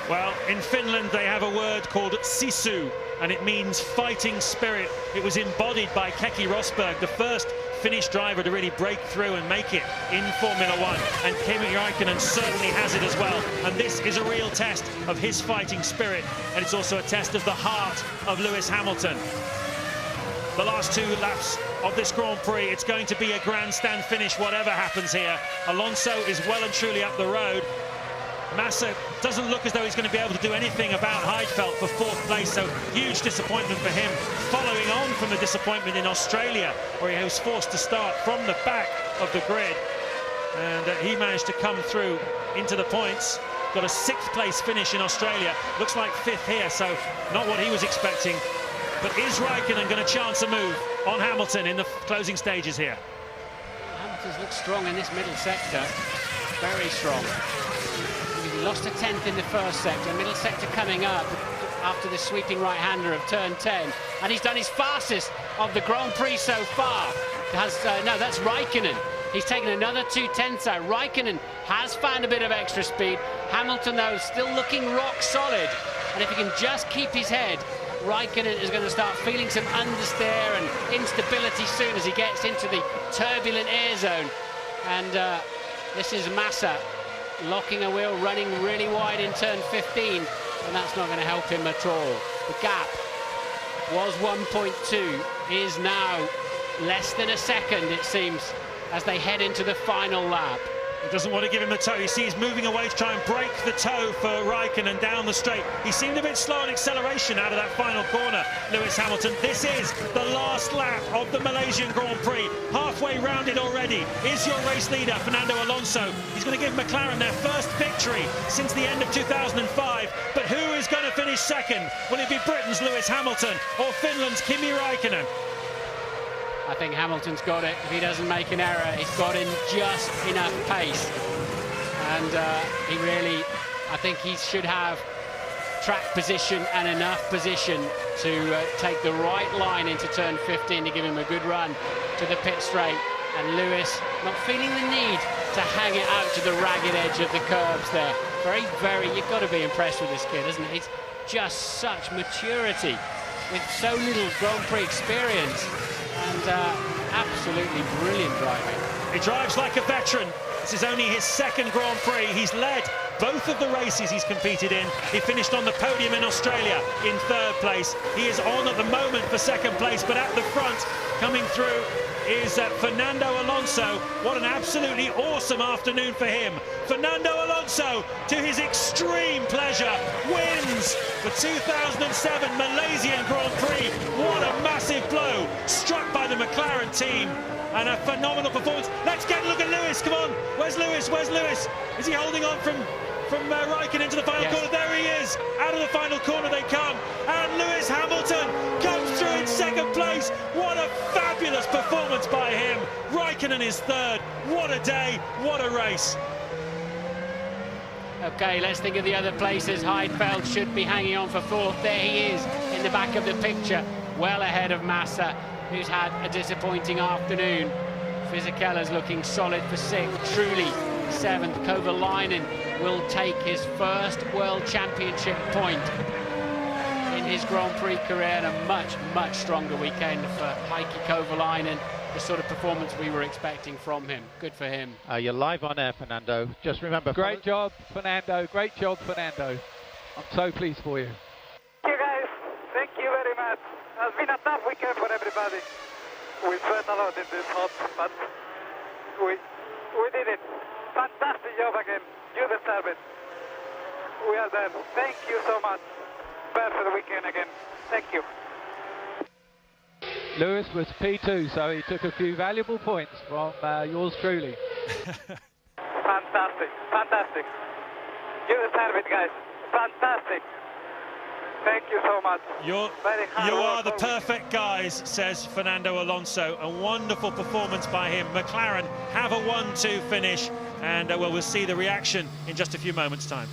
Well, in Finland they have a word called sisu, and it means fighting spirit. It was embodied by Keke Rosberg, the first Finnish driver to really break through and make it in Formula One, and Kimi Raikkonen certainly has it as well. And this is a real test of his fighting spirit, and it's also a test of the heart of Lewis Hamilton. The last 2 laps of this Grand Prix, it's going to be a grandstand finish, whatever happens here. Alonso is well and truly up the road. Massa doesn't look as though he's going to be able to do anything about Heidfeld for 4th place, so huge disappointment for him, following on from the disappointment in Australia, where he was forced to start from the back of the grid. and he managed to come through into the points. Got a 6th place finish in Australia. Looks like 5th here, so not what he was expecting. But is Raikkonen going to chance a move on Hamilton in the closing stages here? Hamilton's looked strong in this middle sector, very strong. He lost a 10th in the first sector, middle sector coming up after the sweeping right-hander of turn 10, and he's done his fastest of the Grand Prix so far. No, that's Raikkonen. He's taken another 2/10 out. Raikkonen has found a bit of extra speed. Hamilton, though, still looking rock solid, and if he can just keep his head, Raikkonen is going to start feeling some understeer and instability soon as he gets into the turbulent air zone. And this is Massa locking a wheel, running really wide in turn 15, and that's not going to help him at all. The gap was 1.2, is now less than a second, it seems, as they head into the final lap. He doesn't want to give him the toe. You see he's moving away to try and break the toe for Raikkonen down the straight. He seemed a bit slow on acceleration out of that final corner, Lewis Hamilton. This is the last lap of the Malaysian Grand Prix. Halfway rounded already is your race leader, Fernando Alonso. He's going to give McLaren their first victory since the end of 2005. But who is going to finish second? Will it be Britain's Lewis Hamilton or Finland's Kimi Raikkonen? I think Hamilton's got it. If he doesn't make an error, he's got in just enough pace. And he really, I think he should have track position and enough position to take the right line into turn 15 to give him a good run to the pit straight. And Lewis not feeling the need to hang it out to the ragged edge of the curbs there. You've got to be impressed with this kid, isn't it? It's just such maturity with so little Grand Prix experience. And absolutely brilliant driving. He drives like a veteran. This is only his 2nd Grand Prix. He's led both of the races he's competed in. He finished on the podium in Australia in 3rd place. He is on at the moment for 2nd place, but at the front, coming through, is Fernando Alonso. What an absolutely awesome afternoon for him. Fernando Alonso, to his extreme pleasure, wins the 2007 Malaysian Grand Prix. What a massive blow, struck by the McLaren team, and a phenomenal performance. Let's get a look at Lewis, come on. Where's Lewis? Where's Lewis? Is he holding on from Raikkonen into the final corner? There he is. Out of the final corner they come. And Lewis Hamilton comes through in 2nd place. What a fabulous performance by him. Raikkonen is 3rd. What a day. What a race. Okay, let's think of the other places. Heidfeld should be hanging on for 4th. There he is in the back of the picture, well ahead of Massa, who's had a disappointing afternoon. Fisichella's looking solid for 6th. Truly 7th. Kovalainen will take his first World Championship point in his Grand Prix career, and a much, much stronger weekend for Heikki Kovalainen. The sort of performance we were expecting from him. Good for him. You're live on air, Fernando. Just remember... Great job, Fernando. Great job, Fernando. I'm so pleased for you. Thank you, guys. Thank you very much. It's been a tough weekend for everybody. We sweat a lot in this hot, but we did it. Fantastic job again. You deserve it. We are there. Thank you so much. Perfect weekend again. Thank you. Lewis was P2, so he took a few valuable points from yours truly. Fantastic. Fantastic. You deserve it, guys. Fantastic. Thank you so much. You are the perfect guys, says Fernando Alonso. A wonderful performance by him. McLaren have a 1-2 finish, and well, we'll see the reaction in just a few moments' time.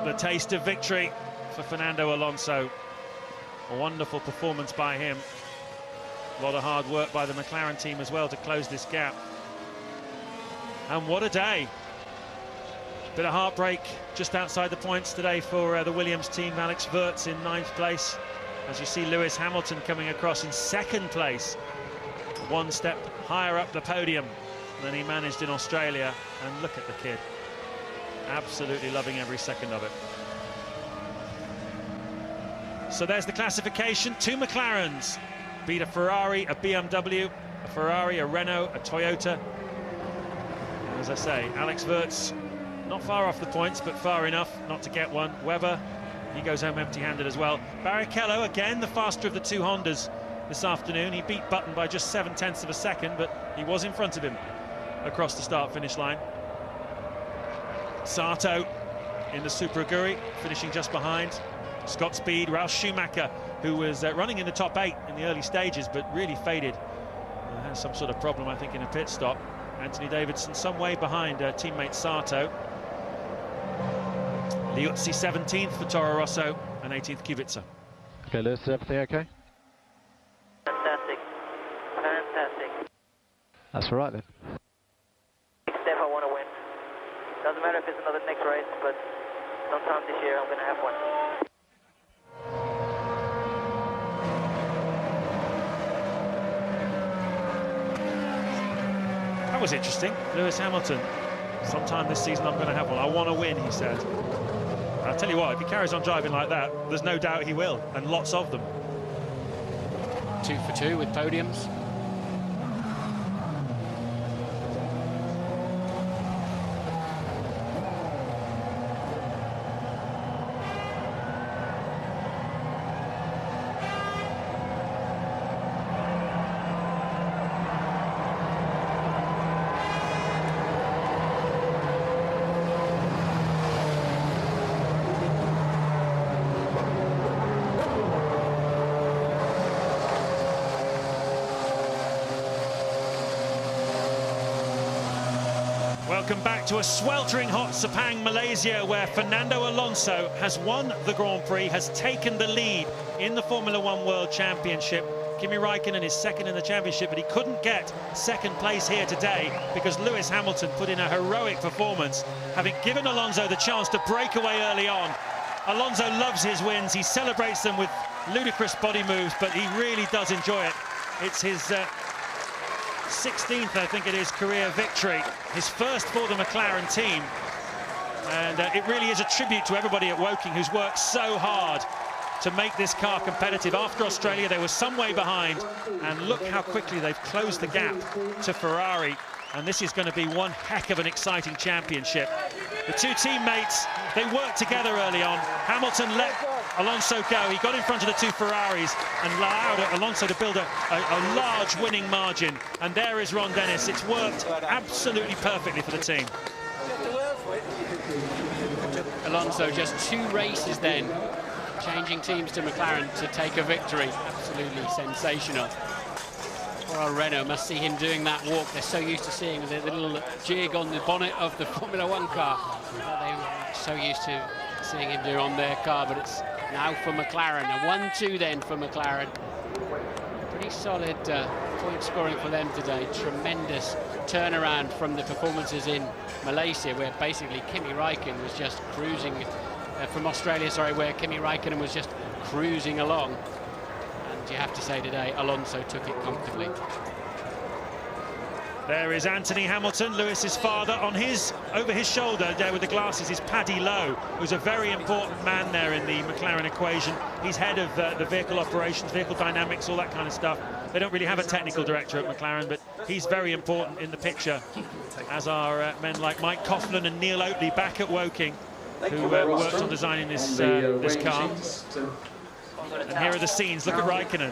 The taste of victory for Fernando Alonso. A wonderful performance by him. A lot of hard work by the McLaren team as well to close this gap. And what a day. Bit of heartbreak just outside the points today for the Williams team. Alex Wurz in 9th place. As you see Lewis Hamilton coming across in 2nd place. 1 step higher up the podium than he managed in Australia. And look at the kid. Absolutely loving every second of it. So there's the classification. 2 McLarens beat a Ferrari, a BMW, a Ferrari, a Renault, a Toyota. And as I say, Alex Wurz not far off the points, but far enough not to get one. Webber, he goes home empty-handed as well. Barrichello, again, the faster of the 2 Hondas this afternoon. He beat Button by just 0.7 of a second, but he was in front of him across the start-finish line. Sato in the Super Aguri, finishing just behind. Scott Speed, Ralf Schumacher, who was running in the top 8 in the early stages, but really faded. Has some sort of problem, I think, in a pit stop. Anthony Davidson some way behind teammate Sato. Liuzzi 17th for Toro Rosso and 18th Kubica. Okay, Lewis, is everything okay? Fantastic. Fantastic. That's all right then. Next step, I want to win. Doesn't matter if it's another next race, but sometime this year I'm going to have one. That was interesting. Lewis Hamilton. Sometime this season I'm going to have one. I want to win, he said. I'll tell you what, if he carries on driving like that, there's no doubt he will, and lots of them. 2 for 2 with podiums. Welcome back to a sweltering hot Sepang, Malaysia, where Fernando Alonso has won the Grand Prix, has taken the lead in the Formula One World Championship. Kimi Raikkonen is second in the championship, but he couldn't get second place here today because Lewis Hamilton put in a heroic performance, having given Alonso the chance to break away early on. Alonso loves his wins. He celebrates them with ludicrous body moves, but he really does enjoy it. It's his 16th, I think it is, career victory, his first for the McLaren team, and it really is a tribute to everybody at Woking who's worked so hard to make this car competitive. After Australia they were some way behind, and look how quickly they've closed the gap to Ferrari, and this is going to be one heck of an exciting championship. The 2 teammates, they worked together early on. Hamilton let Alonso go. He got in front of the 2 Ferraris and allowed Alonso to build a large winning margin. And there is Ron Dennis. It's worked absolutely perfectly for the team. Alonso just 2 races then, changing teams to McLaren to take a victory. Absolutely sensational. Poor old Renault must see him doing that walk. They're so used to seeing the little jig on the bonnet of the Formula One car. They're so used to seeing him do on their car, but it's now for McLaren. A 1-2 then for McLaren. Pretty solid point scoring for them today. Tremendous turnaround from the performances in Malaysia, where basically Kimi Raikkonen was just cruising, from Australia, sorry, where Kimi Raikkonen was just cruising along. You have to say today, Alonso took it comfortably. There is Anthony Hamilton, Lewis's father. Over his shoulder there with the glasses is Paddy Lowe, who's a very important man there in the McLaren equation. He's head of the vehicle operations, vehicle dynamics, all that kind of stuff. They don't really have a technical director at McLaren, but he's very important in the picture, as are men like Mike Coughlin and Neil Oatley back at Woking, who worked on designing this car. And here are the scenes. Look at Raikkonen.